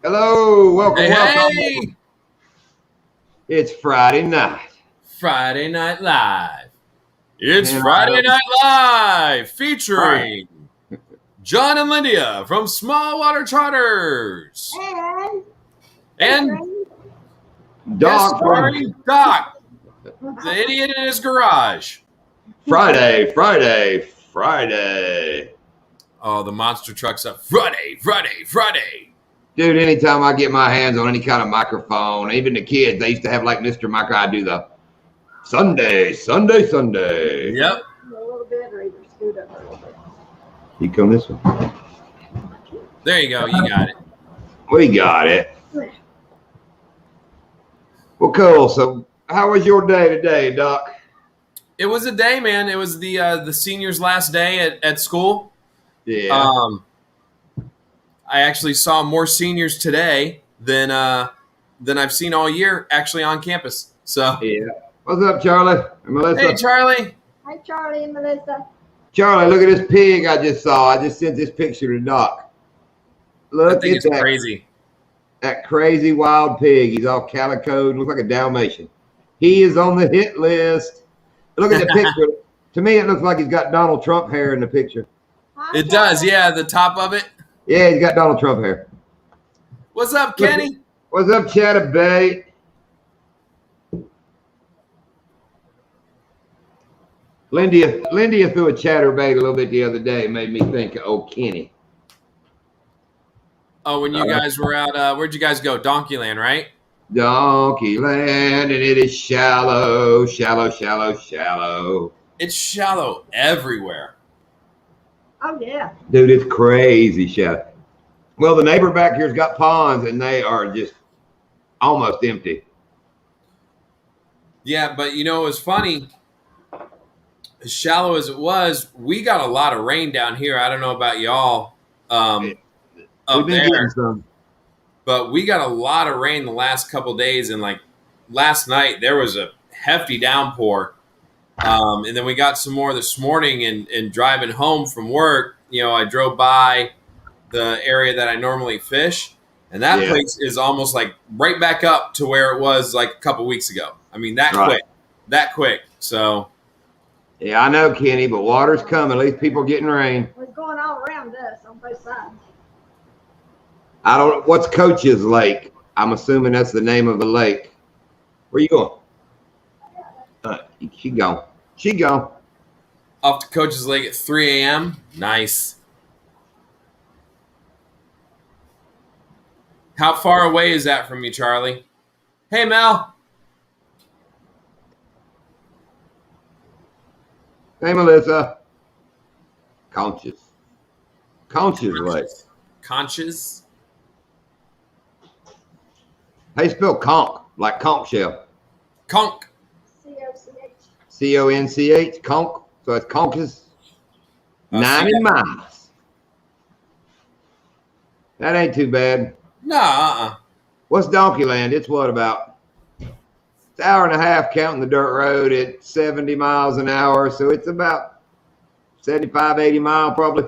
Hello, welcome, Hey, welcome. hey! It's Friday night. Friday Night Live. It's And Friday Night Live Hi. featuring John and Lydia from Small Water Charters. And And guest Doc from starring Doc, the idiot in his garage. Friday. Oh, the monster truck's up. Friday. Dude, anytime I get my hands on any kind of microphone, even the kids, they used to have like Mr. Micro, I do the Sunday. Yep. a little bit, or either scoot up a little bit. You come this way. There you go. You got it. We got it. Well, cool. So how was your day today, Doc? It was a day, man. It was the seniors' last day at school. Yeah. I actually saw more seniors today than I've seen all year actually on campus. So, Yeah. What's up, Charlie and Melissa? hey, Charlie. Hi, Charlie and Melissa. Charlie, look at this pig I just saw. I just sent this picture to Doc. I Look think at it's that. crazy. That crazy wild pig. He's all calicoed, looks like a Dalmatian. He is on the hit list. Look at the picture. To me, it looks like he's got Donald Trump hair in the picture. Hi, It does, Charlie. yeah, the top of it. Yeah, he's got Donald Trump hair. What's up, Kenny? What's up, Chatterbait? Lindy threw a chatterbait a little bit the other day. Made me think of old Kenny. Oh, when you guys were out, where'd you guys go? Donkeyland, right? Donkey Land, and it is shallow. It's shallow everywhere. Oh, yeah. Dude, it's crazy shallow. Well, the neighbor back here's got ponds, and they are just almost empty. Yeah, but you know, it was funny. As shallow as it was, we got a lot of rain down here. I don't know about y'all up We've been there, getting some. but we got a lot of rain the last couple days. And like last night, there was a hefty downpour. And then we got some more this morning. And driving home from work, you know, I drove by the area that I normally fish, and that Yeah. place is almost like right back up to where it was like a couple weeks ago. I mean, that quick. So Yeah, I know, Kenny, but water's coming. At least people are getting rain. It was going all around us on both sides. I don't. What's Coach's Lake? I'm assuming that's the name of the lake. Where you going? She gone. She gone. off to Coach's Lake at 3 a.m. Nice. How far away is that from you, Charlie? Hey, Mel. Hey, Melissa. Conch's Lake. Conches? How you spell conch? Like conch shell. Conch. COCH. Conch. Conch. So it's Conch's. 90 miles. That ain't too bad. No, What's Donkeyland? It's what, about it's an hour and a half counting the dirt road at 70 miles an hour. So it's about 75, 80 mile probably.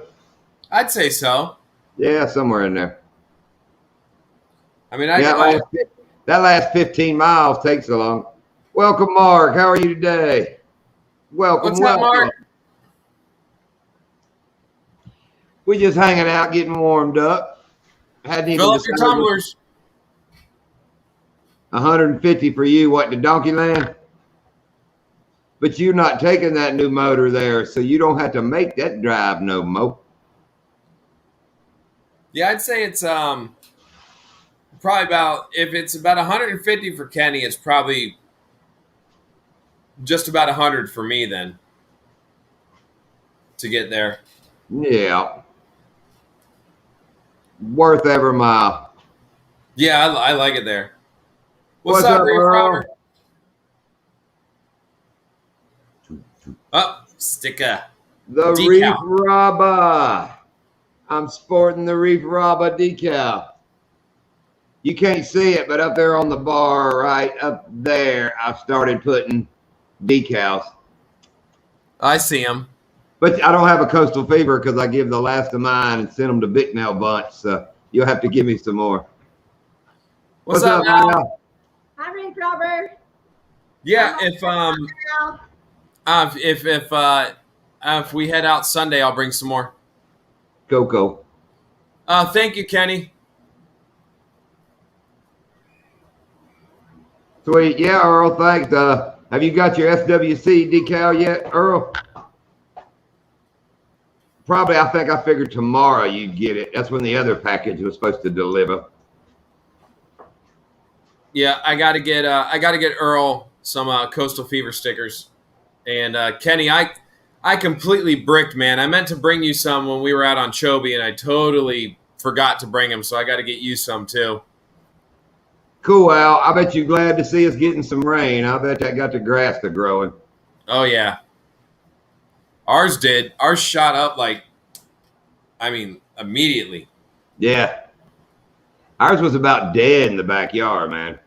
I'd say so. Yeah, somewhere in there. I mean, That last 15 miles takes so long. Welcome, Mark. How are you today? Welcome. What's up, Mark? We just hanging out, getting warmed up. Hadn't even Fill up your decided. tumblers. 150 for you, what, to Donkeyland? But you're not taking that new motor there, so you don't have to make that drive no more. Yeah, I'd say it's probably about, if it's about 150 for Kenny, it's probably just about 100 for me then to get there. Yeah. Worth every mile. Yeah, I like it there. What's What's up, up, Reef Earl? Robber? Oh, sticker. The Decal. Reef Robber. I'm sporting the Reef Robber decal. You can't see it, but up there on the bar, right up there, I've started putting decals. I see him. But I don't have a coastal fever because I give the last of mine and send them to Bicknell Bunch. So you'll have to give me some more. What's up, Al? Al? Hi, Reef Robber. Yeah, Al. if we head out Sunday, I'll bring some more. Coco. Thank you, Kenny. Sweet. Yeah, Earl, thanks. Have you got your SWC decal yet, Earl? Probably, I think I figured tomorrow you'd get it. That's when the other package was supposed to deliver. Yeah, I gotta get Earl some Coastal Fever stickers, and Kenny, I completely bricked, man. I meant to bring you some when we were out on Chobe, and I totally forgot to bring them, so I got to get you some too. Cool, Al. I bet you're glad to see us getting some rain. I bet that got the grass to growing. Oh yeah, ours did. Ours shot up immediately. Yeah. Ours was about dead in the backyard, man.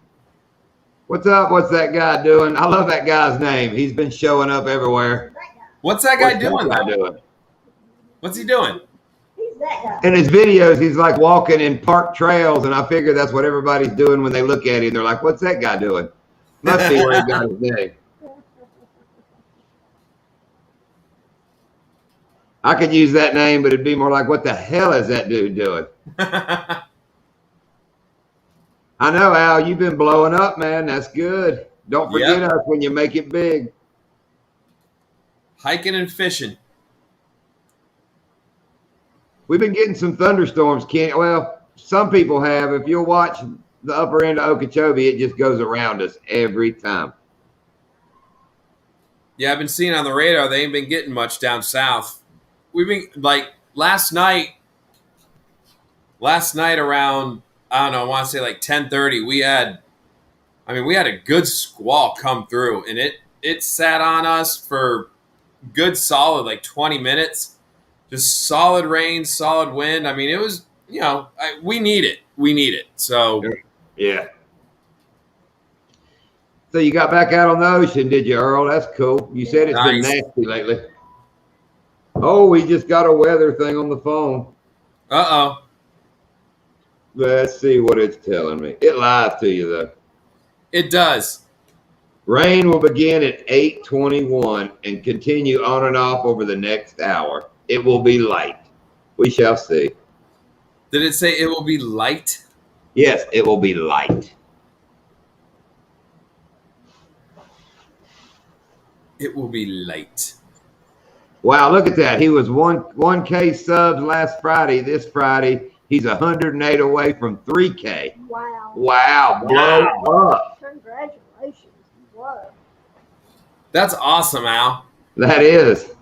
What's up? What's that guy doing? I love that guy's name. He's been showing up everywhere. What's that guy doing? What's he doing? He's that guy. In his videos, he's like walking in park trails, and I figure that's what everybody's doing when they look at him. They're like, what's that guy doing? Must be where he got his name. I could use that name, but it'd be more like, what the hell is that dude doing? I know, Al, you've been blowing up, man. That's good. Don't forget us when you make it big. Hiking and fishing. We've been getting some thunderstorms, Ken. Well, some people have. If you'll watch the upper end of Okeechobee, it just goes around us every time. Yeah, I've been seeing on the radar they ain't been getting much down south. We've been like last night around, I don't know, I want to say like 10:30, we had a good squall come through, and it sat on us for good solid like 20 minutes. Just solid rain, solid wind. I mean, it was, we need it. We need it. So yeah. So you got back out on the ocean, did you, Earl? That's cool. You said it's been nasty lately. Oh, we just got a weather thing on the phone. Uh-oh. Let's see what it's telling me. It lies to you, though. It does. Rain will begin at 8:21 and continue on and off over the next hour. It will be light. We shall see. Did it say it will be light? Yes, it will be light. It will be light. Wow, look at that. He was 1K subs last Friday. This Friday, he's 108 away from 3K. Wow. Wow, blow up. Congratulations. Whoa. That's awesome, Al. That is.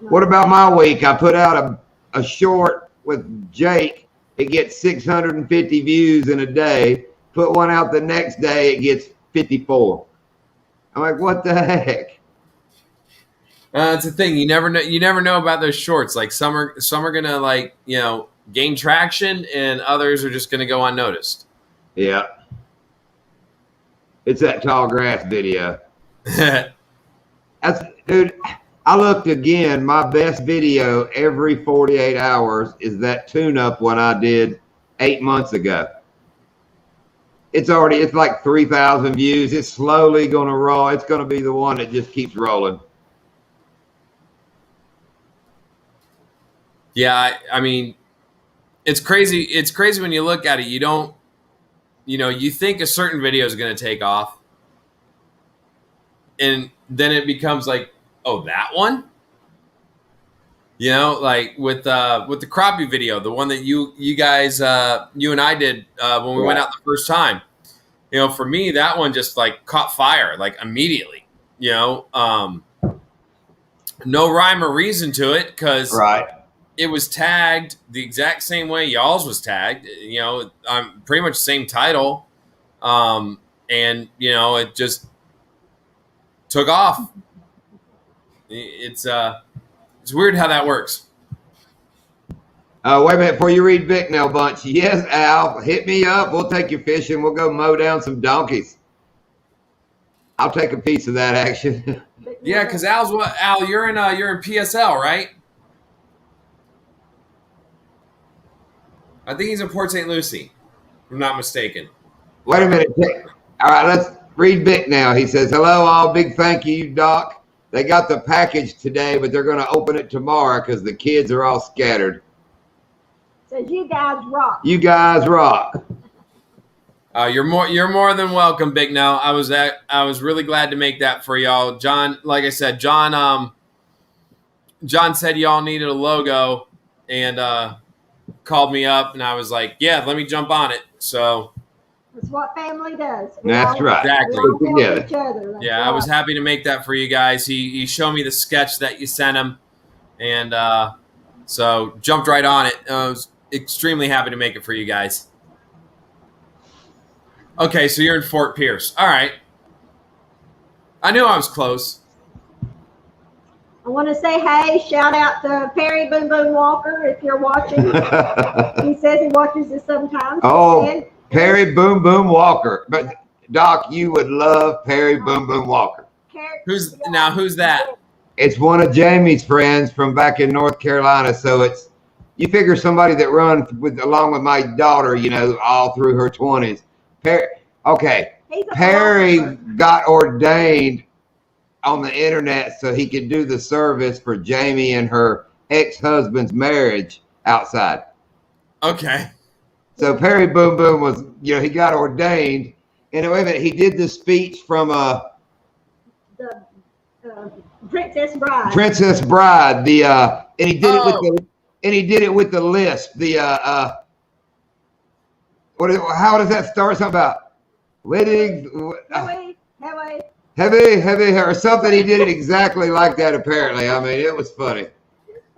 What about my week? I put out a short with Jake. It gets 650 views in a day. Put one out the next day, it gets 54. I'm like, what the heck? It's a thing. You never know about those shorts. Like some are gonna gain traction, and others are just gonna go unnoticed. Yeah. It's that tall grass video. Dude, I looked again. My best video every 48 hours is that tune-up one I did 8 months ago. It's like 3,000 views. It's slowly going to roll. It's going to be the one that just keeps rolling. Yeah, I mean, it's crazy. It's crazy when you look at it. You don't, you think a certain video is going to take off, and then it becomes like, oh, that one? Like with the crappie video, the one that you guys, you and I did when we went out the first time. For me, that one just like caught fire like immediately. No rhyme or reason to it because it was tagged the exact same way y'all's was tagged. I'm pretty much the same title, and it just took off. It's weird how that works. Wait a minute before you read Vic now, Bunch. Yes, Al, hit me up. We'll take you fishing. We'll go mow down some donkeys. I'll take a piece of that action. Yeah, because Al, you're in PSL, right? I think he's in Port St. Lucie, if I'm not mistaken. Wait a minute. All right, let's read Vic now. He says, hello, all. Big thank you, Doc. They got the package today, but they're going to open it tomorrow because the kids are all scattered. Says you guys rock. You guys rock. You're more than welcome, Big No. I was really glad to make that for y'all. John, like I said, John said y'all needed a logo and called me up, and I was like, yeah, let me jump on it. So That's what family does. That's right. Exactly. We all help each other. That's yeah, right. I was happy to make that for you guys. He showed me the sketch that you sent him, and so jumped right on it. I was extremely happy to make it for you guys. Okay, so you're in Fort Pierce. All right. I knew I was close. I want to say hey, shout out to Perry Boom Boom Walker if you're watching. He says he watches this sometimes. Oh, And Perry Boom Boom Walker. But, Doc, you would love Perry Boom Boom Walker. Who's that? It's one of Jamie's friends from back in North Carolina. So it's, you figure somebody that runs along with my daughter, you know, all through her 20s. Perry got ordained on the internet so he could do the service for Jamie and her ex-husband's marriage outside. Okay. So Perry Boom Boom was, you know, he got ordained, and wait a minute, he did the speech from the Princess Bride. Princess Bride. And he did it with the lisp. How does that start? Something about heavy, or something. He did it exactly like that, apparently. I mean, it was funny.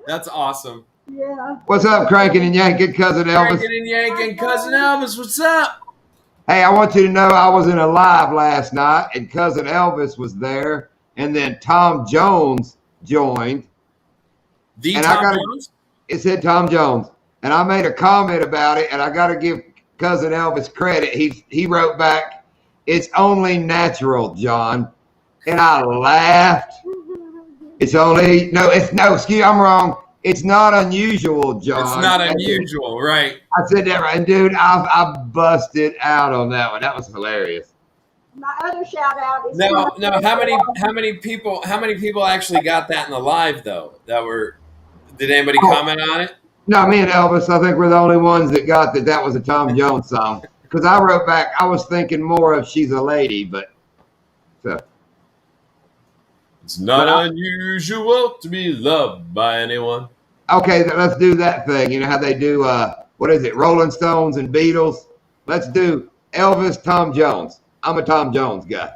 That's awesome. Yeah. What's up, cranking and yanking, cousin Elvis? Cranking and yanking, cousin Elvis, what's up? Hey, I want you to know I was in a live last night, and cousin Elvis was there, and then Tom Jones joined. Jones? It said Tom Jones, and I made a comment about it, and I got to give cousin Elvis credit. He wrote back, "It's only natural, John," and I laughed. I'm wrong. It's not unusual, John. It's not unusual, right? I said that right, and dude, I busted out on that one. That was hilarious. My other shout out is No. How many people actually got that in the live though? Did anybody comment on it? No, me and Elvis, I think we're the only ones that got that was a Tom Jones song. Because I wrote back, I was thinking more of She's a Lady, but so. It's not unusual to be loved by anyone. Okay, let's do that thing. You know how they do, what is it, Rolling Stones and Beatles? Let's do Elvis, Tom Jones. I'm a Tom Jones guy.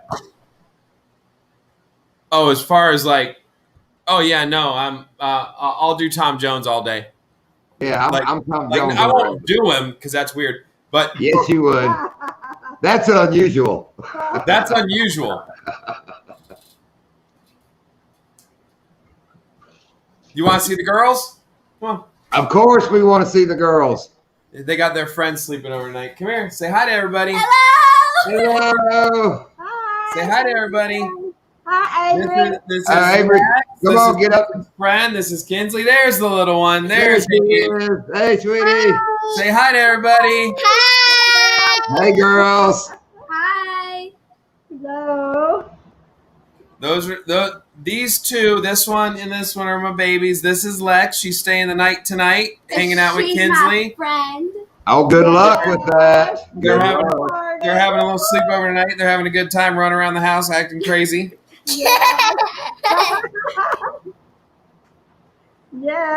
Oh, as far as I'll do Tom Jones all day. Yeah, I'm Tom Jones. I won't do him because that's weird. But yes, you would. That's unusual. That's unusual. You want to see the girls? Come on. Of course we want to see the girls. They got their friends sleeping overnight. Come here. Say hi to everybody. hello. Hello. Hi. Say hi to everybody. Hi, Avery. This is Avery, come on, get up. Friend, this is Kinsley. There's the little one. There's she is. Hey, sweetie. Say hi to everybody. Hi. Hey, girls. Hi. Hello. These two, this one and this one are my babies. This is Lex. She's staying the night tonight, hanging out with Kinsley. My friend. Oh, good luck with that. They're having a little sleepover tonight. They're having a good time running around the house, acting crazy. Yes.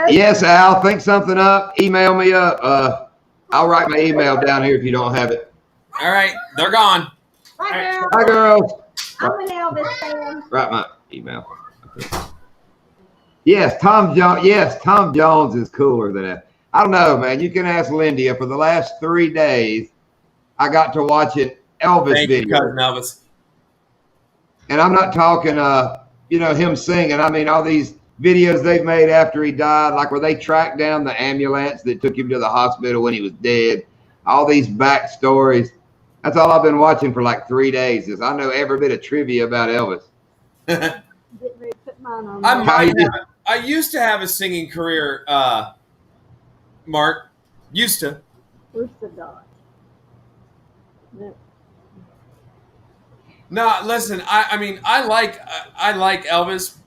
Yes, Al. Think something up. Email me up. I'll write my email down here if you don't have it. All right, they're gone. Hi, girl. Hi, girls. I'm an Elvis fan. Write my email. Yes, Tom Jones. Yes, Tom Jones is cooler than that. I don't know, man. You can ask Lindy. For the last 3 days, I got to watching Elvis Thank you, videos. cousin Elvis. And I'm not talking, him singing. I mean, all these videos they've made after he died, like where they tracked down the ambulance that took him to the hospital when he was dead. All these backstories. That's all I've been watching for like 3 days. Is I know every bit of trivia about Elvis. Getting ready to put mine on. I used to have a singing career, Mark. Used to. Where's the dot? No. No, listen. I mean, I like Elvis,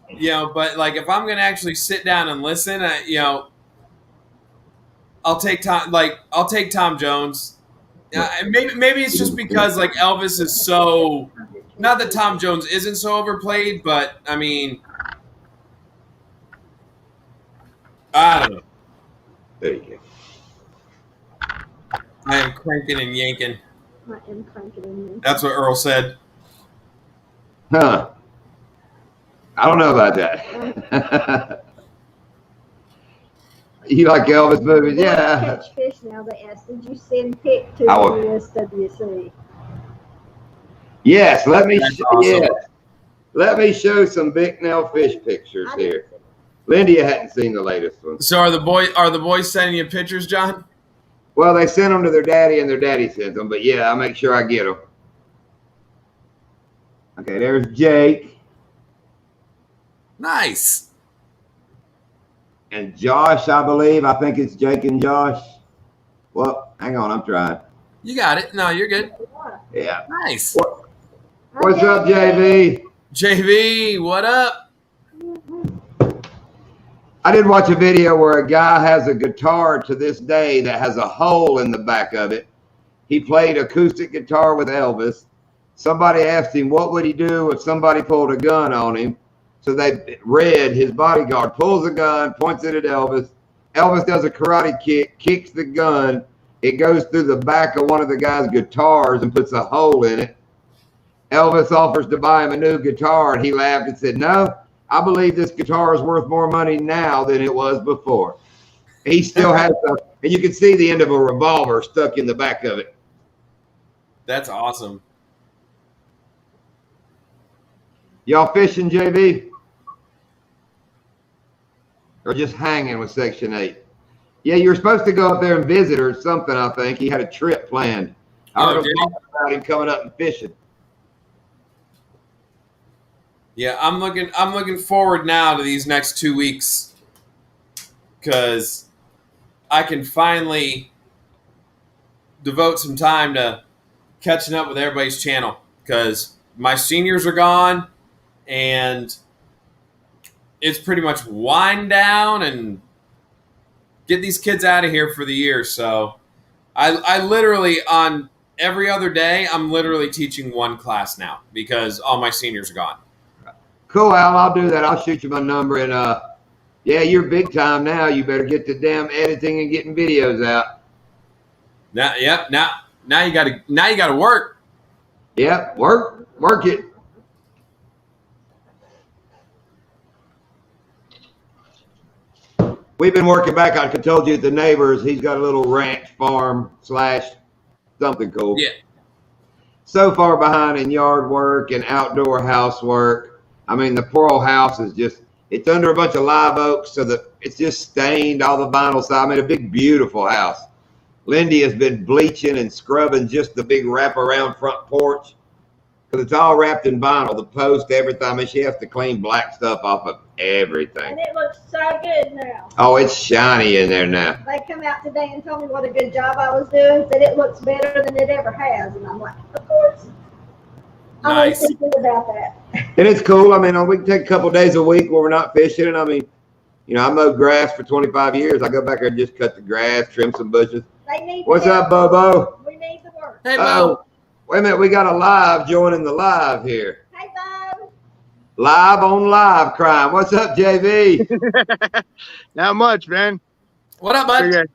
but like if I'm gonna actually sit down and listen, I'll take Tom. Like I'll take Tom Jones. Maybe it's just because like Elvis is so. Not that Tom Jones isn't so overplayed, but I mean, I don't know. There you go. I am cranking and yanking. I am cranking and yanking. That's what Earl said. Huh. I don't know about that. You like Elvis movies? Boys Yeah. Catch fish now, they asked. Did you send pic to I will. the SWC? Yes, let me That's awesome. yes. Let me show some Bicknell fish pictures I didn't here. see it. Lindy hadn't seen the latest one. So are the boys sending you pictures, John? Well, they sent them to their daddy, and their daddy sent them. But yeah, I'll make sure I get them. Okay, there's Jake Nice. and Josh, I believe. I think it's Jake and Josh. Well, hang on, I'm trying. You got it. No, you're good. Yeah. Nice. What's up, JV? JV, what up? I did watch a video where a guy has a guitar to this day that has a hole in the back of it. He played acoustic guitar with Elvis. Somebody asked him what would he do if somebody pulled a gun on him. So they read his bodyguard pulls a gun, points it at Elvis. Elvis does a karate kick, kicks the gun. It goes through the back of one of the guy's guitars and puts a hole in it. Elvis offers to buy him a new guitar, and he laughed and said, "No, I believe this guitar is worth more money now than it was before." He still has and you can see the end of a revolver stuck in the back of it. That's awesome. Y'all fishing, JV? Or just hanging with Section 8? Yeah, you were supposed to go up there and visit or something, I think. He had a trip planned. I Oh, heard did he? about him coming up and fishing. Yeah, I'm looking forward now to these next 2 weeks because I can finally devote some time to catching up with everybody's channel because my seniors are gone and it's pretty much wind down and get these kids out of here for the year. So I literally on every other day, I'm literally teaching one class now because all my seniors are gone. Cool, Al. I'll do that. I'll shoot you my number. And, yeah, you're big time now. You better get the damn editing and getting videos out. Now you gotta work. Yep, work it. We've been working back. I told you the neighbors. He's got a little ranch farm / something cool. Yeah. So far behind in yard work and outdoor housework. I mean, the poor old house is it's under a bunch of live oaks, so that it's just stained, all the vinyl side. I mean, a big, beautiful house. Lindy has been bleaching and scrubbing just the big wraparound front porch because it's all wrapped in vinyl, the post, everything. I mean, she has to clean black stuff off of everything. And it looks so good now. Oh, it's shiny in there now. They come out today and told me what a good job I was doing, said it looks better than it ever has. And I'm like, of course. I'm Nice. thinking about that. And it's cool. I mean, we can take a couple days a week where we're not fishing. And I mean, I mowed grass for 25 years. I go back there and just cut the grass, trim some bushes. They need What's the up, help. Bobo? We need the work. Hey, Uh-oh. Bo. Wait a minute. We got a live joining the live here. Hey, Bob. Live on live crime. What's up, JV? Not much, man. What up, bud? Figured I'd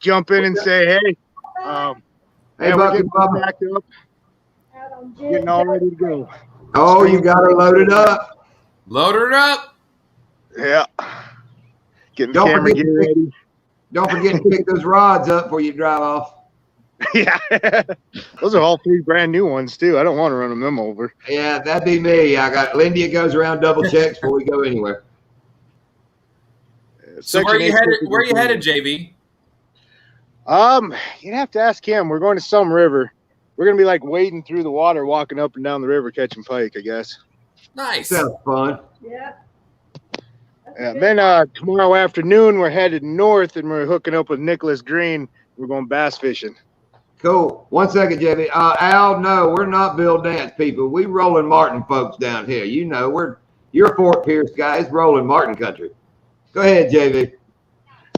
jump in and say, hey. Hey, Yeah, we're Bucky getting Bubba. backed up, Out on getting all ready to go. Oh, you got it loaded up. Load her up. Yeah. Getting Don't camera forget gear to ready. Don't forget to pick those rods up before you drive off. Yeah. Those are all 3 brand new ones, too. I don't want to run them over. Yeah, that'd be me. I got Lindy goes around double checks before we go anywhere. So where you headed? Where you headed, JV? You'd have to ask him. We're going to some river. We're going to be like wading through the water, walking up and down the river, catching pike, I guess. Nice. Sounds fun. Yeah. Yeah, then tomorrow afternoon we're headed north and we're hooking up with Nicholas Green. We're going bass fishing. Cool. 1 second, JB. Al, no, we're not Bill Dance people. We Roland Martin folks down here. You know, you're Fort Pierce guys, Roland Martin country. Go ahead, JV.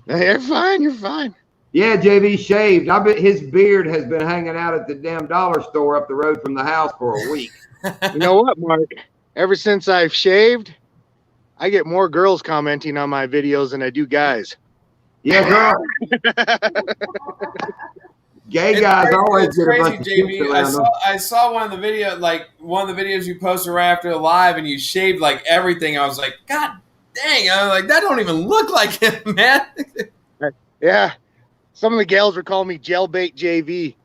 You're fine. You're fine. Yeah, JV shaved. I bet his beard has been hanging out at the damn dollar store up the road from the house for a week. You know what, Mark? Ever since I've shaved, I get more girls commenting on my videos than I do guys. Yeah, girl. Gay guys always get a bunch of JB. chicks around them. I saw one of the videos you posted right after the live, and you shaved like everything. I was like, God dang! I was like, that don't even look like him, man. Yeah, some of the gals were calling me Jailbait JV.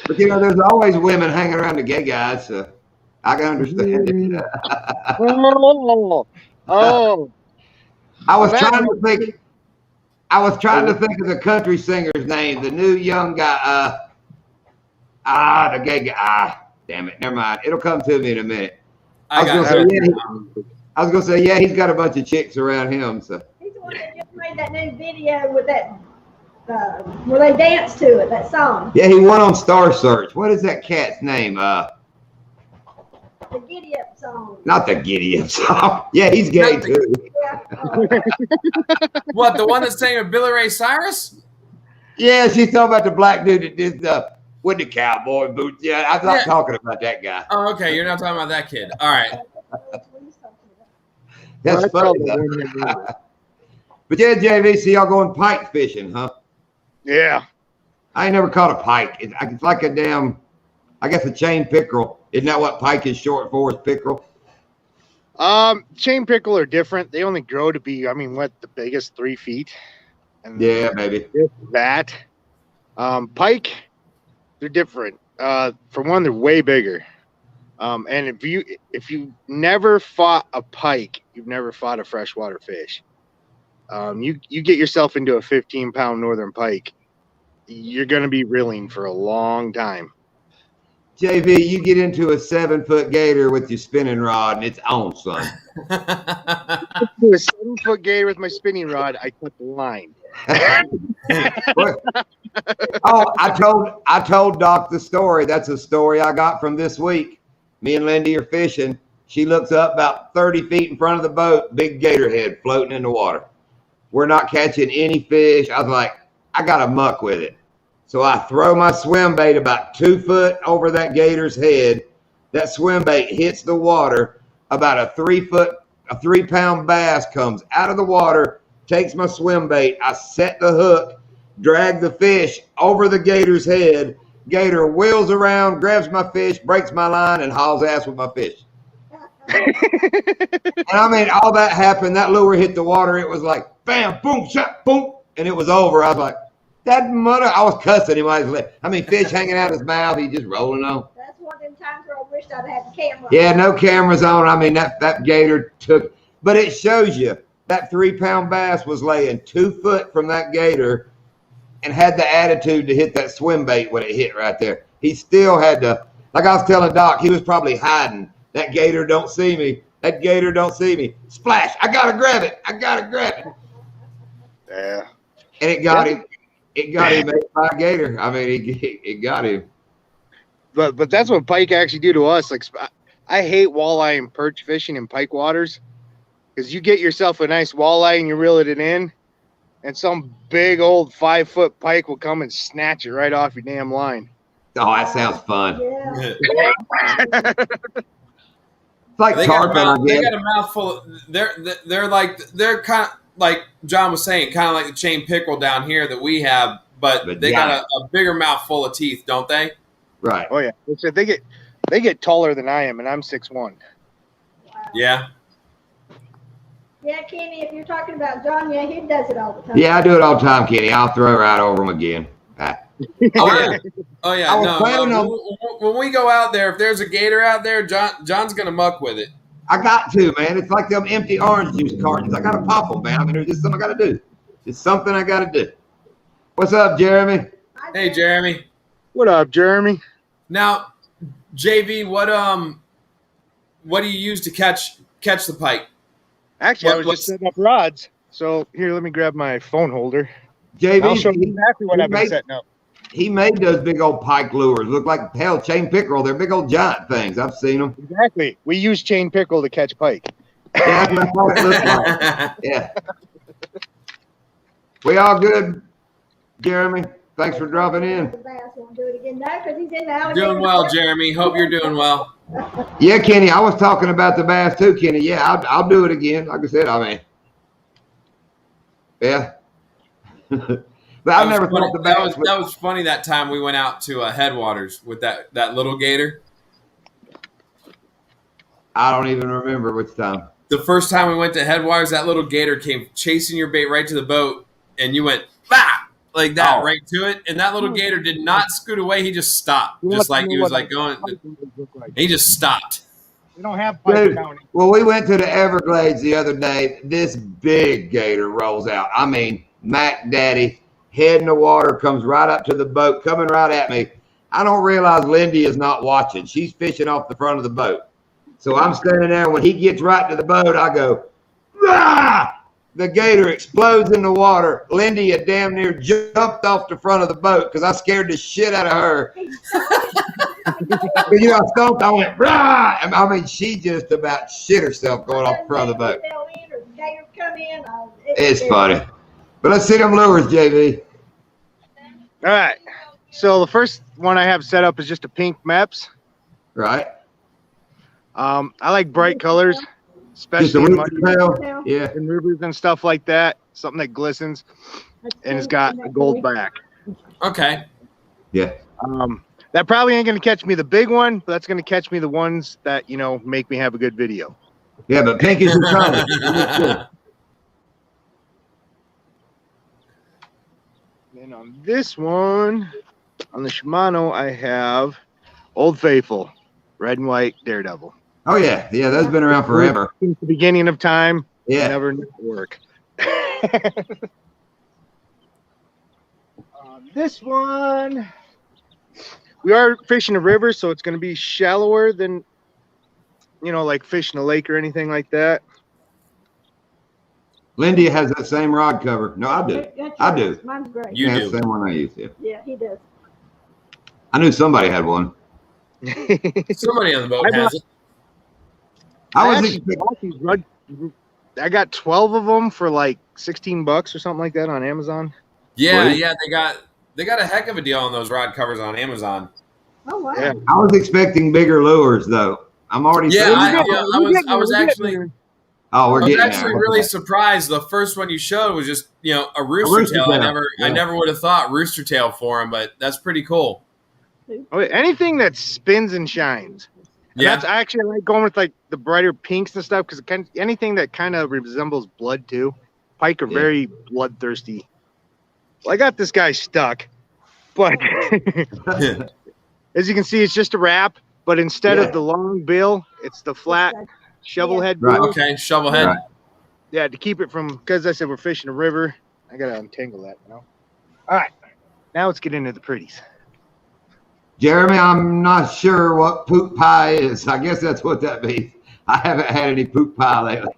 But you know, there's always women hanging around the gay guys, so I can understand it. Oh. I was trying to think. I was trying to think of the country singer's name, the new young guy. The gay guy. Damn it, never mind. It'll come to me in a minute. I was gonna say, yeah, he's got a bunch of chicks around him. So He's the one that just made that new video with that, where they dance to it, that song. yeah, he won on Star Search. What is that cat's name? The Giddy Up song. Not the Giddy Up song. Yeah, he's gay too. Yeah. What, the one that's saying with Billy Ray Cyrus? Yeah, she's talking about the black dude that did with the cowboy boots. Yeah, I'm not talking about that guy. Oh, okay. You're not talking about that kid. All right. That's funny. But yeah, JV, see y'all going pike fishing, huh? Yeah. I ain't never caught a pike. It's like a damn, I guess a chain pickerel. Isn't that what pike is short for, is pickerel? Chain pickerel are different. They only grow to be, the biggest 3 feet. And Yeah, maybe. that. Pike, they're different. For one, they're way bigger. And if you never fought a pike, you've never fought a freshwater fish. You get yourself into a 15-pound northern pike, you're going to be reeling for a long time. JV, you get into a 7-foot gator with your spinning rod and it's on, son. To a 7-foot gator with my spinning rod, I cut the line. Oh, I told Doc the story. That's a story I got from this week. Me and Lindy are fishing. She looks up about 30 feet in front of the boat, big gator head floating in the water. We're not catching any fish. I was like, I got to muck with it. So I throw my swim bait about 2 foot over that gator's head. That swim bait hits the water. About a 3-pound bass comes out of the water, takes my swim bait. I set the hook, drag the fish over the gator's head. Gator wheels around, grabs my fish, breaks my line, and hauls ass with my fish. And all that happened. That lure hit the water. It was like, bam, boom, shot, boom, and it was over. I was like, that mother, I was cussing him. Fish hanging out his mouth. He just rolling on. That's one of them times where I wished I'd had the camera. Yeah, no cameras on. That gator took, but it shows you that 3-pound bass was laying 2 foot from that gator and had the attitude to hit that swim bait when it hit right there. He still had to, like I was telling Doc, he was probably hiding. That gator don't see me. That gator don't see me. Splash. I got to grab it. Yeah. And it got him. It got him by a gator. It got him. But that's what pike actually do to us. Like, I hate walleye and perch fishing in pike waters because you get yourself a nice walleye and you reel it in, and some big old 5-foot pike will come and snatch it right off your damn line. Oh, that sounds fun. Yeah. It's like tarpon. They got a mouthful. They're kind of like John was saying, kind of like the chain pickerel down here that we have, but they got a bigger mouthful of teeth, don't they? Right. Oh yeah. They get taller than I am, and I'm 6'1". Wow. Yeah. Yeah, Kenny, if you're talking about John, yeah, he does it all the time. Yeah, I do it all the time, Kenny. I'll throw it right over him again. Oh yeah. No. When we go out there, if there's a gator out there, John's gonna muck with it. I got to, man. It's like them empty orange juice cartons. I got to pop them, man. There's just something I got to do. It's something I got to do. What's up, Jeremy? Hey, Jeremy. What up, Jeremy? Now, JV, what do you use to catch the pike? Actually, I What- was just setting up rods. So here, let me grab my phone holder. JV, I'll show you exactly what he I've been made- setting up. He made those big old pike lures look like hell chain pickerel. They're big old giant things. I've seen them. Exactly. We use chain pickerel to catch pike. Yeah, that's what it looks like. Yeah. We all good, Jeremy? Thanks for dropping in. The bass won't do it again. No, because he's in the alligator. Doing well, Jeremy. Hope you're doing well. Yeah, Kenny, I was talking about the bass too, Kenny. Yeah, I'll do it again. Like I said, I mean, yeah. But I've never thought the bass. That was funny that time we went out to Headwaters with that little gator. I don't even remember which time. The first time we went to Headwaters, that little gator came chasing your bait right to the boat, and you went bah! Like that right to it, and that little gator did not scoot away. He just stopped, just like he was like going. He just stopped. We don't have pike Dude, counting. well, we went to the Everglades the other day. This big gator rolls out. I mean, Mac Daddy, head in the water, comes right up to the boat, coming right at me. I don't realize Lindy is not watching. She's fishing off the front of the boat. So I'm standing there. When he gets right to the boat, I go, ah! The gator explodes in the water. Lindy had damn near jumped off the front of the boat because I scared the shit out of her. You know, I stomped. I went, rah! I mean, she just about shit herself going off the front of the boat. It's funny. But let's see them lures, JV. All right. So the first one I have set up is just a pink Meps. Right? I like bright colors, Just a especially in mud little tail. Yeah. and rivers and stuff like that. Something that glistens and it's got a gold back. Okay. Yeah. That probably ain't gonna catch me the big one, but that's gonna catch me the ones that, you know, make me have a good video. Yeah, but pink is your color. And on this one, on the Shimano, I have Old Faithful, red and white Daredevil. Oh, yeah. Yeah, that's been around forever. Since the beginning of time, Yeah. never work. This one, we are fishing a river, so it's going to be shallower than, you know, like fishing a lake or anything like that. Lindy has that same rod cover. No, I do. I do. Mine's great. You Yeah, do. the same one I use. Yeah. Yeah, he does. I knew somebody had one. Somebody on the boat has it. I got 12 of them for like $16 or something like that on Amazon. Yeah, Really? yeah. They got a heck of a deal on those rod covers on Amazon. Oh, wow. Yeah. I was expecting bigger lures, though. I'm already. Yeah, saying- I was actually Oh, we're I was getting actually there. really surprised. The first one you showed was just, you know, a rooster tail. tail, I yeah. never would have thought rooster tail for him, but that's pretty cool. anything that spins and shines. And Yeah. that's actually, I like going with like the brighter pinks and stuff because anything that kind of resembles blood too. Pike are Yeah. very bloodthirsty. Well, I got this guy stuck, but as you can see, it's just a wrap. But instead Yeah. of the long bill, it's the flat shovel head Right. bill. Okay, shovel head. Right. Yeah, to keep it from, because I said we're fishing a river. I gotta untangle that, you know. All right, now let's get into the pretties. Jeremy, I'm not sure what poop pie is. I guess that's what that means. I haven't had any poop pie lately.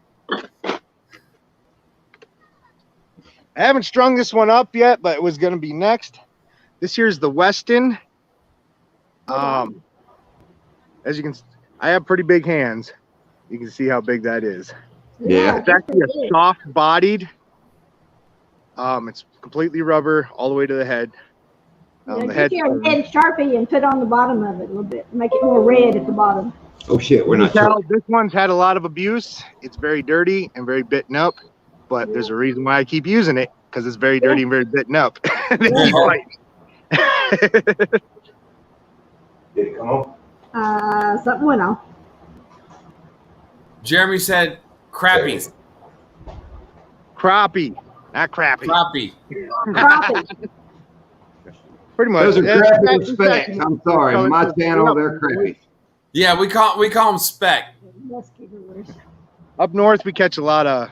I haven't strung this one up yet, but it was gonna be next. This here's the Weston. As you can, I have pretty big hands. You can see how big that is. Yeah. It's actually a soft-bodied. It's completely rubber all the way to the head. The Get head. your head Sharpie and put on the bottom of it a little bit. Make it more red at the bottom. Oh shit, we're You not can tell sure. this one's had a lot of abuse. It's very dirty and very bitten up, but there's a reason why I keep using it because it's very dirty and very bitten up. They keep biting. Did it come on? Something went on. Jeremy said crappies. Crappie, not crappie. Crappie. Crappie. Pretty much. Those are It's- crappy it's specs. actually- I'm sorry. On my channel, they're crappy. Yeah, we call them spec. Musky lures. Up north, we catch a lot of.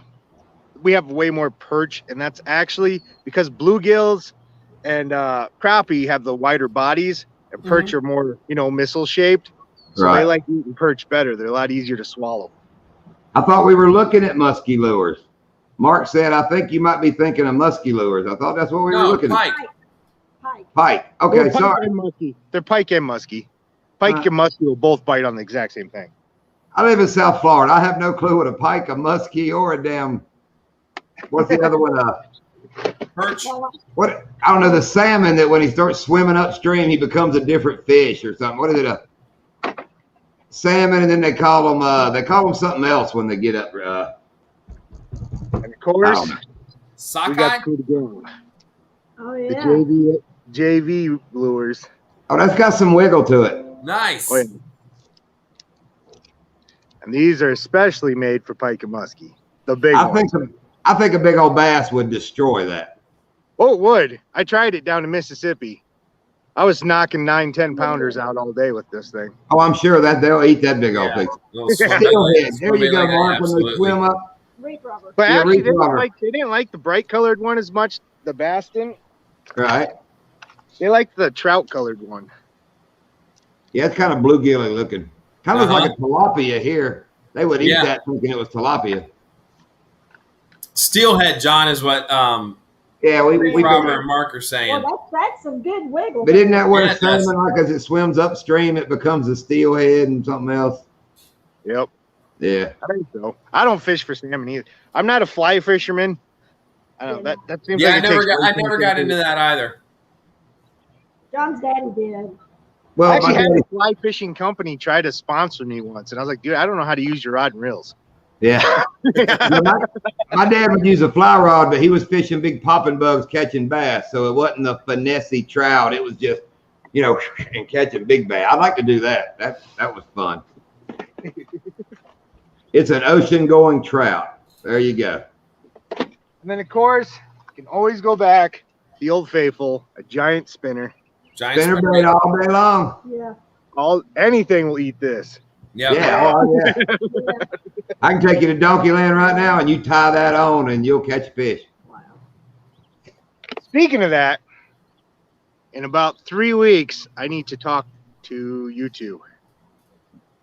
We have way more perch, and that's actually because bluegills and crappie have the wider bodies, and perch are more, you know, missile shaped. So Right. they like eating perch better. They're a lot easier to swallow. I thought we were looking at musky lures. Mark said, I think you might be thinking of musky lures. I thought that's what we were No, looking pike. Pike. at. Pike. Okay, They're pike sorry. and musky. They're pike and musky. Pike and musky will both bite on the exact same thing. I live in South Florida. I have no clue what a pike, a muskie, or a damn. What's the other one? Perch. What? I don't know. The salmon that when he starts swimming upstream, he becomes a different fish or something. What is it? A salmon, and then they call them something else when they get up. And of course, we Sockeye. got coup de grace. Oh, The yeah. JV lures. Oh, that's got some wiggle to it. Nice. Oh, yeah. And these are especially made for pike and muskie. The big ones. I think a big old bass would destroy that. Oh, it would. I tried it down in Mississippi. I was knocking 9-10 pounders out all day with this thing. Oh, I'm sure that they'll eat that big old Yeah. thing. Little swim Steelhead. leg, There you go, swim leg, Mark. When they absolutely. swim up. Reef rubber. But Yeah, actually, reef rubber. they didn't like the bright colored one as much. The bass didn't. Right. They liked the trout colored one. Yeah, it's kind of bluegilly looking. Kind of looks like a tilapia here. They would eat Yeah. that thinking it was tilapia. Steelhead, John, is what Yeah, we Robert and Mark are saying. Well, that's some good wiggle. But isn't that what Yeah, a salmon, like as it swims upstream, it becomes a steelhead and something else? Yep. Yeah. I think so. I don't fish for salmon either. I'm not a fly fisherman. I don't know. That seems Yeah, like I never got into that either. John's daddy did. Well, I actually my had daddy- a fly fishing company try to sponsor me once, and I was like, dude, I don't know how to use your rod and reels. yeah. Yeah, my dad would use a fly rod, but he was fishing big popping bugs, catching bass. So it wasn't the finessey trout. It was just, and catching big bass. I like to do that. That was fun. It's an ocean going trout. There you go. And then, of course, you can always go back, the old faithful, a giant spinner. Giant Spinner spinner. bait all day long. Yeah. Anything will eat this. Yep. Yeah, oh, yeah. Yeah. I can take you to Donkey Land right now, and you tie that on, and you'll catch fish. Wow. Speaking of that, in about 3 weeks, I need to talk to you two.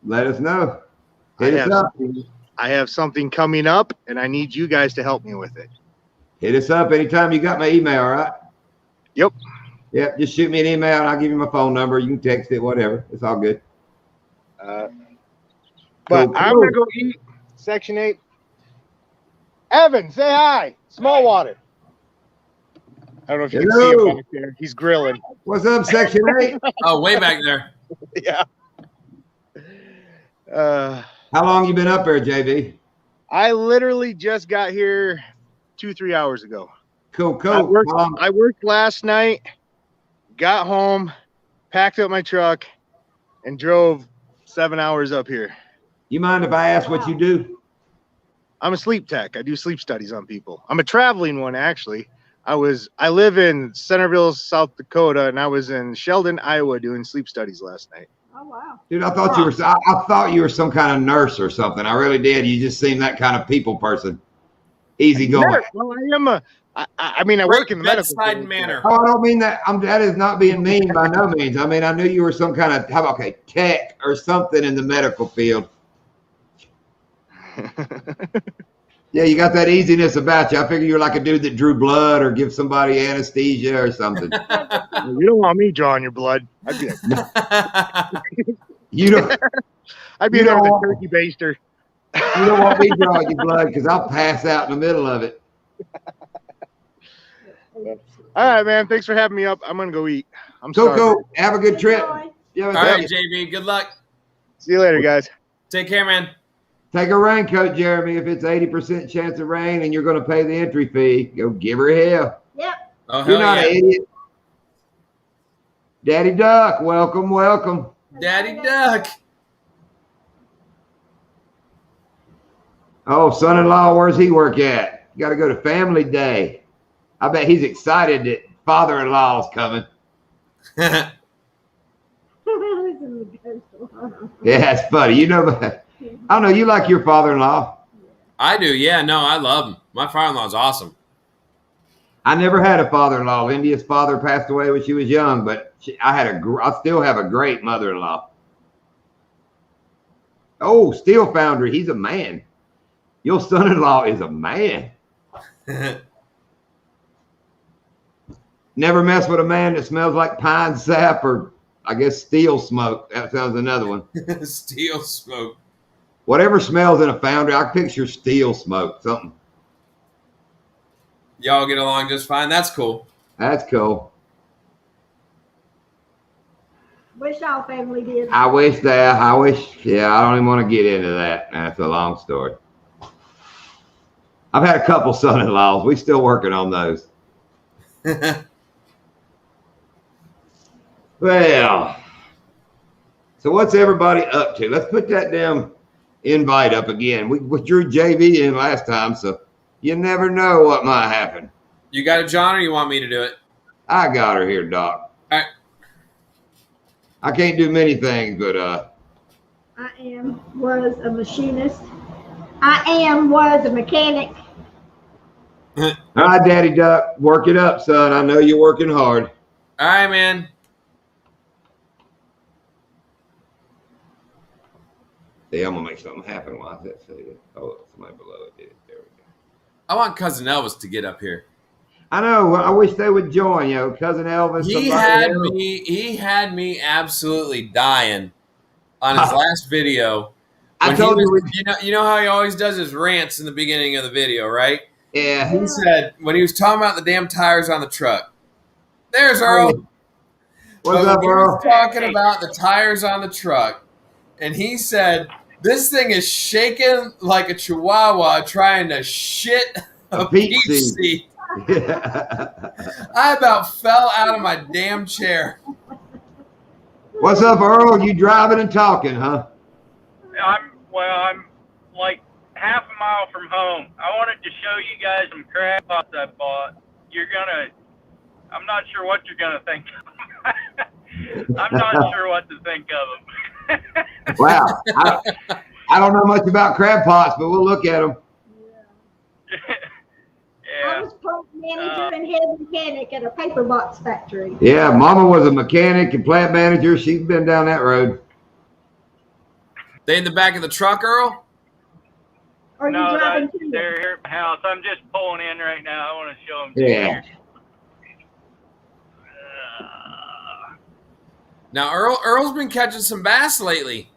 Let us know. Hit us up. I have something coming up, and I need you guys to help me with it. Hit us up anytime you got my email, all right? Yep. Yep, just shoot me an email, and I'll give you my phone number. You can text it, whatever. It's all good. But Cool, I'm cool. going to go eat Section 8. Evan, say hi. Small water. I don't know if you can see Hello. him back there. He's grilling. What's up, Section 8? Oh, way back there. Yeah. How long you been up there, JV? I literally just got here 2-3 hours ago. Cool, cool. I worked last night, got home, packed up my truck, and drove 7 hours up here. You mind if I ask what you do? I'm a sleep tech. I do sleep studies on people. I'm a traveling one, actually. I live in Centerville, South Dakota, and I was in Sheldon, Iowa, doing sleep studies last night. Oh, wow. Dude, I thought you were some kind of nurse or something. I really did. You just seem that kind of people person. Easy going. Well, I work in the medical bedside field. manner. Oh, I don't mean that. That is not being mean by no means. I mean, I knew you were some kind of tech or something in the medical field. Yeah, you got that easiness about you. I figure you're like a dude that drew blood or give somebody anesthesia or something. You don't want me drawing your blood. I'd be You don't. there with a turkey baster. You don't want me drawing your blood because I'll pass out in the middle of it. All right, man. Thanks for having me up. I'm gonna go eat. I'm Cool, sorry. cool. Have a good trip. Enjoy. Yeah, All right, JB. Good luck. See you later, guys. Take care, man. take a raincoat, Jeremy. If it's 80% chance of rain and you're going to pay the entry fee, go give her hell. Yep. Oh, hell You're not yeah. an idiot. Daddy Duck, welcome, welcome. Daddy Duck. Oh, son-in-law, where's he work at? Got to go to family day. I bet he's excited that father-in-law's coming. Oh, Yeah, it's funny. You know, I don't know. You like your father-in-law. I do. Yeah, no, I love him. My father-in-law's awesome. I never had a father-in-law. Lindy's father passed away when she was young, but I still have a great mother-in-law. Oh, Steel Foundry. He's a man. Your son-in-law is a man. Never mess with a man that smells like pine sap or, I guess, steel smoke. That sounds another one. Steel smoke. Whatever smells in a foundry, I picture steel smoke, something. Y'all get along just fine. That's cool. That's cool. Wish our family did. I wish, I don't even want to get into that. That's a long story. I've had a couple son-in-laws. We're still working on those. Well, so what's everybody up to? Let's put that damn invite up again. We drew JV in last time, so you never know what might happen. You got it, John, or you want me to do it? I got her here, Doc. All right. I can't do many things, but was a machinist. Was a mechanic. all right, Daddy Duck, work it up, son. I know you're working hard. All right, man. See, I'm gonna make something happen. Why does that say that? Oh, somebody below it did. There we go. I want Cousin Elvis to get up here. I know. I wish they would join. Cousin Elvis. He had me absolutely dying on his last video. I told you. You know how he always does his rants in the beginning of the video, right? Yeah. He said when he was talking about the damn tires on the truck. There's Earl. What's up, He Earl? was talking about the tires on the truck, and he said this thing is shaking like a chihuahua trying to shit a peach seed. I about fell out of my damn chair. What's up, Earl? You driving and talking, huh? I'm like half a mile from home. I wanted to show you guys some crab pots I bought. I'm not sure what you're gonna think of them. I'm not sure what to think of them. Wow. I don't know much about crab pots, but we'll look at them. I was plant manager and head mechanic at a paper box factory. Yeah, Mama was a mechanic and plant manager. She's been down that road. They in the back of the truck, Earl? Are No, you driving to they're here at my house. I'm just pulling in right now. I want to show them to Yeah. you. Now, Earl's been catching some bass lately.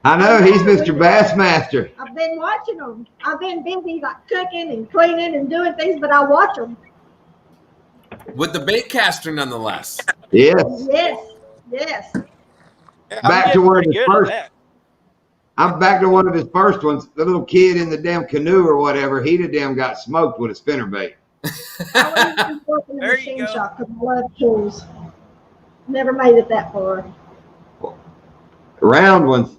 I know. He's Mr. Bassmaster. I've been watching them. I've been busy like cooking and cleaning and doing things, but I watch them. With the bait caster, nonetheless. Yes. Yes. Yeah, Back to where the first. that. I'm back to one of his first ones. The little kid in the damn canoe or whatever, he the damn got smoked with a spinnerbait. I was working in the There you machine go. shop because I love tools. Never made it that far. Round ones.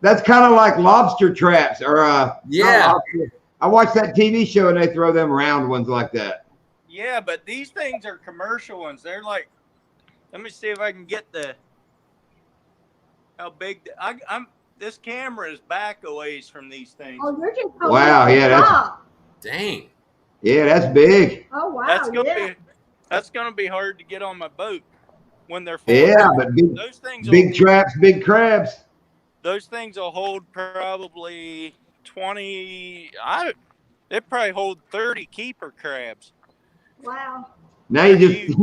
That's kind of like lobster traps or Yeah. not lobster. I watched that TV show and they throw them round ones like that. Yeah, but these things are commercial ones. They're like, let me see if I can get how big. I'm. This camera is back a ways from these things. Oh, you're just Wow, yeah, that's- Dang. Yeah, that's big. Oh wow, That's gonna be hard to get on my boat when they're full. Yeah, but Those things. big traps, big crabs. Those things will hold probably 20. They probably hold 30 keeper crabs. Wow. Now you just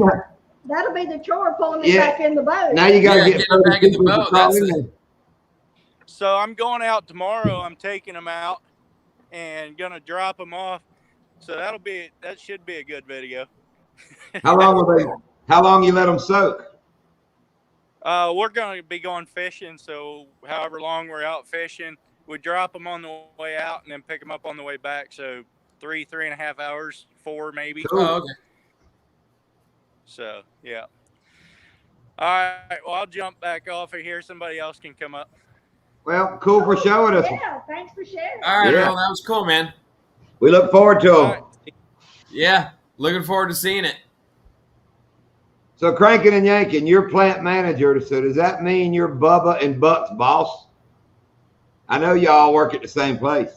That'll be the chore pulling it Yeah. back in the boat. now you gotta Yeah, get them back in the people to boat. crawl That's in it. there. So I'm going out tomorrow. I'm taking them out and gonna drop them off. So that should be a good video. How long you let them soak? We're going to be going fishing, so however long we're out fishing, we drop them on the way out and then pick them up on the way back. So 3.5 hours, 4 maybe. Cool. Oh, okay. So yeah. All right. Well, I'll jump back off of here. Somebody else can come up. Well, cool for showing us. Yeah, thanks for sharing. All right, Yeah. Earl, that was cool, man. We look forward to them. All right. Yeah, looking forward to seeing it. So cranking and yanking, you're plant manager. So does that mean you're Bubba and Buck's boss? I know y'all work at the same place.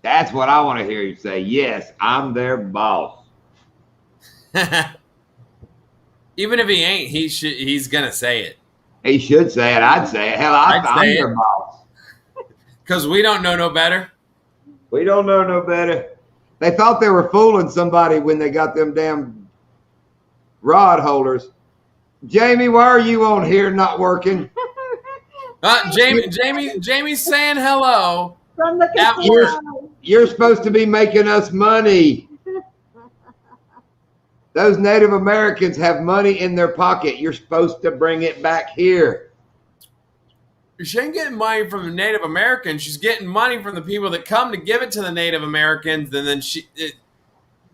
That's what I want to hear you say. Yes, I'm their boss. Even if he ain't, he's gonna say it. He should say it. I'd say it. Hell, I'd I'm say their it. boss. Because we don't know no better. We don't know no better. They thought they were fooling somebody when they got them damn rod holders. Jamie, why are you on here not working? Jamie's saying hello. From the At casino. You're supposed to be making us money. Those Native Americans have money in their pocket. You're supposed to bring it back here. She ain't getting money from the Native Americans. She's getting money from the people that come to give it to the Native Americans, and then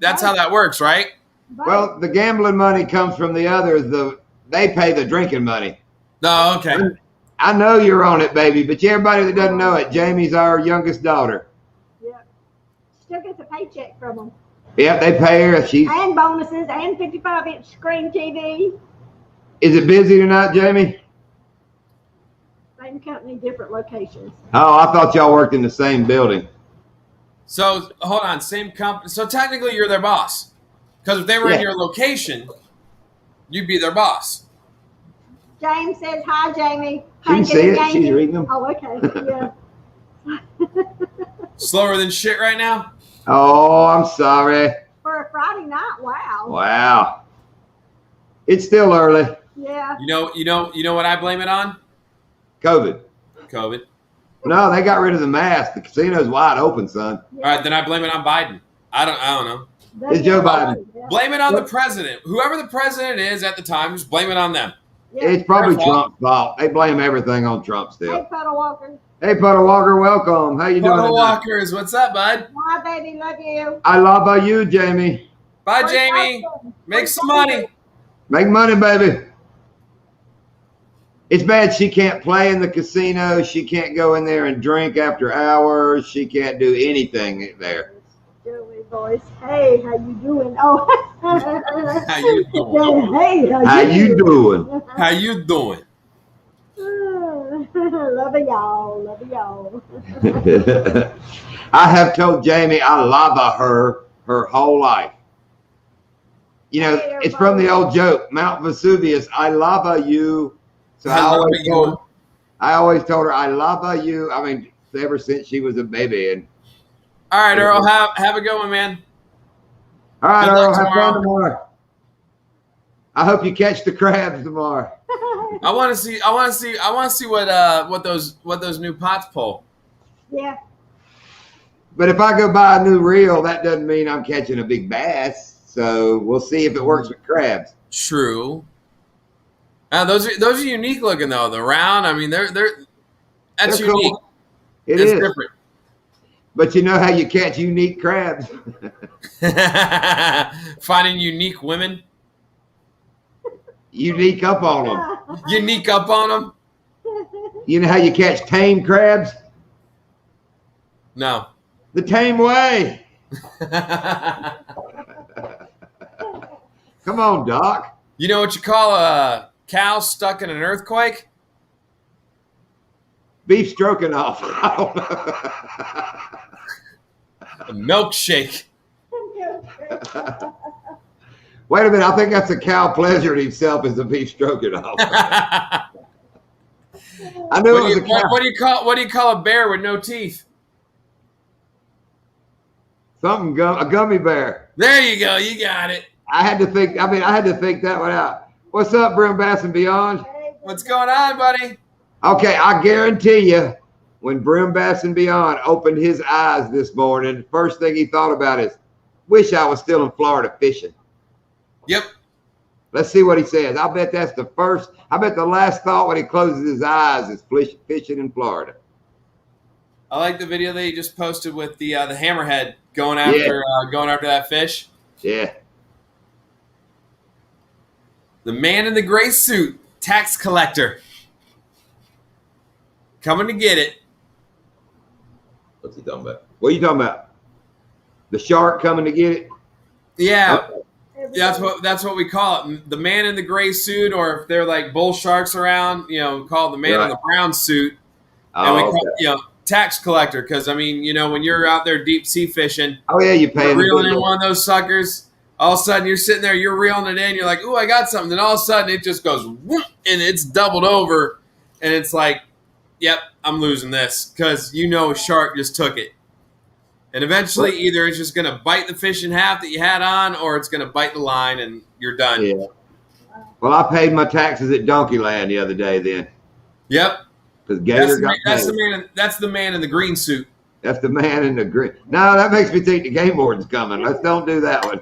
that's how that works, right? Well, the gambling money comes from the others. They pay the drinking money. No, okay. I know you're on it, baby, but everybody that doesn't know it, Jamie's our youngest daughter. Yeah. Still gets a paycheck from them. Yep, they pay her. And bonuses and 55-inch screen TV. Is it busy tonight, Jamie? Same company, different locations. Oh, I thought y'all worked in the same building. So hold on, same company. So technically, you're their boss, because if they were in your location, you'd be their boss. James says hi, Jamie. She can see it. She's reading them. Oh, okay. Yeah. Slower than shit right now. Oh, I'm sorry. For a Friday night, wow. Wow. It's still early. Yeah. You know what I blame it on? COVID. No, they got rid of the mask. The casino's wide open, son. All right, then I blame it on Biden. I don't know. It's Joe Biden. Yeah. Blame it on the president. Whoever the president is at the time, just blame it on them. Yeah. It's probably Trump's fault. They blame everything on Trump Hey, still. Puddle Walker. Hey, Puddle Walker, welcome. How you doing Puddle tonight? Walkers, what's up, bud? Hi, baby. Love you. I love you, Jamie. Bye, Jamie. Make some money. Make money, baby. It's bad she can't play in the casino. She can't go in there and drink after hours. She can't do anything there. Joey voice. Hey, how you doing? Oh. How you doing? Hey, How you doing? How you doing? Love y'all. Love y'all. I have told Jamie I love her whole life. You know, it's from the old joke, Mount Vesuvius, I love you. So I always told her I love you. I mean, ever since she was a baby. And all right, Earl, have a good one, man. all right, Good Earl, luck have tomorrow. fun tomorrow. I hope you catch the crabs tomorrow. I want to see what those new pots pull. Yeah. But if I go buy a new reel, that doesn't mean I'm catching a big bass. So we'll see if it works with crabs. True. Those are unique looking though. The round, I mean, that's They're unique. cool. It It's is different. But you know how you catch unique crabs? Finding unique women. Unique up on them. Unique up on them. You know how you catch tame crabs? No. The tame way. Come on, Doc. You know what you call a cow stuck in an earthquake? Beef stroking off. I don't know. A milkshake. Wait a minute. I think that's a cow pleasuring himself as a beef stroking off. I knew it was a cow. What do you call a bear with no teeth? A gummy bear. There you go. You got it. I had to think that one out. What's up, Brim Bass and Beyond? What's going on, buddy? Okay, I guarantee you, when Brim Bass and Beyond opened his eyes this morning, first thing he thought about is, wish I was still in Florida fishing. Yep. Let's see what he says. I bet that's the first. I bet the last thought when he closes his eyes is fishing in Florida. I like the video that you just posted with the hammerhead going after that fish. Yeah. The man in the gray suit, tax collector, coming to get it. What's he talking about? What are you talking about? The shark coming to get it? Yeah. Okay. That's what we call it. The man in the gray suit, or if they're like bull sharks around, call it the man in the brown suit. And we call it, tax collector, because I mean, when you're out there deep sea fishing, oh yeah, you pay reeling in one of those suckers. All of a sudden, you're sitting there, you're reeling it in. You're like, ooh, I got something. Then all of a sudden, it just goes, whoop, and it's doubled over. And it's like, yep, I'm losing this because a shark just took it. And eventually, either it's just going to bite the fish in half that you had on, or it's going to bite the line, and you're done. Yeah. Well, I paid my taxes at Donkeyland the other day then. Yep. Because Gator That's the man in the green suit. That's the man in the green. No, that makes me think the game warden's coming. Let's don't do that one.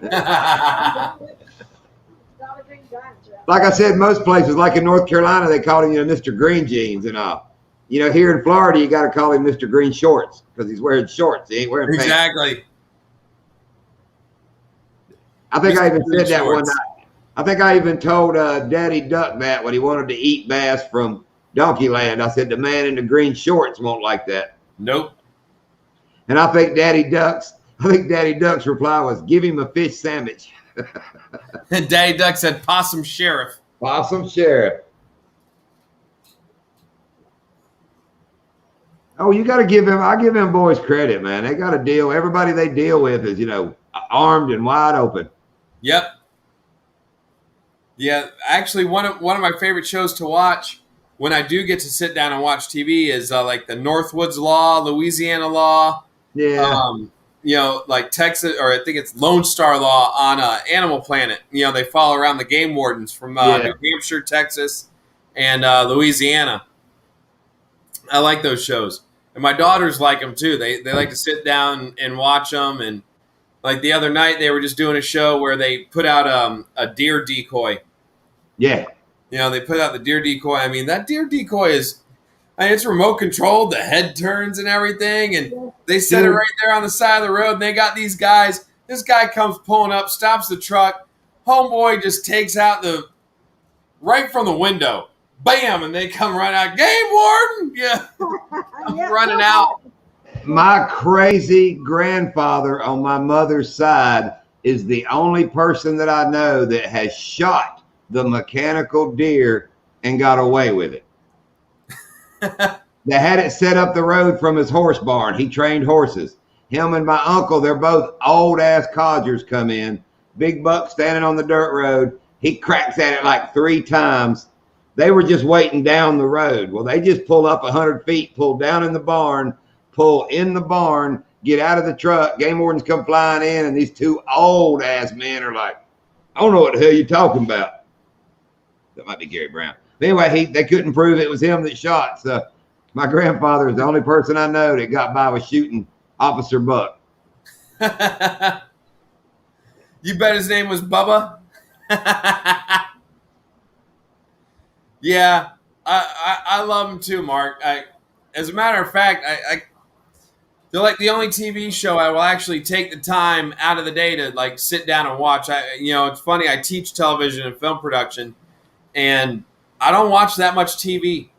Like I said, most places, like in North Carolina, they call him, Mr. Green Jeans and all. Here in Florida, you got to call him Mr. Green Shorts because he's wearing shorts. He ain't wearing pants. Exactly. I think Mr. I even Green said that Shorts. one night. I think I even told Daddy Duck that when he wanted to eat bass from Donkeyland. I said the man in the green shorts won't like that. Nope. And I think Daddy Duck's reply was, "Give him a fish sandwich." And Daddy Duck said, "Possum Sheriff." Possum Sheriff. Oh, you got to give him. I give them boys credit, man. They got to deal. Everybody they deal with is, armed and wide open. Yep. Yeah, actually, one of my favorite shows to watch when I do get to sit down and watch TV is like the Northwoods Law, Louisiana Law. Yeah. Like Texas, or I think it's Lone Star Law on Animal Planet. They follow around the game wardens from New Hampshire, Texas, and Louisiana. I like those shows. And my daughters like them too. They like to sit down and watch them. And like the other night, they were just doing a show where they put out a deer decoy. Yeah. They put out the deer decoy. I mean, that deer decoy it's remote controlled. The head turns and everything. And they set it right there on the side of the road. And they got these guys. This guy comes pulling up, stops the truck. Homeboy just takes out right from the window. Bam! And they come right out. Game warden! Yeah. I'm running out. My crazy grandfather on my mother's side is the only person that I know that has shot the mechanical deer and got away with it. They had it set up the road from his horse barn. He trained horses. Him and my uncle, they're both old-ass codgers come in. Big buck standing on the dirt road. He cracks at it like 3 times. They were just waiting down the road. Well, they just pull up 100 feet, pull down in the barn, pull in the barn, get out of the truck. Game wardens come flying in, and these 2 old-ass men are like, I don't know what the hell you're talking about. That might be Gary Brown. But anyway, they couldn't prove it was him that shot. So my grandfather is the only person I know that got by with shooting Officer Buck. You bet his name was Bubba? Yeah, I love him too, Mark. As a matter of fact, I feel like the only TV show I will actually take the time out of the day to like sit down and watch. It's funny. I teach television and film production, and I don't watch that much TV.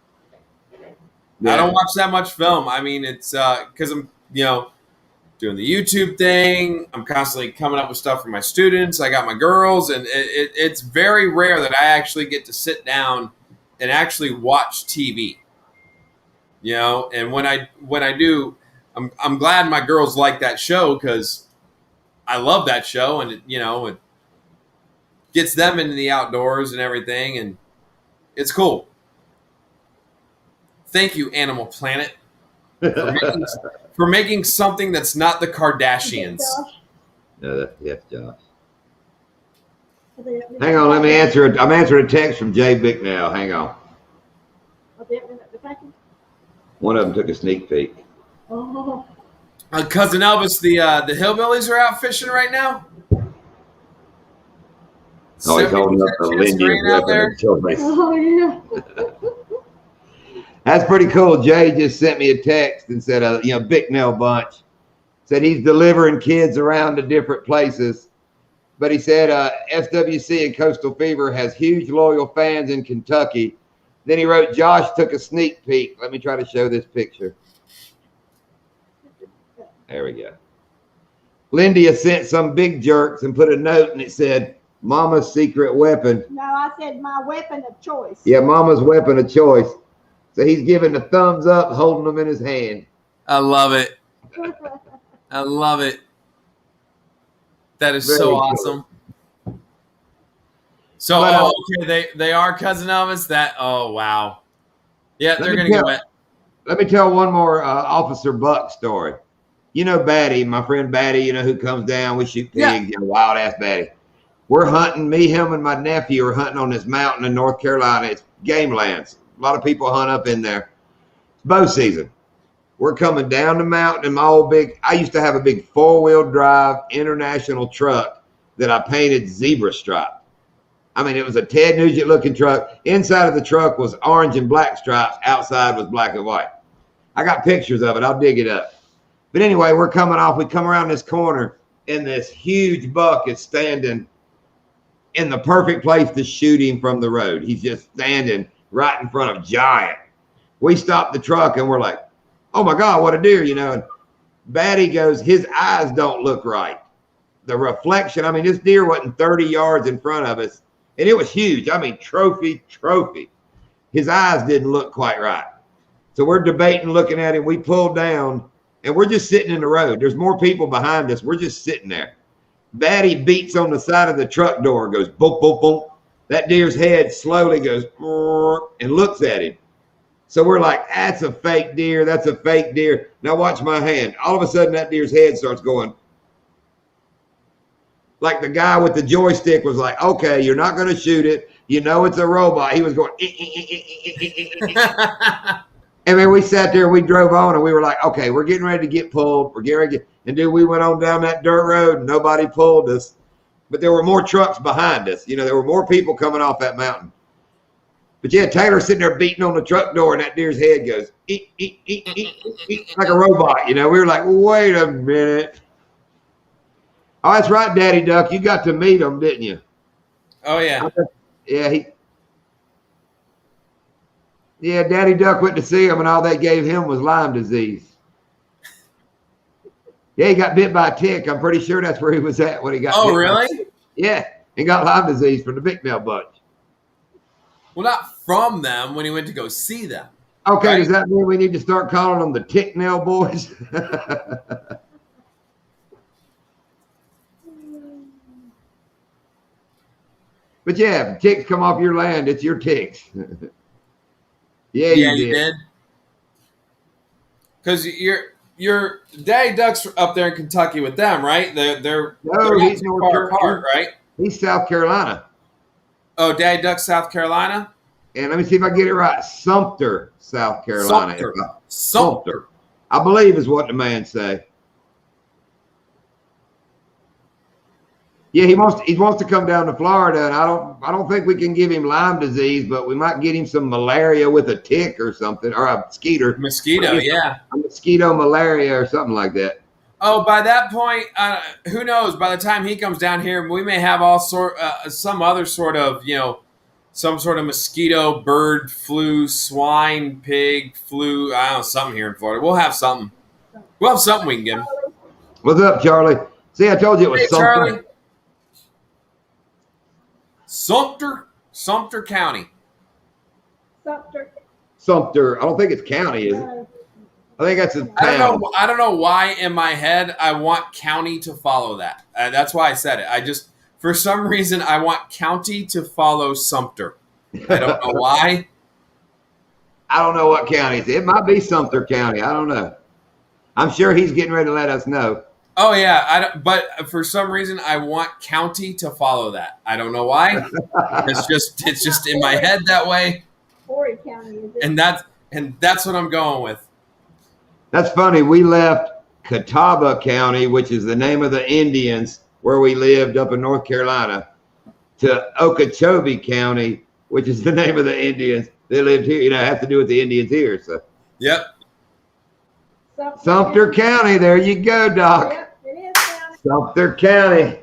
Yeah. I don't watch that much film. I mean, it's because I'm doing the YouTube thing. I'm constantly coming up with stuff for my students. I got my girls, and it's very rare that I actually get to sit down and actually watch TV, and when I do, I'm glad my girls like that show because I love that show, and it gets them into the outdoors and everything, and it's cool. Thank you, Animal Planet, for making something that's not the Kardashians. No, yes, Josh. Hang on, let me answer it. I'm answering a text from Jay Bicknell. Hang on. One of them took a sneak peek. Oh. Cousin Elvis, the hillbillies are out fishing right now. Oh, he's holding up the Lindy out there. Oh, yeah. That's pretty cool. Jay just sent me a text and said, Bicknell bunch. Said he's delivering kids around to different places. But he said SWC and Coastal Fever has huge loyal fans in Kentucky. Then he wrote, Josh took a sneak peek. Let me try to show this picture. There we go. Lindy has sent some big jerks and put a note, and it said, Mama's secret weapon. No, I said my weapon of choice. Yeah, Mama's weapon of choice. So he's giving the thumbs up, holding them in his hand. I love it. I love it. That is Very so cool. awesome. So, But, okay, they are cousin Elvis. That, oh wow, yeah, they're gonna get wet. Let me tell one more Officer Buck story. You know Batty, my friend Batty, you know, who comes down, we shoot pigs, you know, wild ass Batty. We're hunting, me, him, and my nephew are hunting on this mountain in North Carolina. It's game lands. A lot of people hunt up in there. It's bow season. We're coming down the mountain in my old I used to have a big 4-wheel drive international truck that I painted zebra stripe. I mean, it was a Ted Nugent looking truck. Inside of the truck was orange and black stripes. Outside was black and white. I got pictures of it. I'll dig it up. But anyway, we're coming off. We come around this corner, and this huge buck is standing in the perfect place to shoot him from the road. He's just standing right in front of giant. We stop the truck, and we're like, oh, my God, what a deer, you know. And Batty goes, his eyes don't look right. The reflection, I mean, this deer wasn't 30 yards in front of us. And it was huge. I mean, trophy. His eyes didn't look quite right. So we're debating, looking at him. We pulled down, and we're just sitting in the road. There's more people behind us. We're just sitting there. Batty beats on the side of the truck door, goes boom, boom, boom. That deer's head slowly goes and looks at him. So we're like, that's a fake deer. That's a fake deer. Now watch my hand. All of a sudden, that deer's head starts going. Like the guy with the joystick was like, okay, you're not going to shoot it. You know it's a robot. He was going. And then we sat there, we drove on, and we were like, okay, we're getting ready to get pulled. We're getting ready to get, and dude, we went on down that dirt road, and nobody pulled us. But there were more trucks behind us. You know, there were more people coming off that mountain. But yeah, Taylor's sitting there beating on the truck door, and that deer's head goes, like a robot. You know, we were like, wait a minute. Oh, that's right, Daddy Duck. You got to meet him, didn't you? Oh, yeah. Yeah, Daddy Duck went to see him, and all they gave him was Lyme disease. Yeah, he got bit by a tick. I'm pretty sure that's where he was at when he got bit. Oh, really? Yeah, he got Lyme disease from the big male bunch. Well, not from them, when he went to go see them. Okay, right? Does that mean we need to start calling them the tick nail boys? But yeah, if ticks come off your land, it's your ticks. Yeah, you did. Because your Daddy Duck's up there in Kentucky with them, right? They're he's North Carolina, right? He's South Carolina. Oh, Daddy Duck, South Carolina. And let me see if I get it right. Sumter, South Carolina. Sumter. I believe is what the man say. Yeah, he wants to come down to Florida, and I don't think we can give him Lyme disease, but we might get him some malaria with a tick or something, or a mosquito. Mosquito, yeah. A mosquito malaria or something like that. Oh, by that point, who knows? By the time he comes down here, we may have some other sort of, you know, some sort of mosquito, bird flu, swine, pig flu. I don't know, something here in Florida. We'll have something. We'll have something we can give him. What's up, Charlie? See, I told you it was something. Charlie. Sumter County. Sumter. I don't think it's county, is it? I think that's a town. I don't know why in my head I want county to follow that. That's why I said it. For some reason, I want county to follow Sumter. I don't know why. I don't know what county it is. It might be Sumter County. I don't know. I'm sure he's getting ready to let us know. Oh, yeah. But for some reason, I want county to follow that. I don't know why. It's just in my head that way. Horry County, is it? And that's what I'm going with. That's funny. We left Catawba County, which is the name of the Indians where we lived up in North Carolina, to Okeechobee County, which is the name of the Indians. They lived here. You know, it has to do with the Indians here. So. Yep. Sumter County. There you go, Doc. Yep, it is county. Sumter County.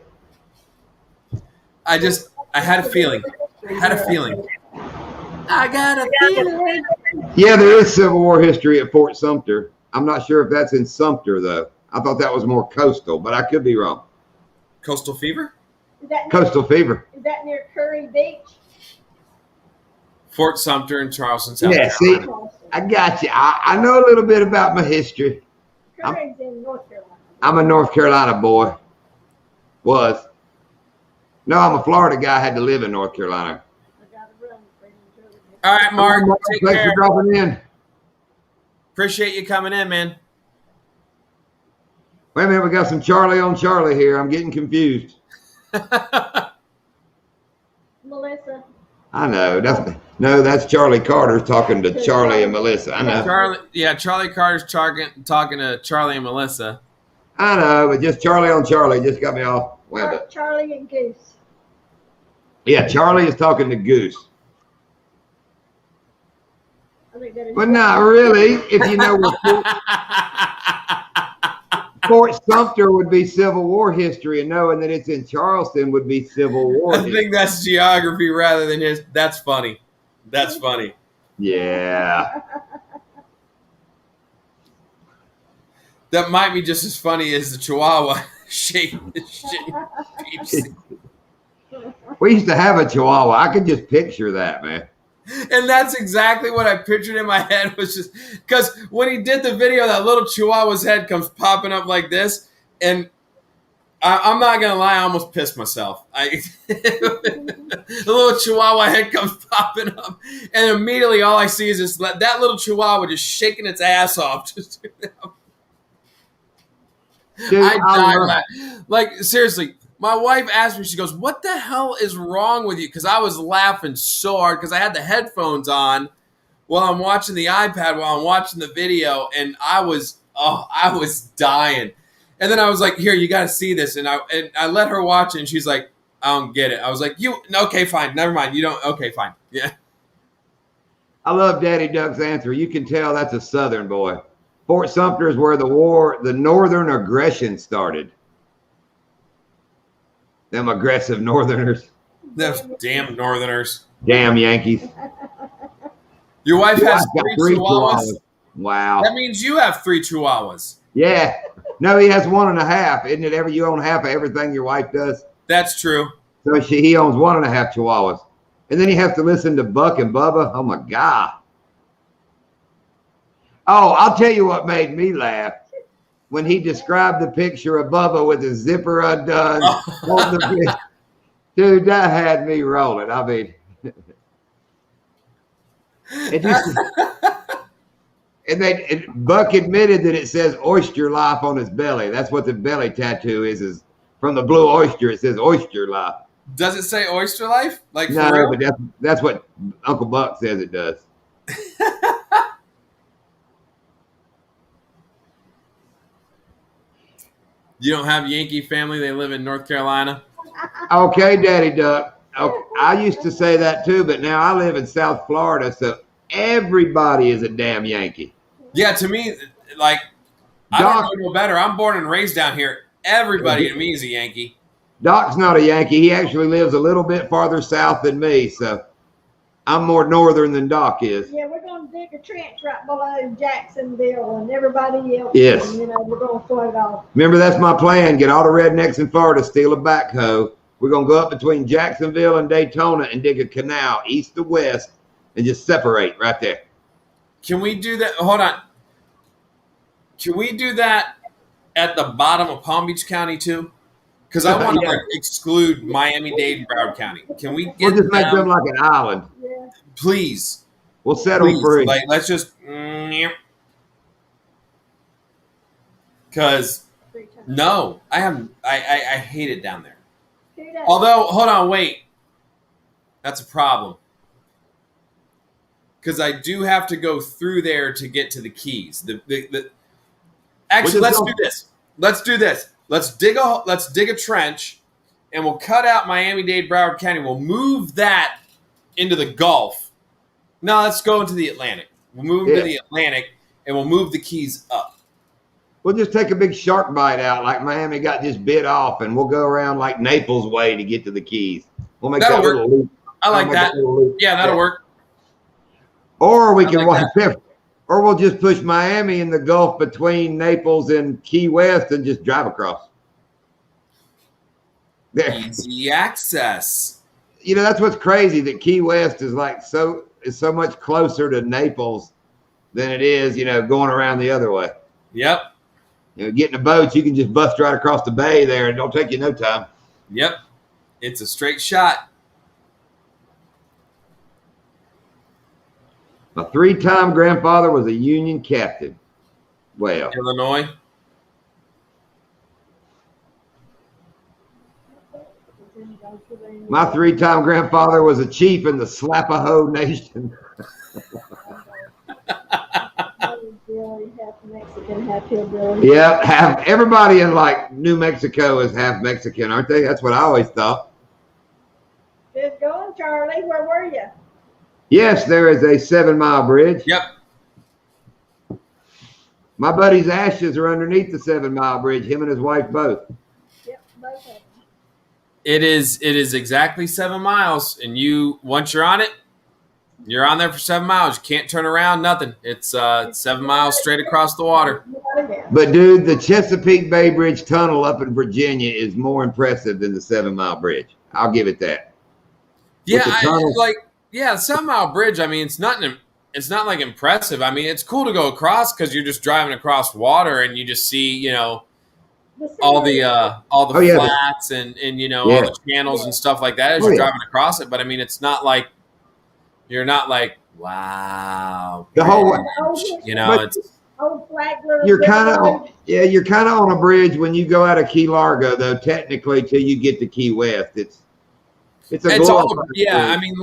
I had a feeling. I got a feeling. Yeah, there is Civil War history at Fort Sumter. I'm not sure if that's in Sumter, though. I thought that was more coastal, but I could be wrong. Coastal fever? Coastal fever. Is that near Curry Beach? Fort Sumter in Charleston, South Carolina. See, I got you. I know a little bit about my history. Curry's in North Carolina. I'm a North Carolina boy. No, I'm a Florida guy. I had to live in North Carolina. All right, Mark. Take Thanks care. for dropping in. Appreciate you coming in, man. Wait a minute, we got some Charlie on Charlie here. I'm getting confused. Melissa. I know. That's Charlie Carter talking to Charlie and Melissa. I know. Charlie Carter's talking to Charlie and Melissa. I know, but just Charlie on Charlie just got me all wound up. Charlie and Goose. Yeah, Charlie is talking to Goose. I think that is But not really. If you know what Fort Sumter would be Civil War history, and knowing that it's in Charleston would be Civil War I think that's geography rather than his. That's funny. That's funny. Yeah. That might be just as funny as the Chihuahua shaking the shit. We used to have a Chihuahua. I could just picture that, man. And that's exactly what I pictured in my head, was just because when he did the video, that little Chihuahua's head comes popping up like this, and I'm not gonna lie, I almost pissed myself. The little Chihuahua head comes popping up, and immediately all I see is this, that little Chihuahua just shaking its ass off. Just, Dude, I died. Like, seriously. My wife asked me, she goes, what the hell is wrong with you? Because I was laughing so hard because I had the headphones on while I'm watching the iPad, while I'm watching the video, and I was dying. And then I was like, here, you got to see this. And I let her watch it, and she's like, I don't get it. I was like, okay, fine. Never mind. You don't, okay, fine. Yeah. I love Daddy Doug's answer. You can tell that's a Southern boy. Fort Sumter is where the Northern aggression started. Them aggressive Northerners. Those damn Northerners. Damn Yankees. Your wife has got three Chihuahuas? Wow. That means you have 3 Chihuahuas. Yeah. No, he has 1.5. Isn't it you own half of everything your wife does? That's true. So he owns 1.5 Chihuahuas. And then he has to listen to Buck and Bubba. Oh my God. Oh, I'll tell you what made me laugh. When he described the picture of Bubba with his zipper undone. Dude, that had me rolling. I mean, Buck admitted that it says Oyster Life on his belly. That's what the belly tattoo is from the Blue Oyster. It says Oyster Life. Does it say Oyster Life? Like, no, for real? but that's what Uncle Buck says it does. You don't have Yankee family? They live in North Carolina? Okay, Daddy Duck. Okay. I used to say that too, but now I live in South Florida, so everybody is a damn Yankee. Yeah, to me, like, I don't know no better. I'm born and raised down here. Everybody to me is a Yankee. Doc's not a Yankee. He actually lives a little bit farther south than me, so I'm more northern than Doc is. Yeah, we're going to dig a trench right below Jacksonville, and everybody else. Yes. And, we're going to float off. Remember, that's my plan. Get all the rednecks in Florida, steal a backhoe. We're going to go up between Jacksonville and Daytona and dig a canal east to west and just separate right there. Can we do that? Hold on. Can we do that at the bottom of Palm Beach County too? Because I want to exclude Miami-Dade and Broward County. Can we get We'll just make them like an island. Yeah. Please. We'll set them free. Like, let's just. Because no, I hate it down there. Although, hold on, wait. That's a problem. Because I do have to go through there to get to the Keys. Actually, let's do this. Let's do this. Let's dig a trench, and we'll cut out Miami-Dade, Broward County. We'll move that into the Gulf. No, let's go into the Atlantic. We'll move them to the Atlantic, and we'll move the Keys up. We'll just take a big shark bite out, like Miami got just bit off, and we'll go around like Naples way to get to the Keys. We'll make that little loop. I like that. Yeah, that'll work. Or we can watch it. Or we'll just push Miami in the Gulf between Naples and Key West and just drive across. There. Easy access. You know, that's what's crazy, that Key West is so much closer to Naples than it is, going around the other way. Yep. Getting a boat, you can just bust right across the bay there and it don't take you no time. Yep. It's a straight shot. My 3-time grandfather was a Union captain. Well, Illinois. my 3-time grandfather was a chief in the Slapaho Nation. Half Mexican, half hillbilly. Yep, half everybody in like New Mexico is half Mexican, aren't they? That's what I always thought. Good going, Charlie. Where were you? Yes, there is a 7-mile bridge. Yep. My buddy's ashes are underneath the 7-mile bridge. Him and his wife both. Yep, both of them. It is exactly 7 miles, and once you're on it, you're on there for 7 miles. You can't turn around, nothing. It's 7 miles straight across the water. But dude, the Chesapeake Bay Bridge Tunnel up in Virginia is more impressive than the 7-mile bridge. I'll give it that. Yeah, the tunnel- the 7-mile bridge. I mean, it's not like impressive. I mean, it's cool to go across because you're just driving across water and you just see, all the flats and all the channels and stuff like that as you're driving across it. But I mean, it's not like you're not like, wow, The whole way. it's Old flag You're kind of on a bridge when you go out of Key Largo, though. Technically, till you get to Key West, it's all I mean,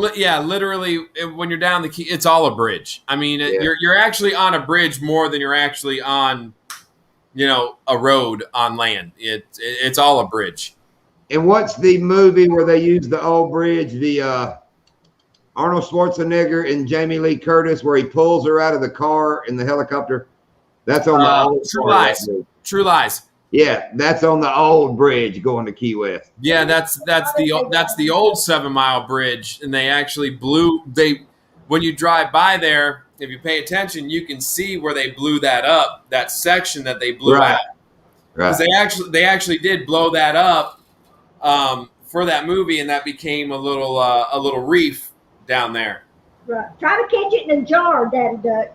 literally when you're down the Key, it's all a bridge. I mean, you're actually on a bridge more than you're actually on, a road on land. It's all a bridge. And what's the movie where they use the old bridge? The Arnold Schwarzenegger and Jamie Lee Curtis, where he pulls her out of the car in the helicopter. That's on the old True Lies. True Lies. Yeah, that's on the old bridge going to Key West. Yeah, that's the old 7-mile bridge, and they actually when you drive by there, if you pay attention, you can see where they blew that up, that section that they blew out. Right. Because they actually did blow that up for that movie, and that became a little reef down there. Right. Try to catch it in a jar, Daddy Duck.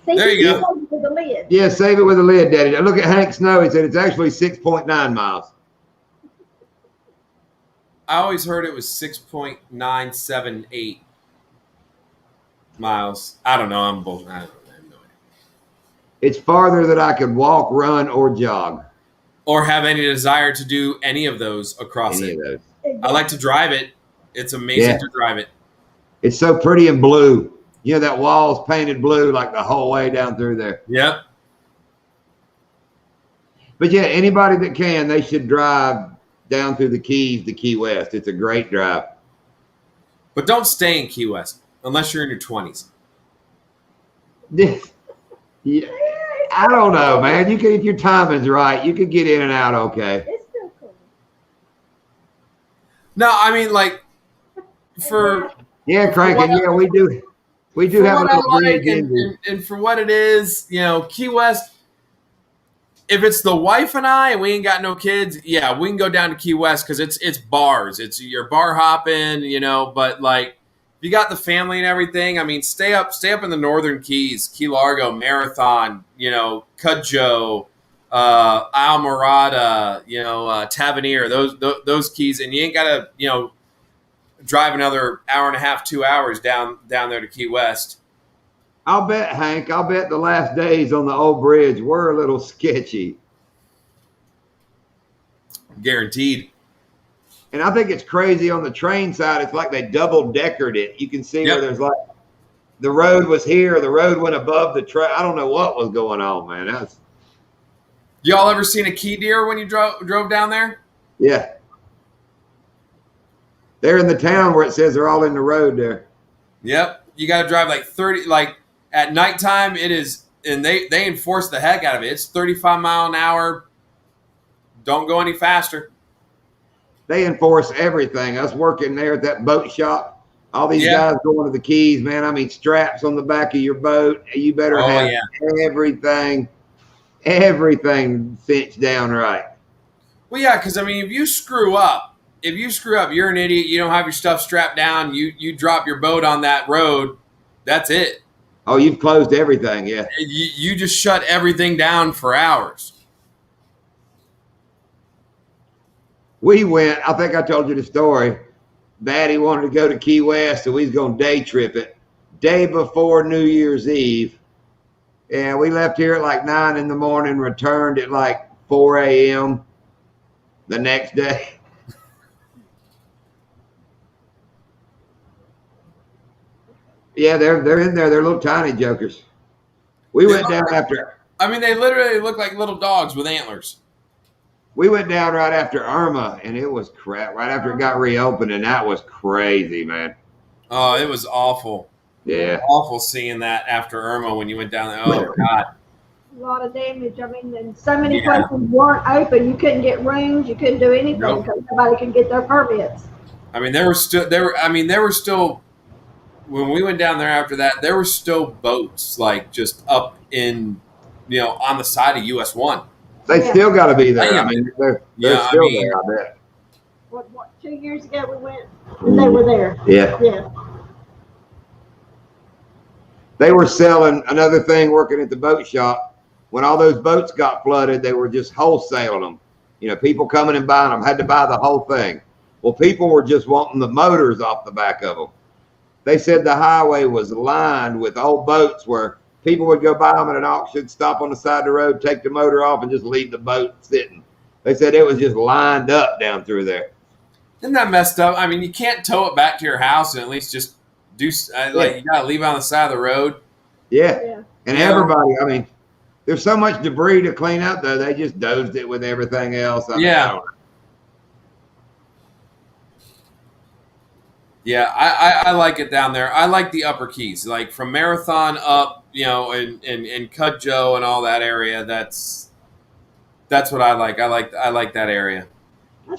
See There you go. With the lid. Yeah, save it with a lid, Daddy. Look at Hank Snow. He said it's actually 6.9 miles. I always heard it was 6.978 miles. I don't know. I have no idea. It's farther than I could walk, run, or jog. Or have any desire to do any of those across Any it. of those. I like to drive it. It's amazing to drive it. It's so pretty and blue. That wall's painted blue like the whole way down through there. Yep. But yeah, anybody that can, they should drive down through the Keys to Key West. It's a great drive. But don't stay in Key West unless you're in your 20s. Yeah, I don't know, man. You can, if your timing's right, you could get in and out okay. It's still cool. No, I mean for Yeah, cranking. Yeah, we do. We do have a little bridge and for what it is, Key West. If it's the wife and I, and we ain't got no kids, yeah, we can go down to Key West because it's bars. It's you're bar hopping, But if you got the family and everything, I mean, stay up in the northern Keys, Key Largo, Marathon, Cudjoe, Almirada, Tavernier, those keys, and you ain't got to, drive another hour and a half, 2 hours down there to Key West. I'll bet, Hank, the last days on the old bridge were a little sketchy. Guaranteed. And I think it's crazy on the train side. It's like they double-deckered it. You can see where there's the road was here, the road went above the train. I don't know what was going on, man. Y'all ever seen a key deer when you drove down there? Yeah. They're in the town where it says they're all in the road there. Yep. You got to drive 30, at nighttime it is, and they enforce the heck out of it. It's 35 mile an hour. Don't go any faster. They enforce everything. Us working there at that boat shop, all these guys going to the Keys, man. I mean, straps on the back of your boat. You better have everything cinched down right. Well, yeah, because, I mean, if you screw up, you're an idiot. You don't have your stuff strapped down. You drop your boat on that road. That's it. Oh, you've closed everything, yeah. You just shut everything down for hours. We went, I think I told you the story. Daddy wanted to go to Key West, so we was going to day trip it. Day before New Year's Eve. And we left here at like 9 in the morning, returned at like 4 a.m. the next day. Yeah, they're in there. They're little tiny jokers. We went down after. I mean, they literally look like little dogs with antlers. We went down right after Irma, and it was crap. Right after it got reopened, and that was crazy, man. Oh, it was awful. Yeah. Awful seeing that after Irma when you went down there. Oh, God. A lot of damage. I mean, and so many places weren't open. You couldn't get rooms. You couldn't do anything because nobody could get their permits. I mean, there were still. When we went down there after that, there were still boats like just up in, on the side of US 1. They still got to be there. I mean, they're still there, I bet. What, 2 years ago we went and they were there. Yeah. Yeah. They were selling another thing working at the boat shop. When all those boats got flooded, they were just wholesaling them. People coming and buying them had to buy the whole thing. Well, people were just wanting the motors off the back of them. They said the highway was lined with old boats where people would go buy them at an auction, stop on the side of the road, take the motor off, and just leave the boat sitting. They said it was just lined up down through there. Isn't that messed up? I mean, you can't tow it back to your house and at least just do you got to leave it on the side of the road. Yeah. And everybody, I mean, there's so much debris to clean up, though. They just dozed it with everything else. I don't know. Yeah, I like it down there. I like the Upper Keys, like from Marathon up, and Cudjoe and all that area. That's what I like. I like that area.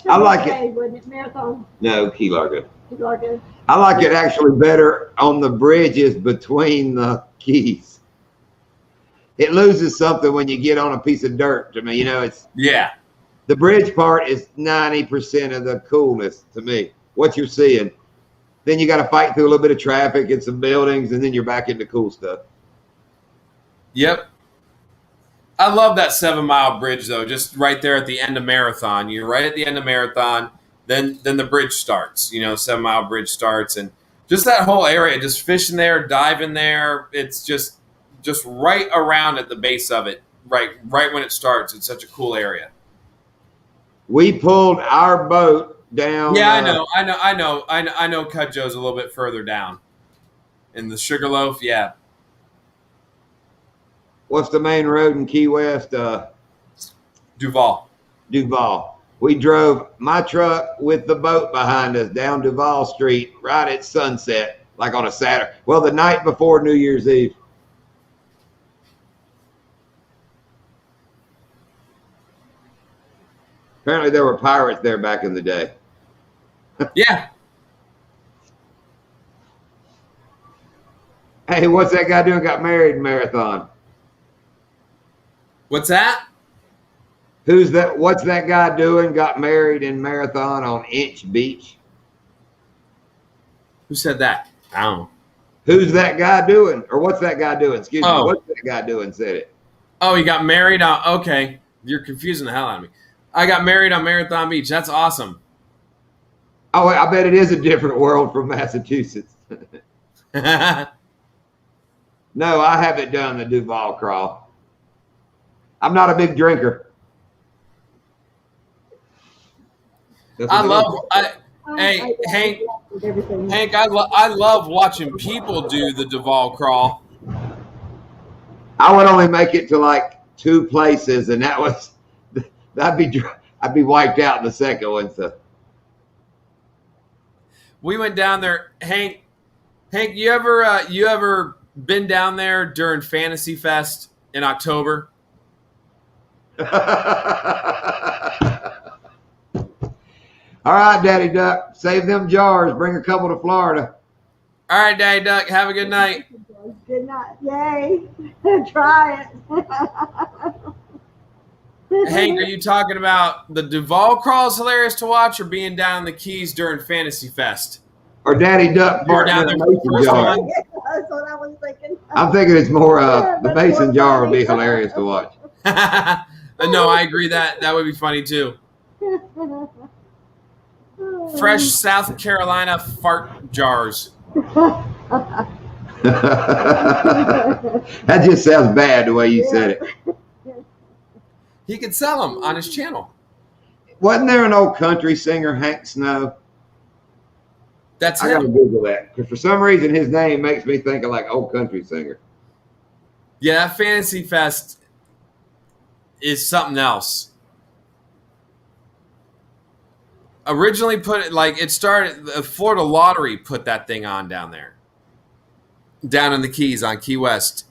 I like it. Wasn't it Marathon? No, Key Largo. Key Largo. I like it actually better on the bridges between the keys. It loses something when you get on a piece of dirt. To me, it's the bridge part is 90% of the coolness to me. What you're seeing. Then you got to fight through a little bit of traffic and some buildings, and then you're back into cool stuff. Yep. I love that 7 Mile bridge, though, just right there at the end of Marathon. You're right at the end of Marathon, then the bridge starts. 7 Mile bridge starts, and just that whole area, just fishing there, diving there. It's just right around at the base of it, right when it starts. It's such a cool area. We pulled our boat down. Yeah, I know. Cudjoe's a little bit further down. In the Sugarloaf, yeah. What's the main road in Key West? Duval. We drove my truck with the boat behind us down Duval Street right at sunset, like on a Saturday. Well, the night before New Year's Eve. Apparently there were pirates there back in the day. Yeah. Hey, what's that guy doing? Got married in Marathon. What's that? Who's that? What's that guy doing? Got married in Marathon on Inch Beach. Who said that? I don't know. Who's that guy doing? Or what's that guy doing? Excuse me. Oh. What's that guy doing? Said it. Oh, he got married on. Okay, you're confusing the hell out of me. I got married on Marathon Beach. That's awesome. Oh, I bet it is a different world from Massachusetts. No, I haven't done the Duval crawl. I'm not a big drinker. Hank, I love watching people do the Duval crawl. I would only make it to like 2 places, and I'd be wiped out in the second one. So we went down there. Hank, you ever been down there during Fantasy Fest in October? All right, Daddy Duck, save them jars. Bring a couple to Florida. All right, Daddy Duck, have a good night. Good night. Yay. Try it. Hank, are you talking about the Duval crawl is hilarious to watch, or being down in the Keys during Fantasy Fest? Or Daddy Duck Or down there for the first jar. one? That's what I was thinking. I'm thinking it's more the mason jar would be hilarious to watch. No, I agree that would be funny too. Fresh South Carolina fart jars. That just sounds bad the way you said it. He could sell them on his channel. Wasn't there an old country singer, Hank Snow? That's I gotta him. Google that because for some reason his name makes me think of like old country singer. Yeah, that Fantasy Fest is something else. Originally it started, the Florida Lottery put that thing on down there. Down in the Keys on Key West.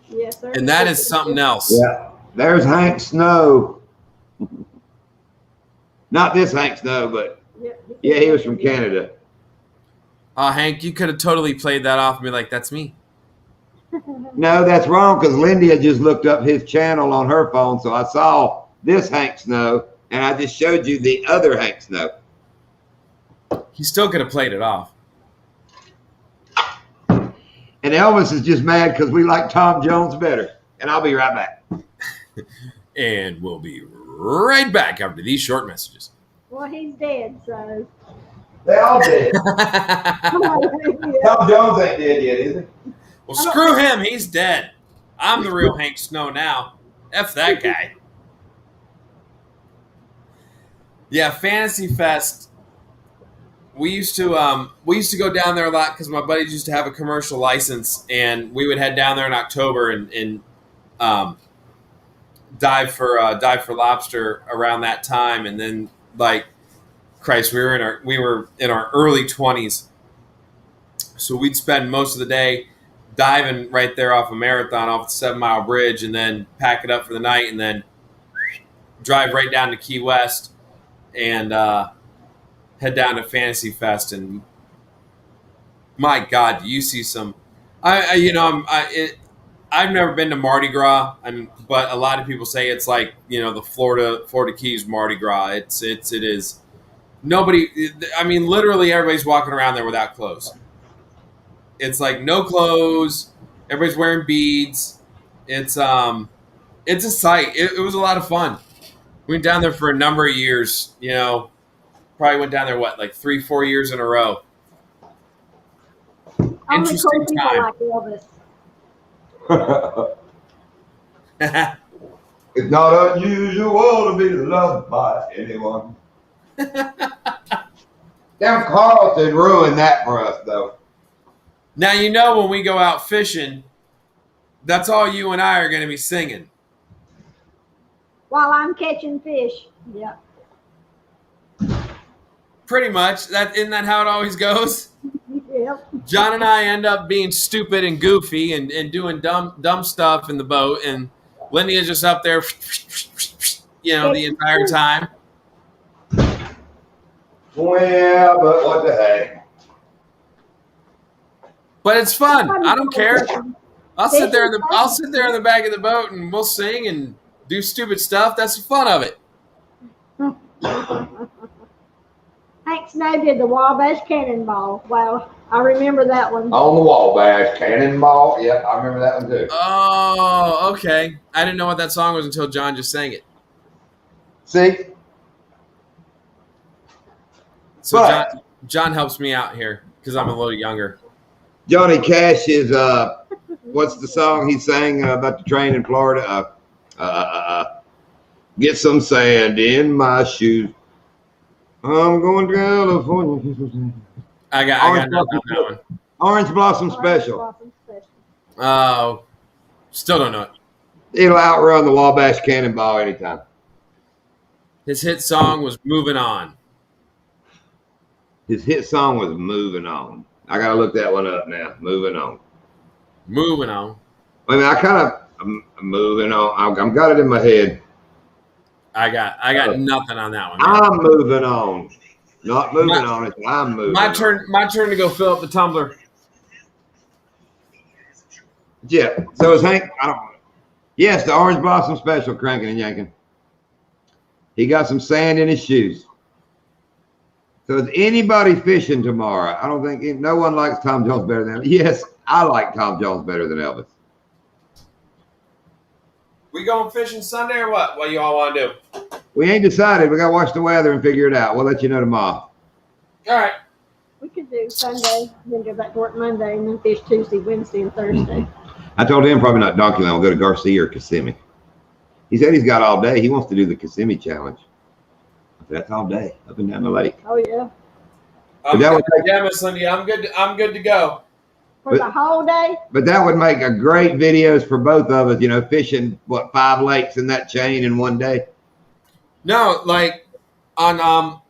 Yes, sir. And that is something else. Yeah, there's Hank Snow. Not this Hank Snow, but yeah, he was from Canada. Hank, you could have totally played that off and be like, that's me. No, that's wrong because Lindy had just looked up his channel on her phone, so I saw this Hank Snow, and I just showed you the other Hank Snow. He still could have played it off. And Elvis is just mad because we like Tom Jones better. And I'll be right back. And we'll be right back after these short messages. Well, he's dead, so. They all did. Yeah. Tom Jones ain't dead yet, is he? Well, screw him. He's dead. I'm the real Hank Snow now. F that guy. Yeah, Fantasy Fest. We used to go down there a lot because my buddies used to have a commercial license, and we would head down there in October and dive for lobster around that time. And then, like, Christ, we were in our early 20s, so we'd spend most of the day diving right there off a Marathon, off the 7 Mile Bridge, and then pack it up for the night, and then drive right down to Key West and head down to Fantasy Fest. And my God, do you see some? I've never been to Mardi Gras, but a lot of people say it's like, the Florida Keys Mardi Gras. It is. Nobody. I mean, literally everybody's walking around there without clothes. It's like no clothes. Everybody's wearing beads. It's a sight. It was a lot of fun. We went down there for a number of years. Probably went down there, like 3-4 years in a row. Interesting time. Like Elvis. It's not unusual to be loved by anyone. Damn, Carlton ruined that for us, though. Now, when we go out fishing, that's all you and I are going to be singing. While I'm catching fish. Yeah. Pretty much. Isn't that how it always goes? Yep. John and I end up being stupid and goofy and doing dumb stuff in the boat, and Lindy is just up there, the entire time. Well, but what the heck? But it's fun. I don't care. I'll sit there in the back of the boat, and we'll sing and do stupid stuff. That's the fun of it. Hank Snow did the Wabash Cannonball. Wow, I remember that one. On the Wabash Cannonball. Yep, I remember that one too. Oh, okay. I didn't know what that song was until John just sang it. See? So John helps me out here because I'm a little younger. Johnny Cash is, what's the song he sang about the train in Florida? Get some sand in my shoes. I'm going to California. I got nothing on that one. Orange Blossom Special. Oh, still don't know it. It'll outrun the Wabash Cannonball anytime. His hit song was "Moving On." His hit song was "Moving On." I gotta look that one up now. Moving on. Moving on. I mean, I'm moving on. I've got it in my head. I got nothing on that one. I'm moving on. Not moving on. It's I'm moving. My turn to go fill up the tumbler. Yeah. So is Hank? I don't know. Yes, the Orange Blossom Special, cranking and yanking. He got some sand in his shoes. So is anybody fishing tomorrow? I don't think no one likes Tom Jones better than Elvis. Yes, I like Tom Jones better than Elvis. We going fishing Sunday or what? What you all want to do? We ain't decided. We got to watch the weather and figure it out. We'll let you know tomorrow. All right. We could do Sunday, then go back to work Monday, and then fish Tuesday, Wednesday, and Thursday. I told him probably not Donkey Land. We'll go to Garcia or Kissimmee. He said he's got all day. He wants to do the Kissimmee challenge. That's all day up and down the lake. Oh yeah. Yeah, Miss Lindy, I'm good. I'm good to go. For the whole day? But that would make a great videos for both of us, you know, fishing, 5 lakes in that chain in one day? No, like on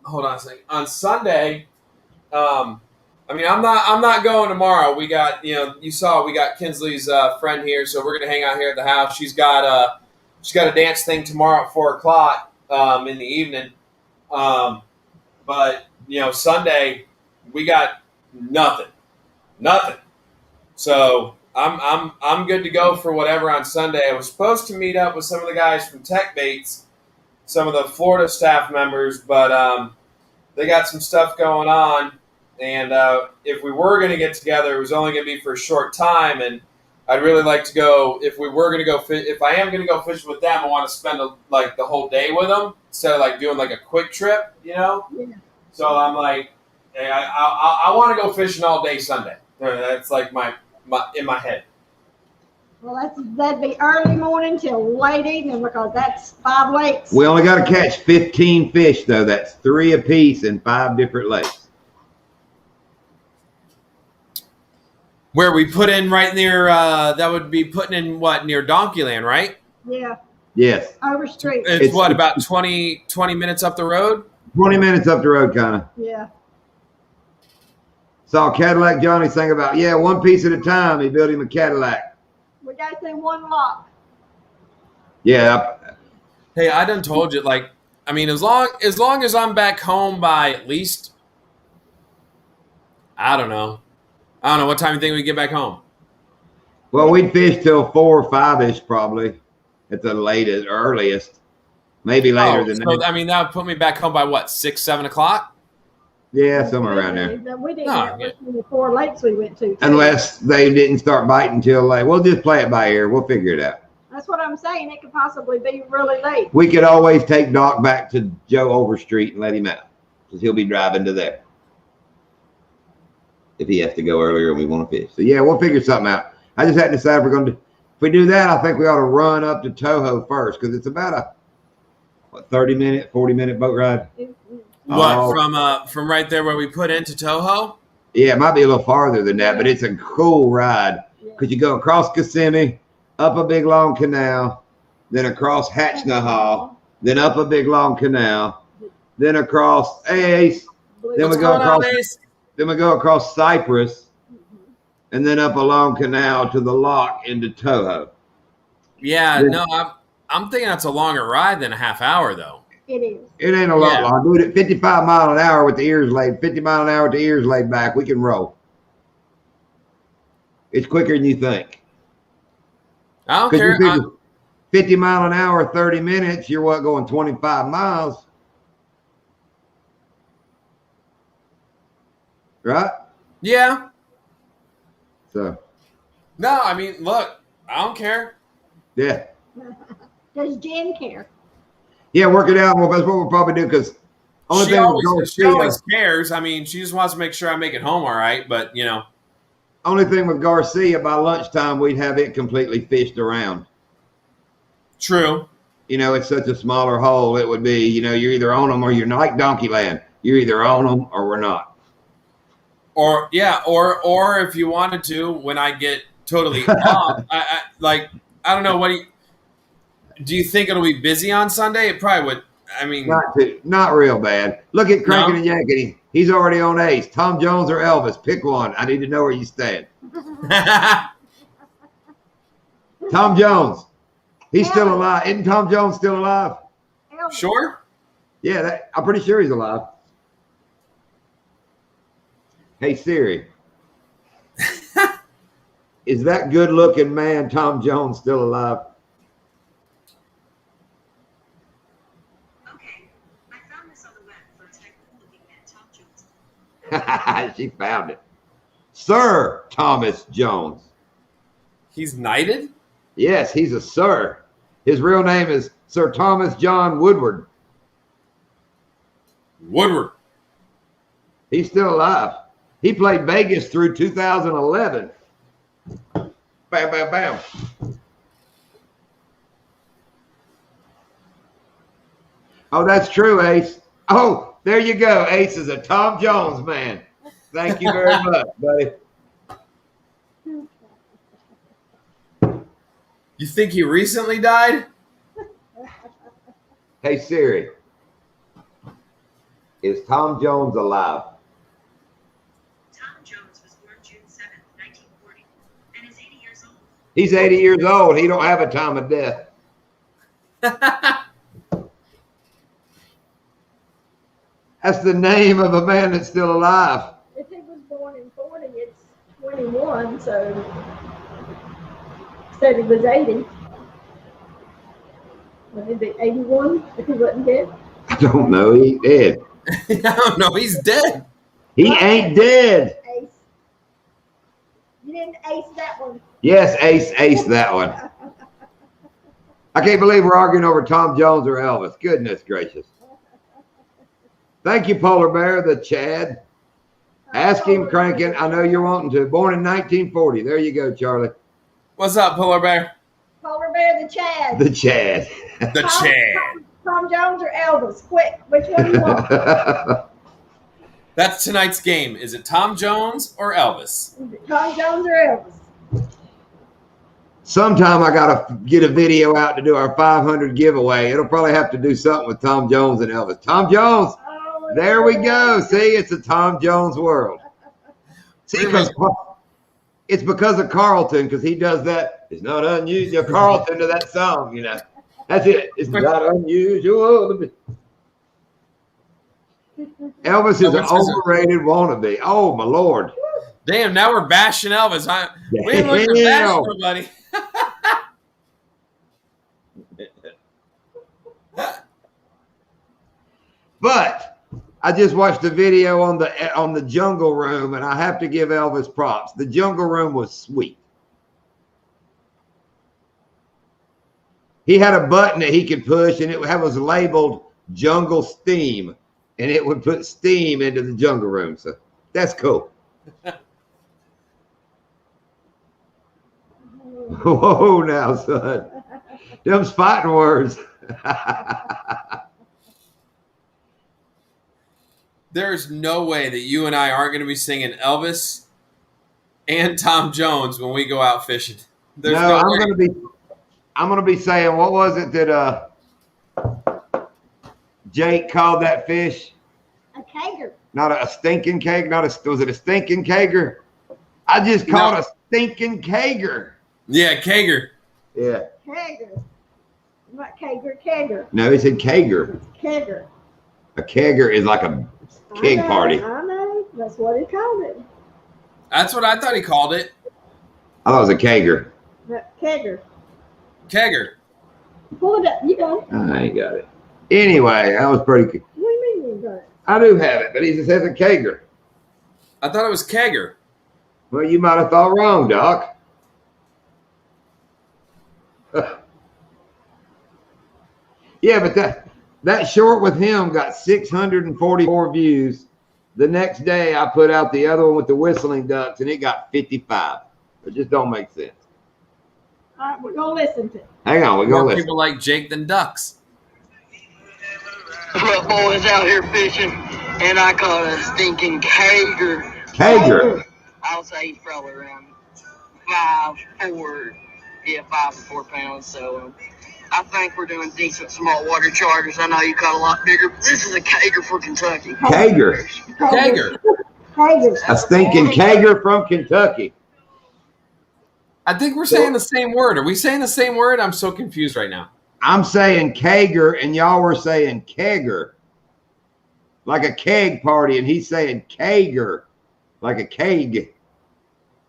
hold on a second. On Sunday, I mean I'm not going tomorrow. We got, you saw we got Kinsley's friend here, so we're gonna hang out here at the house. She's got a dance thing tomorrow at 4:00 in the evening. But Sunday we got nothing. So I'm good to go for whatever on Sunday. I was supposed to meet up with some of the guys from Tech Baits, some of the Florida staff members, but they got some stuff going on. And if we were going to get together, it was only going to be for a short time. And I'd really like to go. If we were going to go, if I am going to go fishing with them, I want to spend the whole day with them instead of doing a quick trip, Yeah. So I'm like, hey, I want to go fishing all day Sunday. That's my in my head. Well, that'd be early morning till late evening because that's 5 lakes. We only got to catch 15 fish, though. That's 3 apiece in 5 different lakes. Where we put in right near, that would be putting in near Donkey Land, right? Yeah. Yes. Over street. It's about 20 minutes up the road? 20 minutes up the road, kind of. Yeah. Saw Cadillac Johnny sing about, one piece at a time. He built him a Cadillac. We got to do 1 lock. Yeah. Hey, I done told you, as long as I'm back home by at least, I don't know what time you think we get back home. Well, we'd fish till 4 or 5-ish probably at the latest, earliest. Maybe later than that. I mean, that would put me back home by 6, 7 o'clock? Yeah, somewhere around there. We didn't have the 4 lakes we went to. Unless they didn't start biting till late. We'll just play it by ear. We'll figure it out. That's what I'm saying. It could possibly be really late. We could always take Doc back to Joe Overstreet and let him out because he'll be driving to there if he has to go earlier and we want to fish. So, we'll figure something out. I just hadn't decided if we're going to. If we do that, I think we ought to run up to Toho first because it's about a 30-minute, 40-minute boat ride. From right there where we put into Toho? Yeah, it might be a little farther than that, but it's a cool ride because you go across Kissimmee, up a big long canal, then across Hatchnahall, then up a big long canal, then across Ace, then we go across Cypress, and then up a long canal to the lock into Toho. Yeah, no, I'm thinking that's a longer ride than a half hour though. It is. It ain't a lot long. Do it at 55 mile an hour with the ears laid, 50 mile an hour with the ears laid back. We can roll. It's quicker than you think. I don't care. 50 mile an hour, 30 minutes, you're going 25 miles. Right? Yeah. So. No, I mean, look, I don't care. Yeah. Does Jen care? Yeah, work it out. Well, that's what we'll probably do because she always cares. I mean, she just wants to make sure I make it home all right. But, Only thing with Garcia, by lunchtime, we'd have it completely fished around. True. It's such a smaller hole. It would be, you're either on them or you're not like Donkey Land. You're either on them or we're not. Or if you wanted to, when I get totally off, I don't know, do you think it'll be busy on Sunday? It probably would. I mean, not real bad. Look at Cranking and Yanking. He's already on Ace. Tom Jones or Elvis, pick one. I need to know where you stand. Tom Jones, he's still alive. Isn't Tom Jones still alive? Sure. Yeah, I'm pretty sure he's alive. Hey Siri, is that good-looking man Tom Jones still alive? She found it. Sir Thomas Jones. He's knighted? Yes, he's a sir. His real name is Sir Thomas John Woodward. Woodward. He's still alive. He played Vegas through 2011. Bam, bam, bam. Oh, that's true, Ace. Oh, there you go. Ace is a Tom Jones man. Thank you very much, buddy. You think he recently died? Hey, Siri. Is Tom Jones alive? Tom Jones was born June 7th, 1940, and is 80 years old. He's 80 years old. He don't have a time of death. That's the name of a man that's still alive. If he was born in 40, it's 21, so said he was 80. Would it be 81 if he wasn't dead? I don't know. He dead. No, he's dead. He ain't dead. Ace. You didn't ace that one. Yes, ace that one. I can't believe we're arguing over Tom Jones or Elvis. Goodness gracious. Thank you, Polar Bear, the Chad. Ask him, cranking. I know you're wanting to. Born in 1940. There you go, Charlie. What's up, Polar Bear? Polar Bear, the Chad. The Chad. The Chad. Tom Jones or Elvis? Quick, which one do you want? That's tonight's game. Is it Tom Jones or Elvis? Is it Tom Jones or Elvis? Sometime I got to get a video out to do our 500 giveaway. It'll probably have to do something with Tom Jones and Elvis. Tom Jones. Oh, There we go. See, it's a Tom Jones world. See, it's because of Carlton, because he does that. It's not unusual. Carlton to that song, you know. That's it. It's not unusual. Elvis is an overrated wannabe. Oh, my Lord. Damn, now we're bashing Elvis. We ain't looking to bash nobody. But I just watched a video on the Jungle Room, and I have to give Elvis props. The Jungle Room was sweet. He had a button that he could push, and it was labeled Jungle Steam, and it would put steam into the Jungle Room. So that's cool. Whoa, now, son. Them's fighting words. There's no way that you and I aren't going to be singing Elvis and Tom Jones when we go out fishing. There's no, I'm gonna be saying, what was it that Jake called that fish? A kager. Not a stinking keg. Was it a stinking kager? I just called a stinking kager. Yeah, kager. Yeah. Kager. Not kager, kager. No, he said kager. It's kager. A kegger is like a keg party. I know. That's what he called it. That's what I thought he called it. I thought it was a kager. Kager. Kager. Pull it up. You got it. I ain't got it. Anyway, that was pretty good. What do you mean you got it? I do have it, but he just says a kager. I thought it was kegger. Well, you might have thought wrong, Doc. Yeah, but that short with him got 644 views. The next day, I put out the other one with the whistling ducks, and it got 55. It just don't make sense. All right, we're going to listen to it. Hang on, we're going to More listen. people like Jake than ducks. Well, boys out here fishing, and I caught a stinking kager. Kager. I'll say he's probably around 5 to 4 pounds. So I think we're doing decent small water charters. I know you caught a lot bigger, but this is a kager for Kentucky. Kager. Kager. Kager. A stinking kager from Kentucky. I think we're saying the same word. Are we saying the same word? I'm so confused right now. I'm saying kager, and y'all were saying kegger. Like a keg party, and he's saying kager. Like a keg.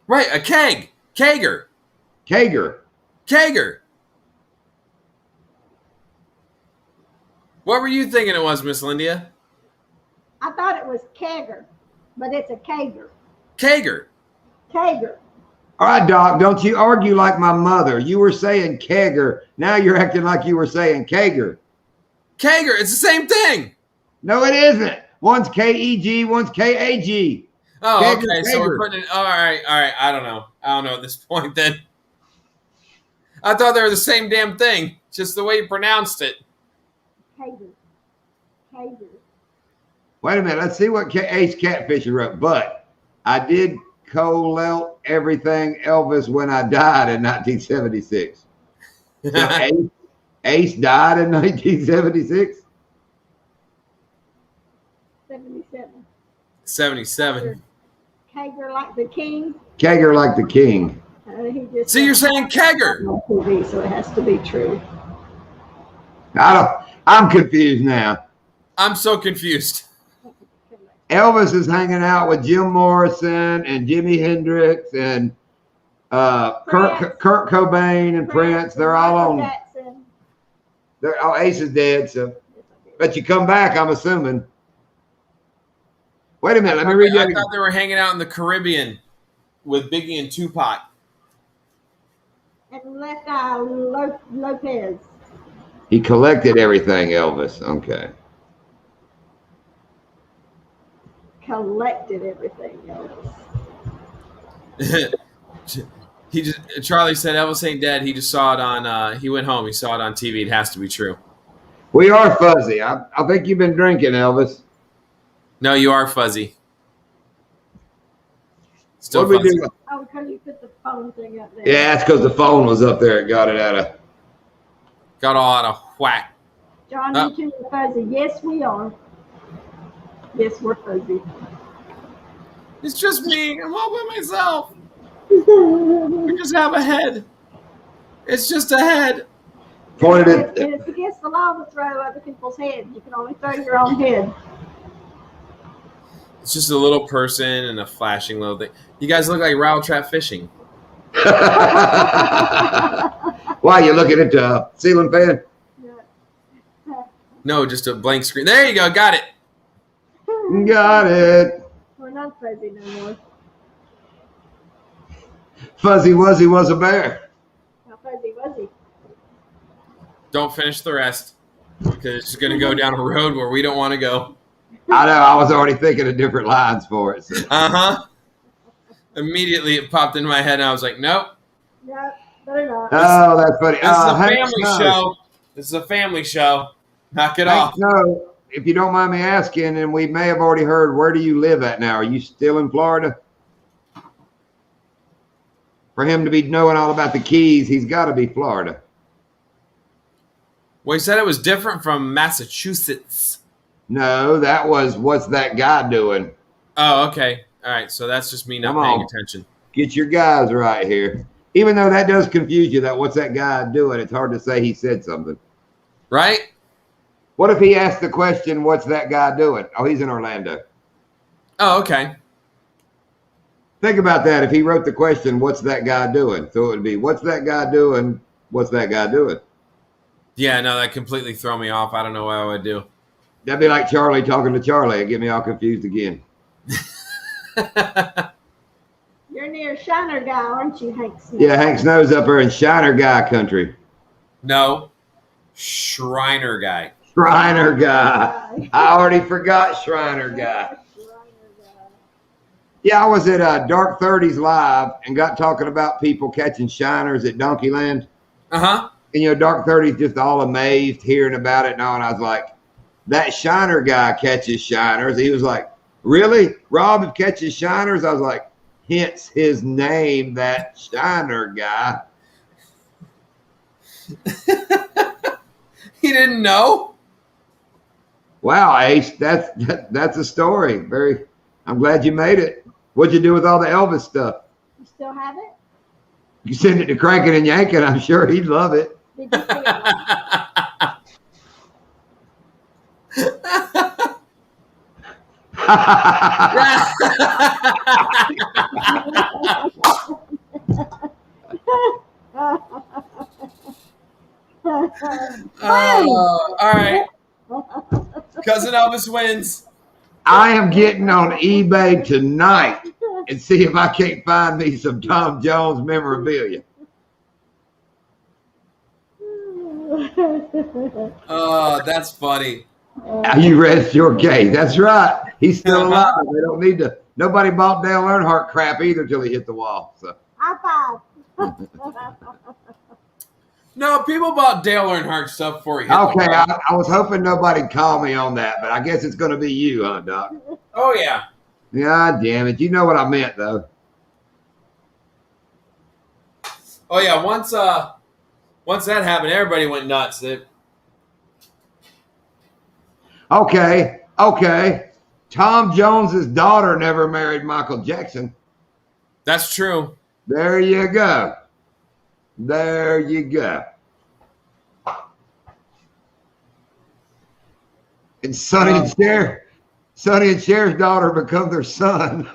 Right, a keg. Kager. Kager. Kager. What were you thinking it was, Miss Lindia? I thought it was kager, but it's a kager. Kager. Kager. All right, Doc, don't you argue like my mother. You were saying kegger. Now you're acting like you were saying kager. Kager. It's the same thing. No, it isn't. One's KEG, one's KAG. Oh, Kegger, okay. So we're Kegger. putting it. All right. I don't know at this point. Then I thought they were the same damn thing, just the way you pronounced it. Kager. Wait a minute. Let's see what Ace Catfisher wrote. But I did collect everything Elvis when I died in 1976. So Ace died in 1976? 77. 77. Kager like the king. Kegger like the king. He just So you're saying Kegger? on TV, so it has to be true. I'm confused now. I'm so confused. Elvis is hanging out with Jim Morrison and Jimi Hendrix and Kurt Cobain and Prince. They're all on. Jackson. Ace is dead, so. But you come back, I'm assuming. Wait a minute, let me read you. I thought they were hanging out in the Caribbean with Biggie and Tupac. And left eye Lopez. He collected everything, Elvis. Okay. Collected everything else. Charlie said Elvis ain't dead. He just saw it on. He went home. He saw it on TV. It has to be true. We are fuzzy. I think you've been drinking, Elvis. No, you are fuzzy. Still What we fuzzy. do? Oh, because you put the phone thing up there. Yeah, that's because the phone was up there. It got it out of. Got all out of whack. John, you two are fuzzy. Yes, we are. Yes, we're fuzzy. It's just me. I'm all by myself. We just have a head. It's just a head. Pointed it. And it's against the law to throw other people's heads. You can only throw your own head. It's just a little person and a flashing little thing. You guys look like Rattle Trap Fishing. Why, you looking at the ceiling fan? No, just a blank screen. There you go. Got it. Got it. We're not fuzzy no more. Fuzzy Wuzzy was a bear. How fuzzy was he? Don't finish the rest because it's going to go down a road where we don't want to go. I know. I was already thinking of different lines for it. So. Immediately it popped into my head and I was like, nope. No, better not. Oh, that's funny. This is a family show. This is a family show. Knock it off. No, if you don't mind me asking, and we may have already heard, where do you live at now? Are you still in Florida? For him to be knowing all about the Keys, he's got to be Florida. Well, he said it was different from Massachusetts. No, that was what's that guy doing? Oh, okay. All right. So that's just me not paying attention. Get your guys right here. Even though that does confuse you, that what's that guy doing? It's hard to say he said something. Right? What if he asked the question, what's that guy doing? Oh, he's in Orlando. Oh, okay. Think about that. If he wrote the question, what's that guy doing? So it would be, what's that guy doing? What's that guy doing? Yeah, no, that completely threw me off. I don't know what I would do. That'd be like Charlie talking to Charlie. It'd get me all confused again. You're near Shiner Guy, aren't you, Hank Snow? Yeah, Hank Snow's up there in Shiner Guy country. No. Shriner Guy. Shriner Guy. I already forgot Shriner Guy. Yeah, I was at Dark 30s Live and got talking about people catching shiners at Donkeyland. Uh-huh. And, Dark 30's just all amazed hearing about it and all. And I was like, that Shiner Guy catches shiners. He was like, really? Rob catches shiners? I was like, hence his name, that Shiner Guy. He didn't know? Wow, Ace, that's a story. I'm glad you made it. What'd you do with all the Elvis stuff? You still have it? You send it to Crankin' and Yankin'. I'm sure he'd love it. Did you see All right. Cousin Elvis wins. I am getting on eBay tonight and see if I can't find me some Tom Jones memorabilia. Oh, that's funny. You rest your case. That's right. He's still alive. They don't need to. Nobody bought Dale Earnhardt crap either till he hit the wall. So. High five. No, people bought Dale Earnhardt stuff before he hit Okay, the wall. I was hoping nobody'd call me on that, but I guess it's going to be you, huh, Doc? Oh, yeah. God damn it. You know what I meant, though. Oh, yeah. Once that happened, everybody went nuts. Okay. Tom Jones's daughter never married Michael Jackson. That's true. There you go. And Sonny and Cher's daughter become their son.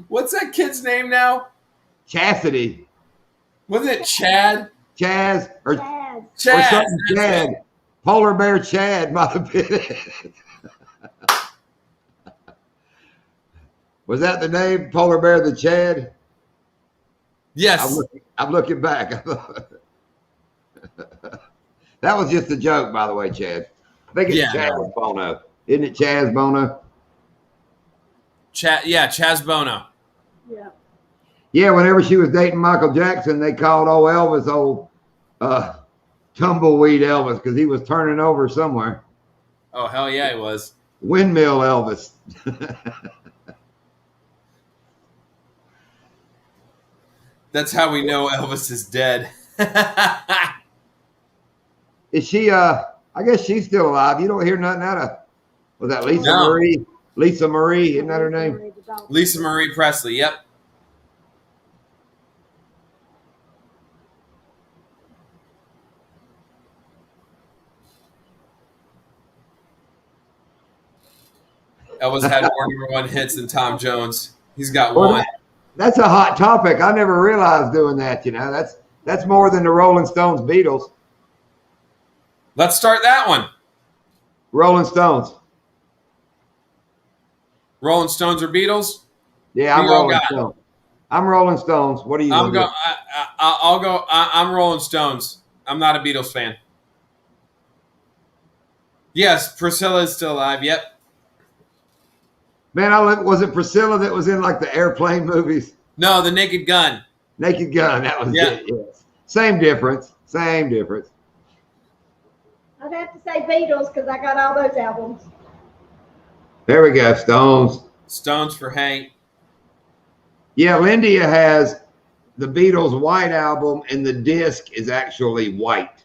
What's that kid's name now? Chastity. Wasn't it Chad? Chaz or Chaz. something Chad. Polar Bear Chad might have been it. Was that the name? Polar Bear the Chad? Yes. I'm looking back. That was just a joke, by the way, Chad. I think it's Chaz Bono. Isn't it Chaz Bono? Chaz Bono. Yeah. Yeah, whenever she was dating Michael Jackson, they called old Elvis tumbleweed Elvis because he was turning over somewhere. Oh, hell yeah, he was. Windmill Elvis. That's how we know Elvis is dead. Is she, I guess she's still alive. You don't hear nothing out of, was that Lisa No. Marie? Lisa Marie, isn't that her name? Lisa Marie Presley, yep. Elvis had more #1 hits than Tom Jones. He's got one. That's a hot topic. I never realized doing that, you know. That's more than the Rolling Stones Beatles. Let's start that one. Rolling Stones. Rolling Stones or Beatles? Yeah, I'm Rolling Stones. I'm Rolling Stones. What are you I'll going to do? I'm Rolling Stones. I'm not a Beatles fan. Yes, Priscilla is still alive. Yep. Man, was it Priscilla that was in like the airplane movies? No, the Naked Gun. Naked Gun. That was it. Yes. Same difference. I'd have to say Beatles because I got all those albums. There we go. Stones. Stones for Hank. Yeah, Lindia has the Beatles white album, and the disc is actually white.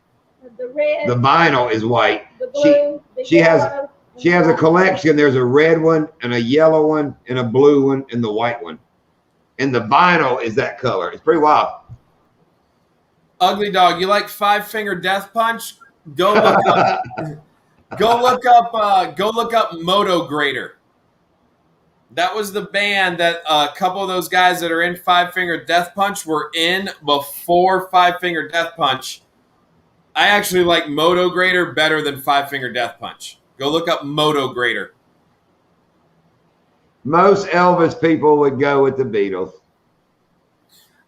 The red. The vinyl is white. The blue. She has a collection. There's a red one and a yellow one and a blue one and the white one. And the vinyl is that color. It's pretty wild. Ugly Dog, you like Five Finger Death Punch? Go look up. Go look up Moto Grader. That was the band that a couple of those guys that are in Five Finger Death Punch were in before Five Finger Death Punch. I actually like Moto Grader better than Five Finger Death Punch. Go look up Moto Grader. Most Elvis people would go with the Beatles.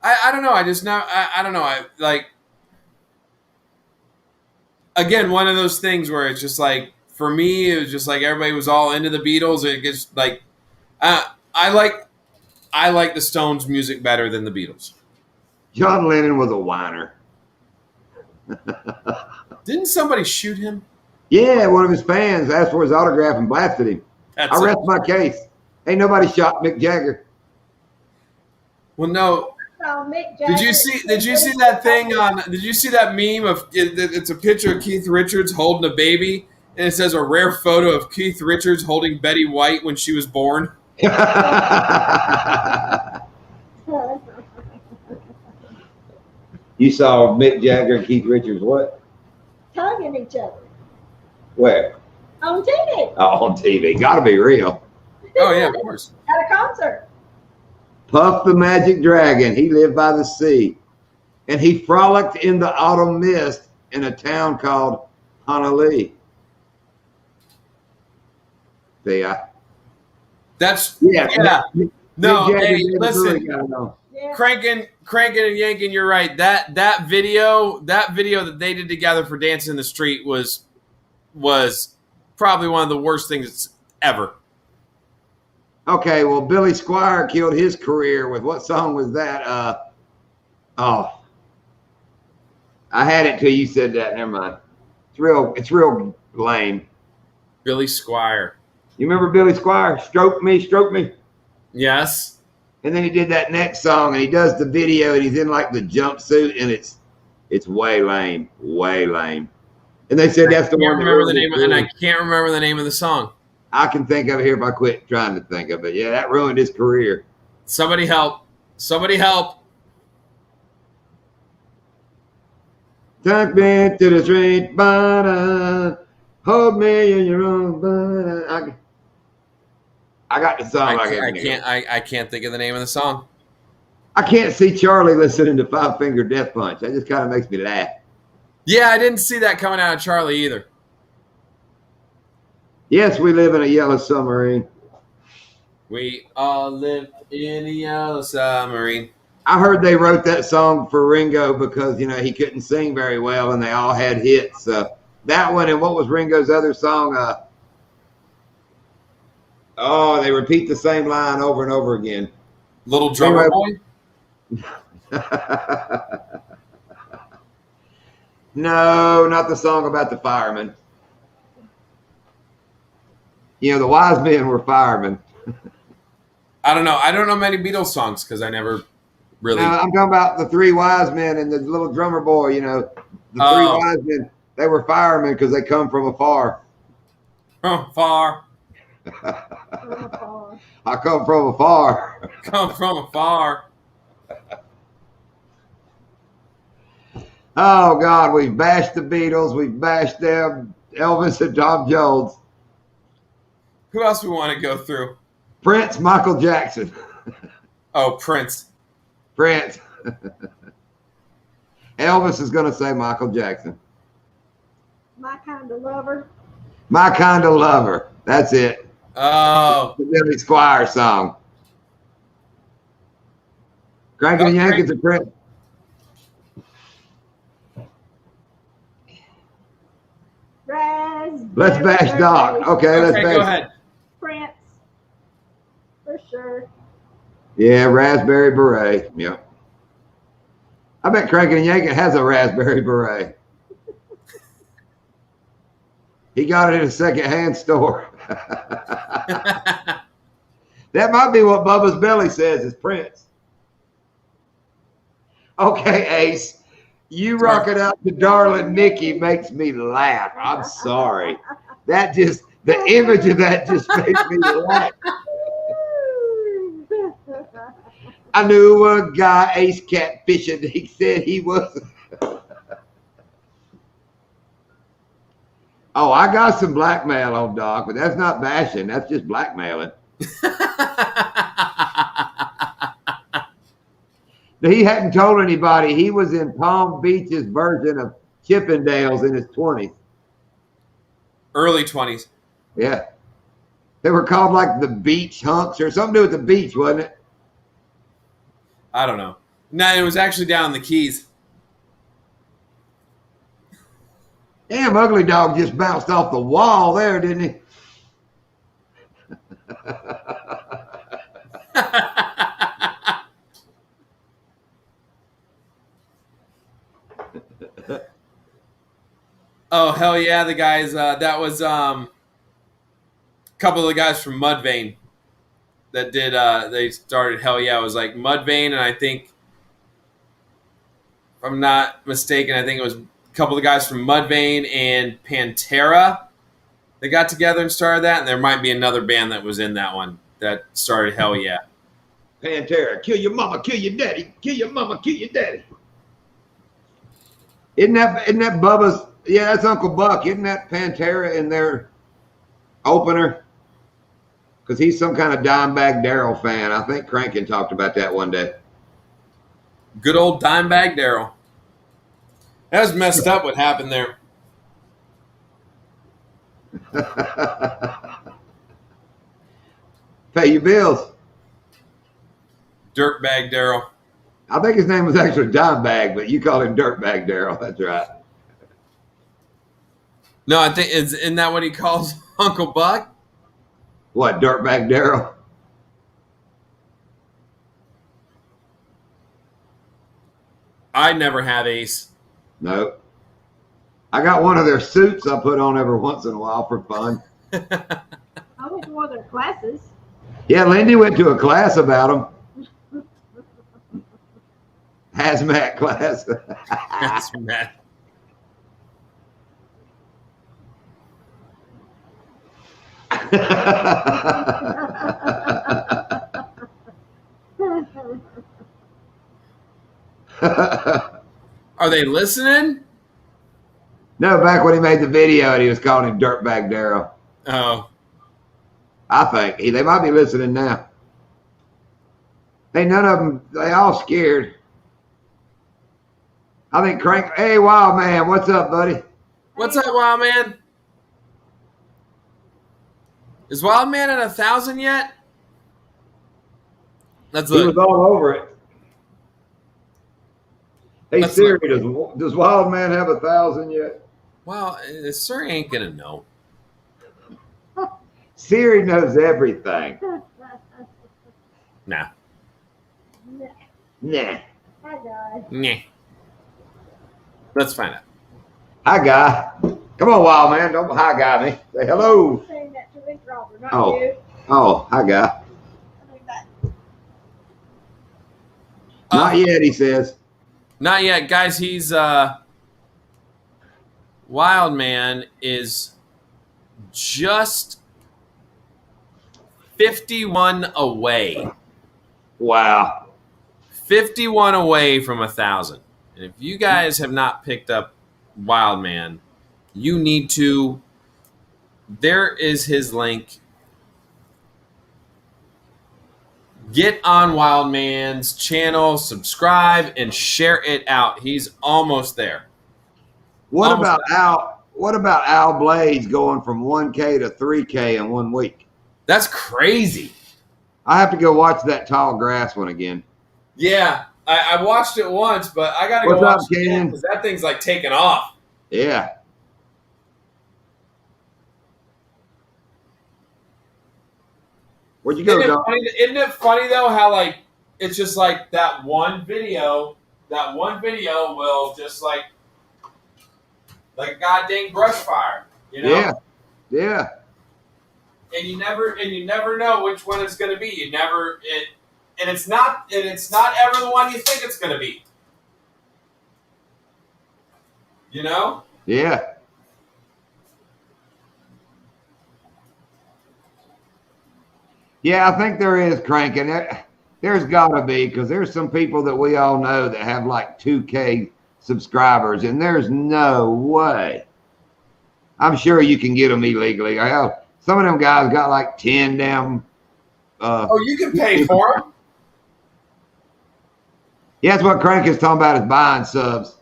I don't know. I don't know. I like, again, one of those things where it's just like, for me, it was just like everybody was all into the Beatles. It gets like, I like the Stones music better than the Beatles. John Lennon was a whiner. Didn't somebody shoot him? Yeah, one of his fans asked for his autograph and blasted him. I rest my case. Ain't nobody shot Mick Jagger. Well, no. Mick Jagger. Did you see that thing on? Did you see that meme of? It's a picture of Keith Richards holding a baby, and it says a rare photo of Keith Richards holding Betty White when she was born. You saw Mick Jagger and Keith Richards what? Tugging each other. Where? On TV. Oh, on TV. Gotta be real. Oh, yeah, of course. At a concert. Puff the Magic Dragon. He lived by the sea. And he frolicked in the autumn mist in a town called Honolulu. See, That's yeah. No, hey, listen. Yeah. Cranking and yanking. You're right. That video that they did together for Dancing in the Street was probably one of the worst things ever. Okay, well, Billy Squire killed his career with what song was that? Oh, I had it till you said that. Never mind. It's real lame. Billy Squire. You remember Billy Squire? Stroke me, stroke me. Yes. And then he did that next song, and he does the video, and he's in like the jumpsuit, and it's way lame, way lame. And they said that's the one. I can't remember the name of the song. I can think of it here if I quit trying to think of it. Yeah, that ruined his career. Somebody help! Somebody help! Take me to the street, hold me in your own. I got the song. I can't think of the name of the song. I can't see Charlie listening to Five Finger Death Punch. That just kind of makes me laugh. Yeah, I didn't see that coming out of Charlie either. Yes, we live in a yellow submarine. We all live in a yellow submarine. I heard they wrote that song for Ringo because, he couldn't sing very well and they all had hits. That one, and what was Ringo's other song? They repeat the same line over and over again. Little Drummer Boy? No, not the song about the firemen. The wise men were firemen. I don't know. I don't know many Beatles songs because I never really. No, I'm talking about the three wise men and the little drummer boy. The three wise men. They were firemen because they come from afar. From afar. I come from afar. Come from afar. Oh God, we've bashed the Beatles. We've bashed them. Elvis and Tom Jones. Who else we want to go through? Prince, Michael Jackson. Oh, Prince. Prince. Elvis is going to say Michael Jackson. My kind of lover. My kind of lover. That's it. Oh. The Billy Squire song. Cranking and Yankees and Prince. Let's bash Doc. Okay, let's bash. Go ahead. Prince. For sure. Yeah, Raspberry Beret. Yep. I bet Cranking and Yanking has a Raspberry Beret. He got it in a secondhand store. That might be what Bubba's Belly says is Prince. Okay, Ace. You rocking out to Darling Nikki makes me laugh. I'm sorry. The image of that just makes me laugh. I knew a guy, Ace catfishing. He said he was. Oh, I got some blackmail on Doc, but that's not bashing. That's just blackmailing. He hadn't told anybody. He was in Palm Beach's version of Chippendales in his 20s. Early 20s. Yeah. They were called like the Beach Hunks or something to do with the beach, wasn't it? I don't know. No, it was actually down in the Keys. Damn, Ugly Dog just bounced off the wall there, didn't he? Oh, hell yeah, the guys. That was a couple of the guys from Mudvayne that did, they started Hell Yeah. It was like Mudvayne, and I think, if I'm not mistaken, I think it was a couple of the guys from Mudvayne and Pantera. They got together and started that, and there might be another band that was in that one that started Hell Yeah. Pantera, kill your mama, kill your daddy, kill your mama, kill your daddy. Isn't that Bubba's? Yeah, that's Uncle Buck. Isn't that Pantera in their opener? Because he's some kind of Dimebag Darrell fan. I think Crankin talked about that one day. Good old Dimebag Darrell. That was messed up what happened there. Pay your bills. Dirtbag Darrell. I think his name was actually Dimebag, but you call him Dirtbag Daryl. That's right. No, I think isn't that what he calls Uncle Buck? What, Dirtbag Daryl? I never have Ace. No. I got one of their suits I put on every once in a while for fun. I went to one of their classes. Yeah, Lindy went to a class about them. Hazmat class. That's mad. Are they listening? No, back when he made the video and he was calling him Dirtbag Daryl. Oh. I think they might be listening now. Hey, none of them, they all scared. I think Crank, hey, Wild Man, what's up, buddy? What's up, Wild Man? Is Wild Man at 1,000 yet? Let's He was look. all over it. Hey, Let's Siri, look. does Wild Man have 1,000 yet? Well, Siri ain't gonna know. Siri knows everything. Nah. Nah. Hi, guys. Nah. Let's find out. Hi, guy. Come on, Wild Man. Don't hi, guy me. Say hello. I'm saying that to Rick Robert, not Oh. you. Oh, hi, guy. I mean, that. Not yet, he says. Not yet, guys. He's Wild Man is just 51 away. Wow. 51 away from 1,000. And if you guys have not picked up Wild Man, you need to. There is his link. Get on Wild Man's channel, subscribe, and share it out. He's almost there. What Almost about Al? What about Al Blades going from 1K to 3K in 1 week? That's crazy. I have to go watch that tall grass one again. Yeah, I watched it once, but I got to go What's up, watch it again Ken? because that thing's like taking off. Yeah. Where'd you go, Don? Isn't it funny though how like it's just like that one video will just like a goddamn brush fire, you know? Yeah. Yeah. And you never know which one it's gonna be. And it's not ever the one you think it's gonna be. You know? Yeah. Yeah, I think there is cranking. There's got to be, because there's some people that we all know that have like 2K subscribers, and there's no way. I'm sure you can get them illegally. Some of them guys got like 10 damn. You can pay for them. Yeah, that's what Crank is talking about, is buying subs.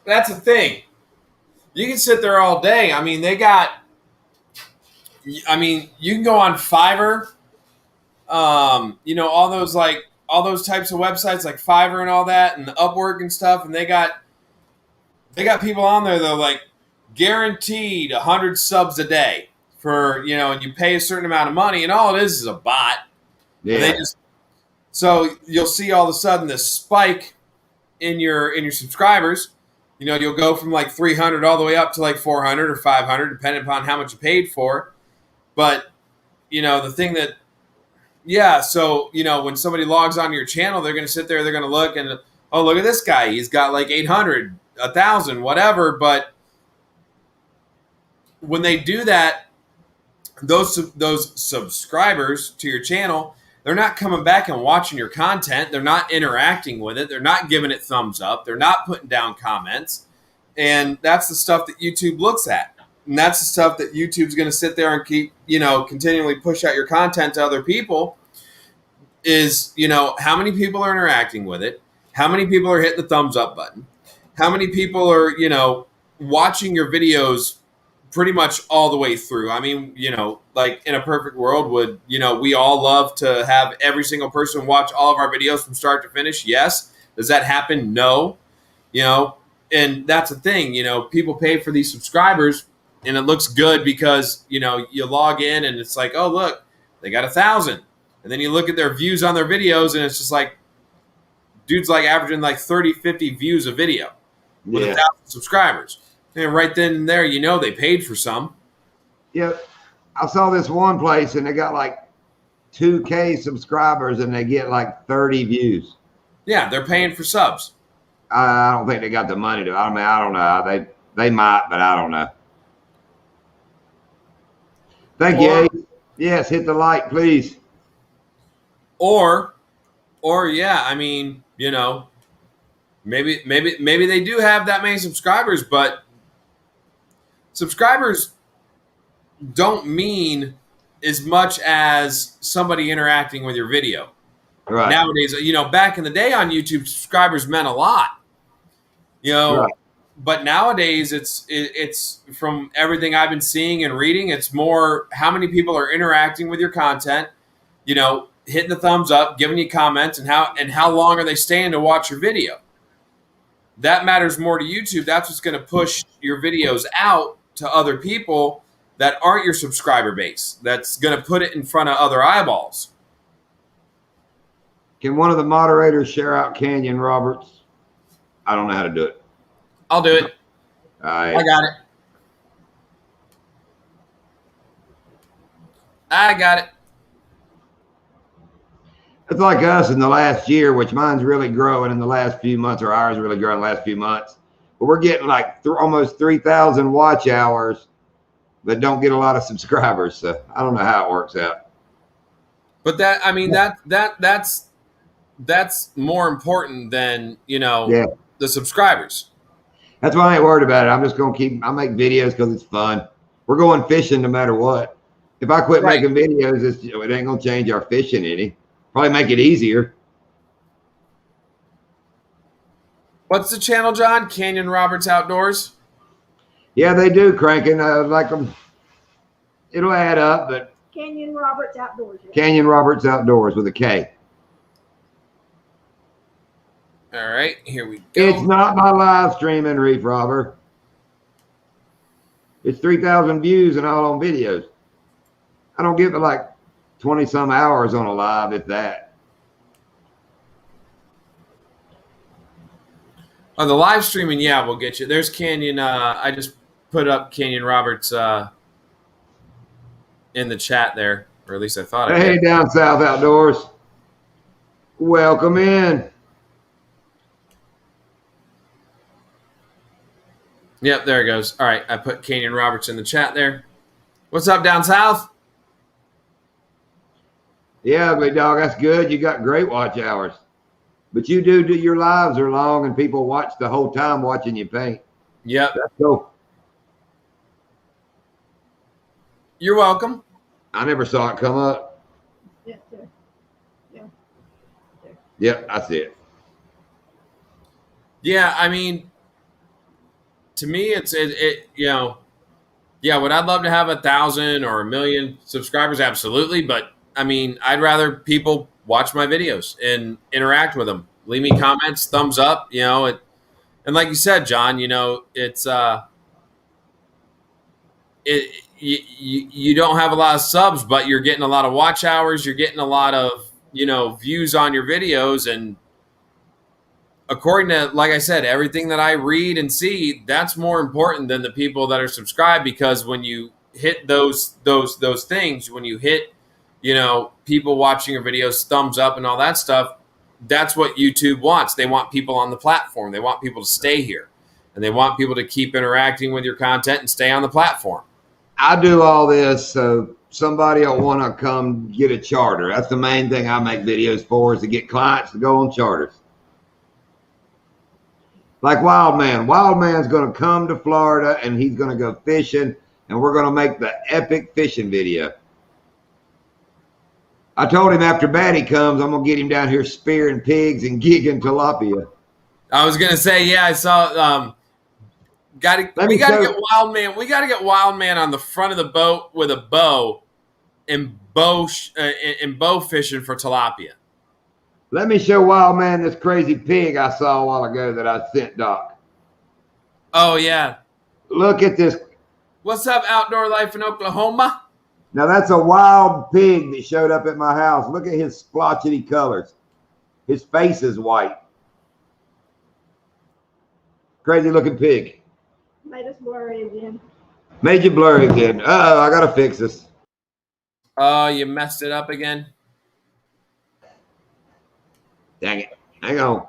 That's the thing. You can sit there all day. I mean, you can go on Fiverr. All those types of websites like Fiverr and all that, and Upwork and stuff, and they got people on there that are like guaranteed 100 subs a day for, and you pay a certain amount of money, and all it is a bot. Yeah. So you'll see all of a sudden this spike in your subscribers. You'll go from like 300 all the way up to like 400 or 500, depending upon how much you paid for. But, the thing that, when somebody logs onto your channel, they're going to sit there, they're going to look and, oh, look at this guy. He's got like 800, 1,000, whatever. But when they do that, those subscribers to your channel, they're not coming back and watching your content. They're not interacting with it. They're not giving it thumbs up. They're not putting down comments. And that's the stuff that YouTube looks at. And that's the stuff that YouTube's going to sit there and keep, continually push out your content to other people is, how many people are interacting with it? How many people are hitting the thumbs up button? How many people are, watching your videos pretty much all the way through. I mean, you know, like in a perfect world, would, you know, we all love to have every single person watch all of our videos from start to finish? Yes. Does that happen? No. You know, and that's the thing, you know, people pay for these subscribers and it looks good because, you know, you log in and it's like, oh, look, they got 1,000. And then you look at their views on their videos and it's just like, dude's like averaging like 30, 50 views a video with 1,000 subscribers. And right then and there, you know, they paid for some. Yeah. I saw this one place and they got like 2K subscribers and they get like 30 views. Yeah, they're paying for subs. I don't think they got the money to. I mean, I don't know. They might, but I don't know. Thank you. Ace. Yes, hit the like, please. Or yeah, I mean, you know, maybe they do have that many subscribers, but subscribers don't mean as much as somebody interacting with your video. Right. Nowadays, you know, back in the day on YouTube, subscribers meant a lot. You know, right. But nowadays it's from everything I've been seeing and reading, it's more how many people are interacting with your content, you know, hitting the thumbs up, giving you comments, and how long are they staying to watch your video. That matters more to YouTube. That's what's going to push your videos out to other people that aren't your subscriber base. That's going to put it in front of other eyeballs. Can one of the moderators share out Canyon Roberts? I don't know how to do it. I'll do it. I got it. It's like us in the last year, which mine's really growing in the last few months, or ours really growing in the last few months. But we're getting like almost 3,000 watch hours, but don't get a lot of subscribers. So I don't know how it works out. But that, I mean, that's more important than, you know, the subscribers. That's why I ain't worried about it. I'm just going to I make videos because it's fun. We're going fishing no matter what. If I quit making videos, it ain't going to change our fishing any. Probably make it easier. What's the channel, John? Canyon Roberts Outdoors? Yeah, they do cranking. Like them. It'll add up, but. Canyon Roberts Outdoors. Yeah. Canyon Roberts Outdoors with a K. All right, here we go. It's not my live streaming, Reef Robber. It's 3,000 views and all on videos. I don't give it like 20 some hours on a live, if that. On the live streaming, yeah, we'll get you. There's Canyon. I just put up Canyon Roberts in the chat there, or at least I thought I did. Hey, Down South Outdoors. Welcome in. Yep, there it goes. All right, I put Canyon Roberts in the chat there. What's up, Down South? Yeah, big dog, that's good. You got great watch hours. But you do your lives are long and people watch the whole time watching you paint. Yep. That's cool. You're welcome. I never saw it come up. Yeah, sure. Yeah. Sure. Yep, I see it. Yeah, I mean, to me, it you know, yeah, would I love to have 1,000 or 1,000,000 subscribers? Absolutely. But I mean, I'd rather people watch my videos and interact with them. Leave me comments, thumbs up, you know, and like you said, John, you know, it's, you don't have a lot of subs, but you're getting a lot of watch hours. You're getting a lot of, you know, views on your videos. And according to, like I said, everything that I read and see, that's more important than the people that are subscribed, because when you hit those things, when you hit, you know, people watching your videos, thumbs up and all that stuff, that's what YouTube wants. They want people on the platform. They want people to stay here, and they want people to keep interacting with your content and stay on the platform. I do all this so somebody will want to come get a charter. That's the main thing I make videos for, is to get clients to go on charters. Like Wild Man. Wild Man's going to come to Florida and he's going to go fishing, and we're going to make the epic fishing video. I told him after Batty comes, I'm going to get him down here spearing pigs and gigging tilapia. I was going to say, yeah, I saw We gotta get Wild Man. We gotta get Wild Man on the front of the boat with a bow and bow fishing for tilapia. Let me show Wild Man this crazy pig I saw a while ago that I sent Doc. Oh yeah. Look at this. What's up, Outdoor Life in Oklahoma? Now that's a wild pig that showed up at my house. Look at his splotchy colors. His face is white. Crazy looking pig. Made us blurry again. Made you blurry again. Uh-oh, I gotta fix this. Oh, you messed it up again? Dang it. Hang on.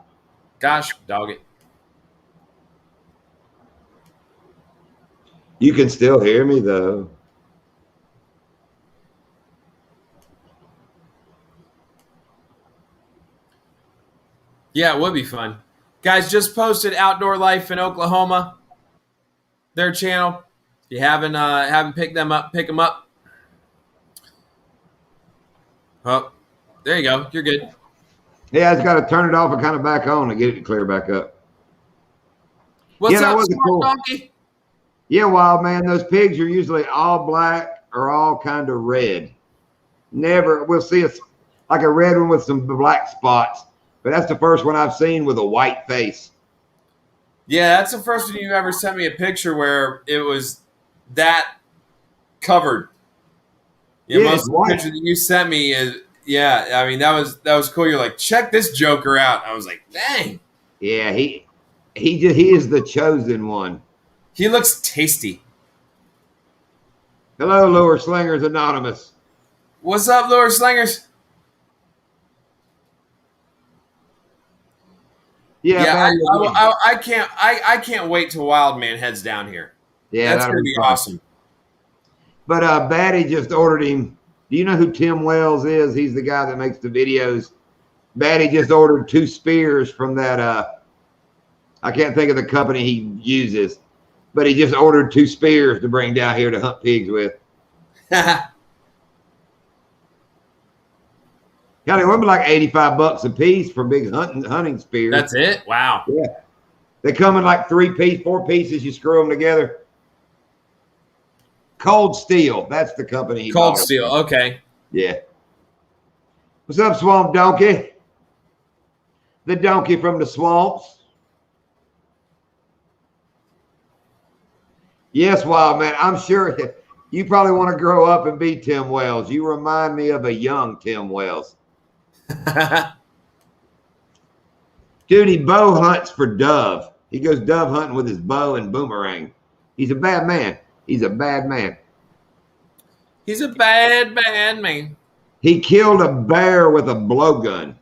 Gosh, dog it. You can still hear me though. Yeah, it would be fun. Guys, just posted Outdoor Life in Oklahoma, their channel. If you haven't picked them up, pick them up. Oh, there you go. You're good. Yeah, I just got to turn it off and kind of back on to get it to clear back up. What's up, was Smart cool. Donkey? Yeah, Wild Man, those pigs are usually all black or all kind of red. Never, we'll see like a red one with some black spots, but that's the first one I've seen with a white face. Yeah, that's the first one you ever sent me a picture where it was that covered. Yeah, most of the picture that you sent me is, yeah, I mean, that was cool. You're like, check this joker out. I was like, dang. Yeah, he is the chosen one. He looks tasty. Hello, Lure Slingers Anonymous. What's up, Lure Slingers? Yeah, I can't wait till Wild Man heads down here. Yeah, that's gonna be awesome. But Batty just ordered him. Do you know who Tim Wells is? He's the guy that makes the videos. Batty just ordered 2 spears from that. I can't think of the company he uses, but he just ordered 2 spears to bring down here to hunt pigs with. Yeah, they were like $85 a piece for big hunting spears. That's it? Wow. Yeah. They come in like 3-piece, 4 pieces. You screw them together. Cold Steel. That's the company. Cold Steel. Okay. Yeah. What's up, Swamp Donkey? The donkey from the swamps. Yes, Wild Man. I'm sure you probably want to grow up and be Tim Wells. You remind me of a young Tim Wells. Dude, he bow hunts for dove. He goes dove hunting with his bow and boomerang. He's a bad man. He's a bad man. He's a bad man. He killed a bear with a blowgun.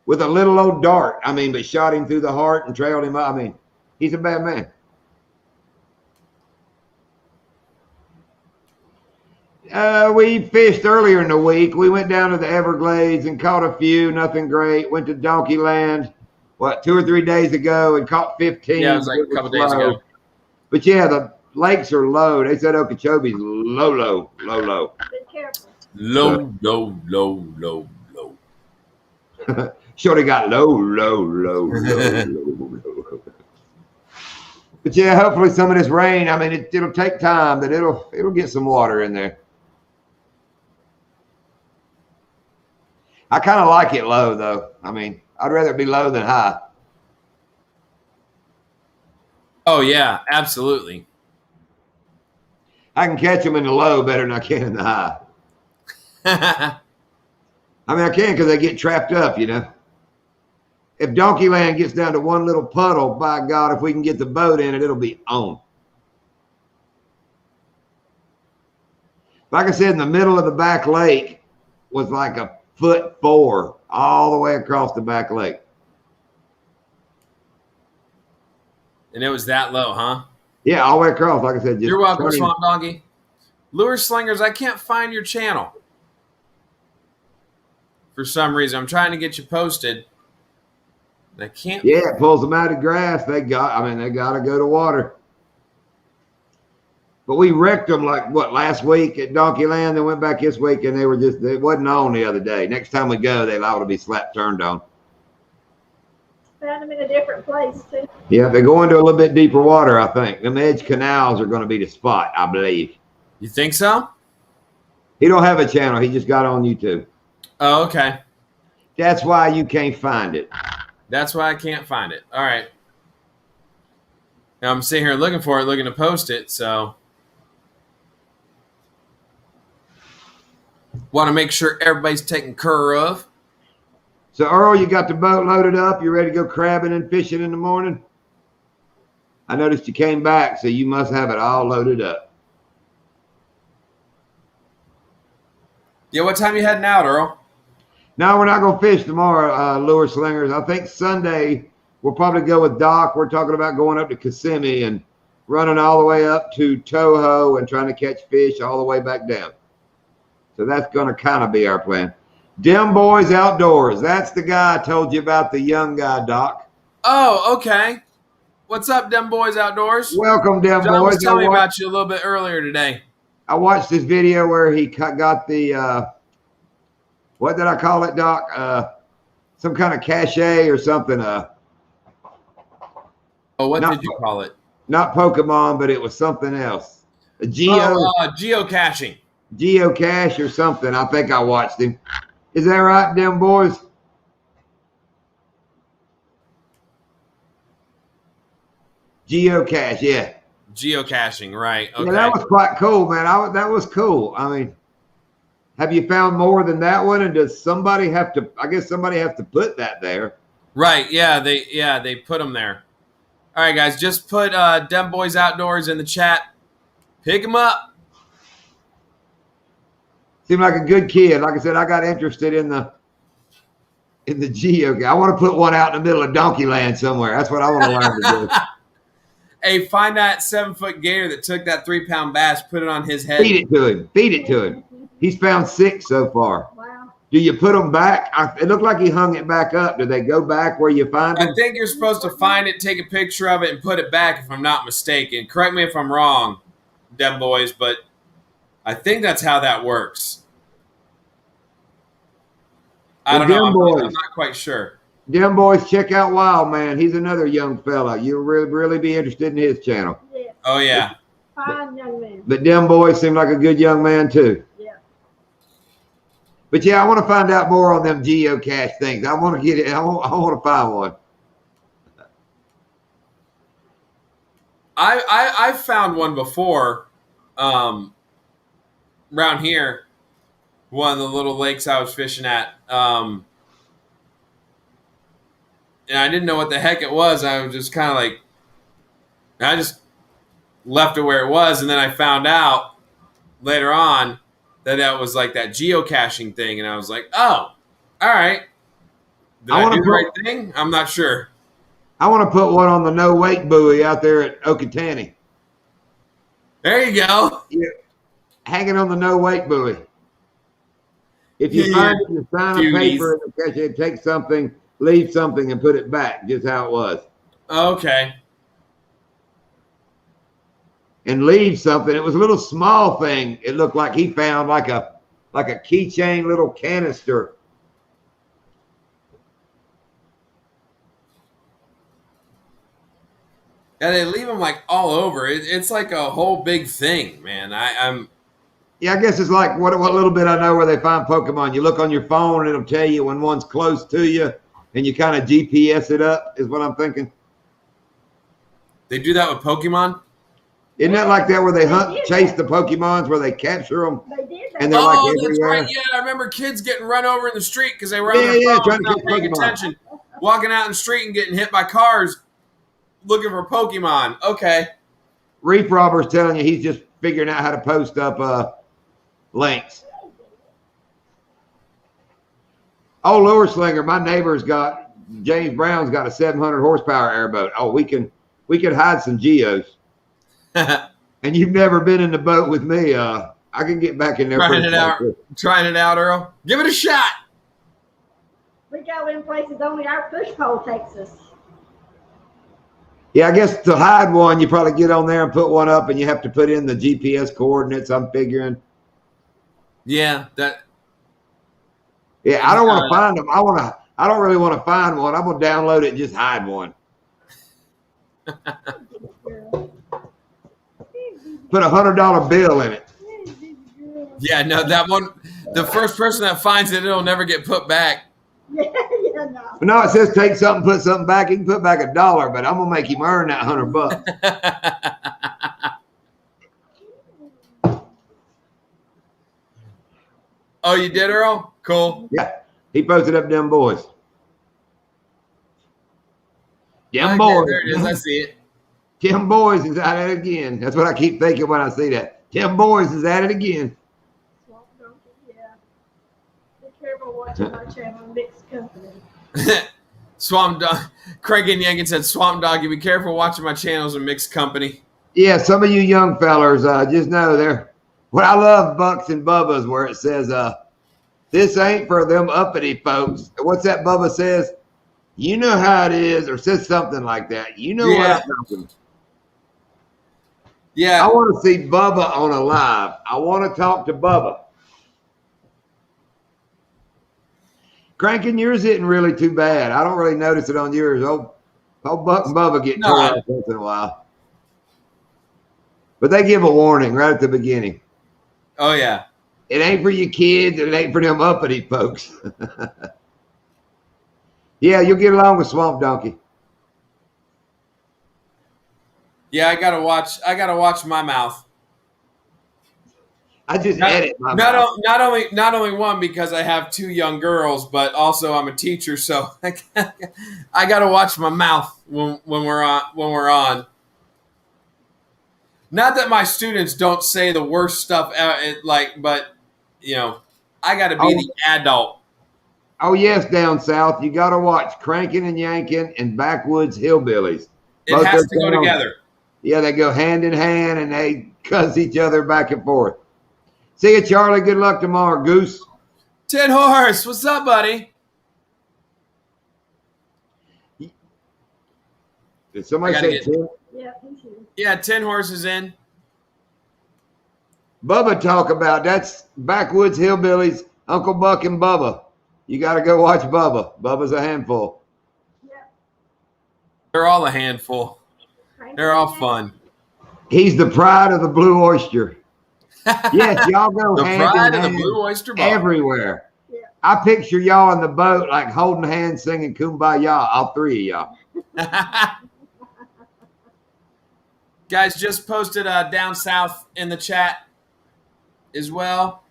With a little old dart. I mean, but shot him through the heart and trailed him up. I mean, he's a bad man. We fished earlier in the week. We went down to the Everglades and caught a few. Nothing great. Went to Donkey Land, 2 or 3 days ago and caught 15. Yeah, it was like a couple days ago. But yeah, the lakes are low. They said Okeechobee's low. Be careful. Low. Shorty got low. But yeah, hopefully some of this rain, I mean, it'll take time, but it'll get some water in there. I kind of like it low, though. I mean, I'd rather it be low than high. Oh, yeah, absolutely. I can catch them in the low better than I can in the high. I mean, I can because they get trapped up, you know. If Donkey Land gets down to one little puddle, by God, if we can get the boat in it, it'll be on. Like I said, in the middle of the back lake was like 1.4 foot all the way across the back lake. And it was that low, huh? Yeah, all the way across. Like I said, you're welcome, Swamp Doggy. Lure Slingers, I can't find your channel. For some reason, I'm trying to get you posted. And I can't. Yeah, it pulls them out of grass. They got to go to water. But we wrecked them last week at Donkey Land. They went back this week and they wasn't on the other day. Next time we go, they're liable to be turned on. Found them in a different place too. Yeah, they're going to a little bit deeper water, I think. Them edge canals are going to be the spot, I believe. You think so? He don't have a channel. He just got on YouTube. Oh, okay. That's why you can't find it. That's why I can't find it. All right. Now I'm sitting here looking for it, looking to post it, so want to make sure everybody's taken care of. So, Earl, you got the boat loaded up? You ready to go crabbing and fishing in the morning? I noticed you came back, so you must have it all loaded up. Yeah, what time you heading out, Earl? No, we're not going to fish tomorrow, lure slingers. I think Sunday we'll probably go with Doc. We're talking about going up to Kissimmee and running all the way up to Toho and trying to catch fish all the way back down. So that's going to kind of be our plan. Dem Boys Outdoors. That's the guy I told you about, the young guy, Doc. Oh, okay. What's up, Dem Boys Outdoors? Welcome, Dem John Boys. was telling me about you a little bit earlier today. I watched this video where he got the, what did I call it, Doc? Some kind of cachet or something. Oh, what did you call it? Not Pokemon, but it was something else. Geocaching. Geocache or something. I think I watched him. Is that right, Dem Boys? Geocache, yeah. Geocaching, right. Okay. Yeah, that was quite cool, man. That was cool. I mean, have you found more than that one? And does somebody have to, I guess somebody have to put that there. Right, yeah, they put them there. All right, guys, just put Dem Boys Outdoors in the chat. Pick them up. Seemed like a good kid. Like I said, I got interested in the geo. I want to put one out in the middle of Donkey Land somewhere. That's what I want to learn to do. Hey, find that 7-foot gator that took that 3-pound bass, put it on his head. Feed it to him. Feed it to him. He's found 6 so far. Wow. Do you put them back? It looked like he hung it back up. Do they go back where you find them? I think you're supposed to find it, take a picture of it, and put it back, if I'm not mistaken. Correct me if I'm wrong, Dem Boys, but I think that's how that works. I don't know. I'm not quite sure. Dem Boys, check out Wild Man. He's another young fella. You'll really be interested in his channel. Yeah. Oh, yeah. Fine young man. But Dem Boys seem like a good young man, too. Yeah. But, yeah, I want to find out more on them geocache things. I want to get it. I want to find one. I found one before around here, one of the little lakes I was fishing at. And I didn't know what the heck it was. I was just kind of like, I just left it where it was. And then I found out later on that was like that geocaching thing. And I was like, oh, all right. Did I do the right thing? I'm not sure. I want to put one on the no wake buoy out there at Okatani. There you go. Yeah. Hanging on the no wake buoy. If you find it, you sign a paper and take something, leave something, and put it back, just how it was. Okay. And leave something. It was a little small thing. It looked like he found like a keychain little canister. Yeah, they leave them like all over. It's like a whole big thing, man. Yeah, I guess it's like what little bit I know where they find Pokemon. You look on your phone and it'll tell you when one's close to you, and you kind of GPS it up, is what I'm thinking. They do that with Pokemon? Isn't that like that where they chase the Pokemons, where they capture them? They did that. And they're like everywhere? That's right. Yeah, I remember kids getting run over in the street because they were on their phone, trying to not catch paying Pokemon. attention, walking out in the street and getting hit by cars looking for Pokemon. Okay. Reef Robber's telling you he's just figuring out how to post up links. Oh, Lure Slinger, my neighbor's got, James Brown's got a 700 horsepower airboat. Oh, we can hide some geos. And you've never been in the boat with me. I can get back in there. Trying it out, Earl. Give it a shot. We go in places only our push pole takes us. Yeah, I guess to hide one, you probably get on there and put one up, and you have to put in the GPS coordinates, I'm figuring. Yeah, Yeah, I don't want to find them. I I don't really want to find one. I'm going to download it and just hide one. Put $100 bill in it. Yeah, no, that one, the first person that finds it, it'll never get put back. Yeah, no. No, it says take something, put something back. You can put back $1, but I'm going to make him earn that $100. Oh, you did, Earl? Cool. Yeah, he posted up them boys. Them Okay, boys. there it is. I see it. Tim Boys is at it again. That's what I keep thinking when I see that. Tim Boys is at it again. Swamp Donkey, yeah. Be careful watching my channel, Mixed Company. Swamp Dog. Craig and Yankin said, Swamp Dog, you be careful watching my channels in mixed company. Yeah, some of you young fellers just know they're. What I love Bucks and Bubba's where it says, this ain't for them uppity folks. What's that Bubba says? You know how it is, or says something like that. You know what I'm talking. Yeah. I want to see Bubba on a live. I want to talk to Bubba. Cranking, yours isn't really too bad. I don't really notice it on yours. Old Buck and Bubba get tore up once in a while. But they give a warning right at the beginning. Oh, yeah. It ain't for you kids. It ain't for them uppity folks. Yeah, you'll get along with Swamp Donkey. Yeah, I gotta watch my mouth. I just edit my mouth. Not only one, because I have 2 young girls, but also I'm a teacher, so I gotta watch my mouth when we're on. Not that my students don't say the worst stuff but I gotta be the adult. Oh yes, down south, you gotta watch Cranking and Yanking and Backwoods Hillbillies. It has to go together. Yeah, they go hand in hand and they cuss each other back and forth. See you, Charlie. Good luck tomorrow, Goose. Tin Horse, what's up, buddy? Did somebody say Tin? Yeah, he's here. Yeah, Tin Horse is in. Bubba talk about that's Backwoods Hillbillies, Uncle Buck and Bubba. You got to go watch Bubba. Bubba's a handful. Yep. They're all a handful. They're all fun. He's the pride of the Blue Oyster. Yes, y'all go the hand pride in of the hand Blue Oyster Bar. everywhere. Yeah. I picture y'all on the boat like holding hands singing Kumbaya, all 3 of y'all. Guys, just posted down south in the chat as well.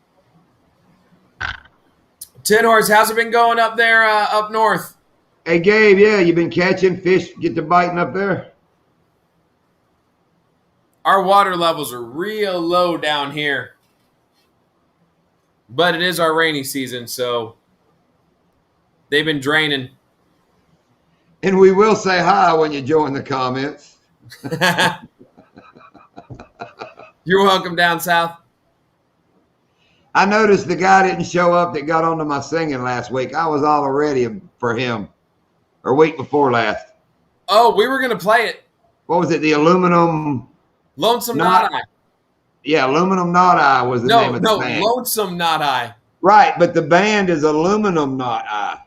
Tin Horse, how's it been going up there up north? Hey, Gabe, yeah, you been catching fish, get to biting up there? Our water levels are real low down here. But it is our rainy season, so they've been draining. And we will say hi when you join the comments. You're welcome down south. I noticed the guy didn't show up that got onto my singing last week. I was all ready for him. Or week before last. Oh, we were going to play it. What was it? The Aluminum... Lonesome Not I. Yeah, Aluminum Not I was the name of the band. No, Lonesome Not I. Right, but the band is Aluminum Not I.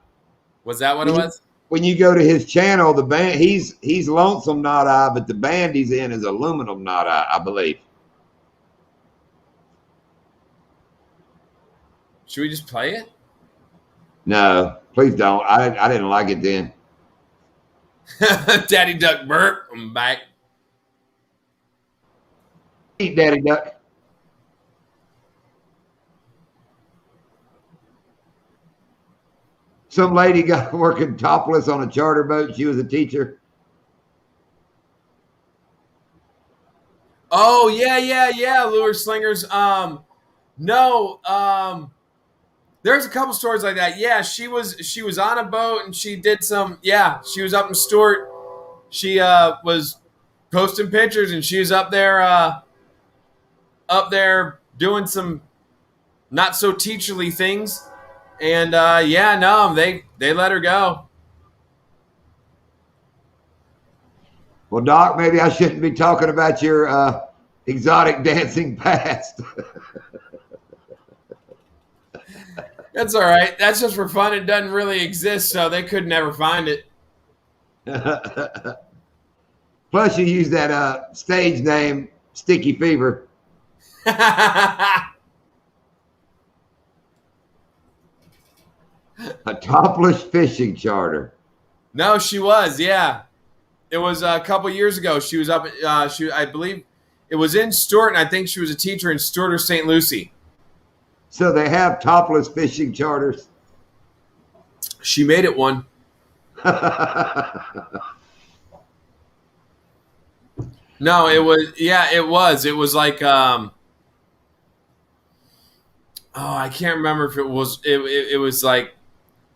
Was that what it was? When you go to his channel, the band he's Lonesome Not I, but the band he's in is Aluminum Not I believe. Should we just play it? No, please don't. I didn't like it then. Daddy Duck burp. I'm back. Eat Daddy Duck. Some lady got working topless on a charter boat. She was a teacher. Oh, yeah, Lure Slingers. There's a couple stories like that. Yeah, she was on a boat and she did some, she was up in Stewart. She was posting pictures and she was up there doing some not so teacherly things. And they let her go. Well, Doc, maybe I shouldn't be talking about your exotic dancing past. That's all right. That's just for fun. It doesn't really exist, so they could never find it. Plus, you use that stage name, Sticky Fever. A topless fishing charter. No, she was. Yeah, it was a couple years ago. She was up. I believe it was in Stuart, and I think she was a teacher in Stuart or St. Lucie. So they have topless fishing charters. She made it one. No, it was. Yeah, it was. It was like. I can't remember if it was. It was like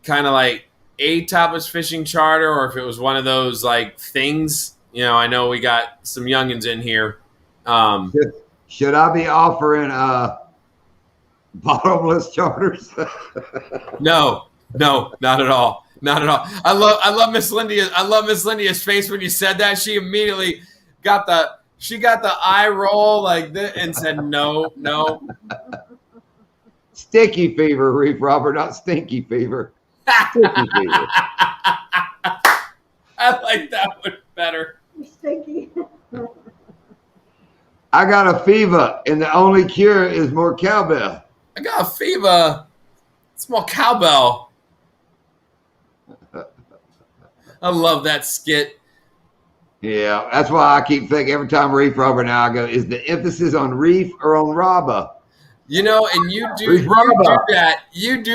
kind of like a topless fishing charter, or if it was one of those like things. You know, I know we got some youngins in here. Should I be offering bottomless charters? No, not at all. Not at all. I love Miss Lindy. I love Miss Lydia's face when you said that. She immediately got the eye roll like this and said no. Sticky fever, Reef Robber, not stinky fever. Sticky fever. I like that one better. Stinky. I got a fever, and the only cure is more cowbell. I got a fever. It's more cowbell. I love that skit. Yeah, that's why I keep thinking every time Reef Robber now I go, is the emphasis on Reef or on Robber? You know, and you do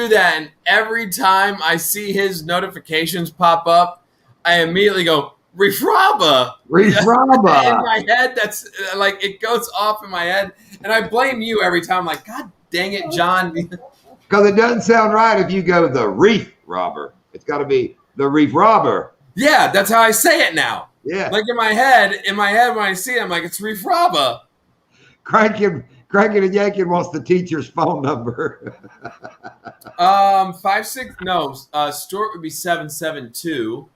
that, and every time I see his notifications pop up, I immediately go, Reef Robber. Reef Robber. In my head, that's like, it goes off in my head, and I blame you every time. I'm like, God dang it, John. Because it doesn't sound right if you go the Reef Robber. It's got to be the Reef Robber. Yeah, that's how I say it now. Yeah. Like in my head when I see it, I'm like, it's Reef Robber. Cranking and yanking wants the teacher's phone number. 56. No, Stuart would be 772.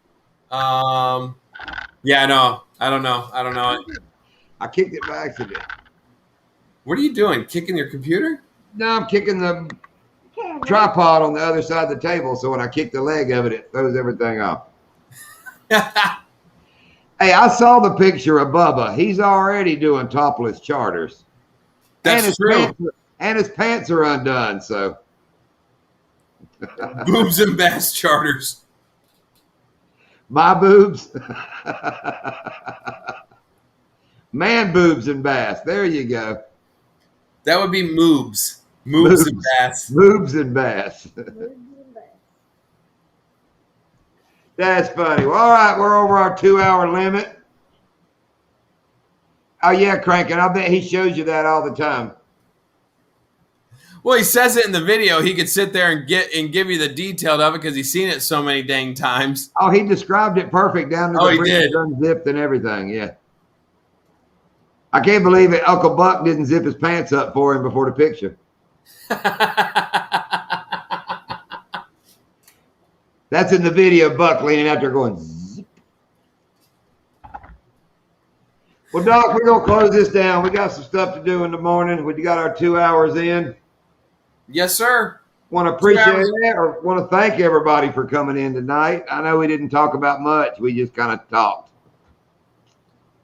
Yeah, no, I don't know. I kicked it by accident. What are you doing? Kicking your computer? No, I'm kicking the tripod on the other side of the table, so when I kick the leg of it, it throws everything off. Hey, I saw the picture of Bubba. He's already doing topless charters. That's true. And his pants are undone, so. Boobs and bass charters. My boobs. Man boobs and bass. There you go. That would be moobs. Moobs and bass. Moobs and bass. That's funny. Well, all right, we're over our 2-hour limit. Oh, yeah, Crankin'. I bet he shows you that all the time. Well, he says it in the video. He could sit there and give you the detail of it because he's seen it so many dang times. Oh, he described it perfect down to the breeches unzipped and everything. Yeah. I can't believe it. Uncle Buck didn't zip his pants up for him before the picture. That's in the video, Buck leaning out there going, zip. Well, Doc, we're going to close this down. We got some stuff to do in the morning. We got our 2 hours in. Yes, sir. Want to appreciate that or want to thank everybody for coming in tonight. I know we didn't talk about much. We just kind of talked.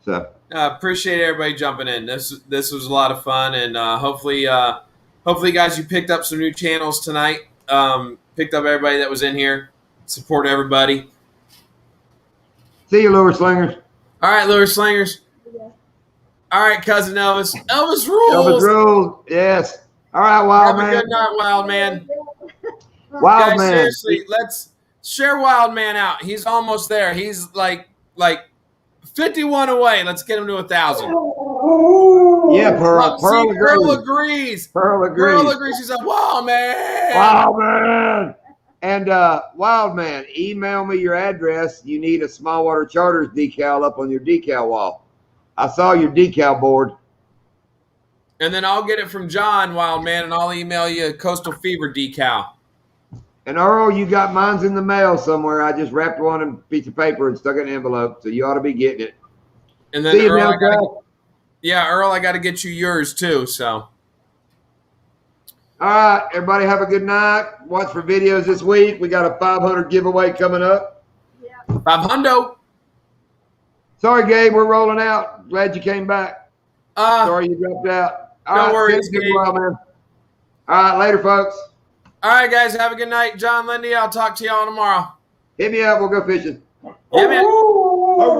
So appreciate everybody jumping in. This was a lot of fun, and hopefully, guys, you picked up some new channels tonight. Picked up everybody that was in here. Support everybody. See you, Lure Slingers. All right, Lure Slingers. Yeah. All right, cousin Elvis. Elvis rules. Elvis rules. Yes. All right, Wild Man. Have a good night, Wild Man. Wild Guys, Man. seriously, let's share Wild Man out. He's almost there. He's like 51 away. Let's get him to 1,000. Yeah, Pearl agrees. Pearl agrees. She's like, Wild Man. Wild Man. And Wild Man, email me your address. You need a Small Water Charters decal up on your decal wall. I saw your decal board. And then I'll get it from John, Wild Man, and I'll email you a Coastal Fever decal. And Earl, you got mine's in the mail somewhere. I just wrapped one in a piece of paper and stuck it in an envelope, so you ought to be getting it. And then Earl, I got to get you yours too. So All right, everybody have a good night. Watch for videos this week. We got a 500 giveaway coming up. 500. Sorry, Gabe, we're rolling out. Glad you came back. Sorry you dropped out. All No right, worries, take it Gabe. well, man. All right, later, folks. All right, guys, have a good night. John, Lindy, I'll talk to y'all tomorrow. Hit me up. We'll go fishing. Yeah, man.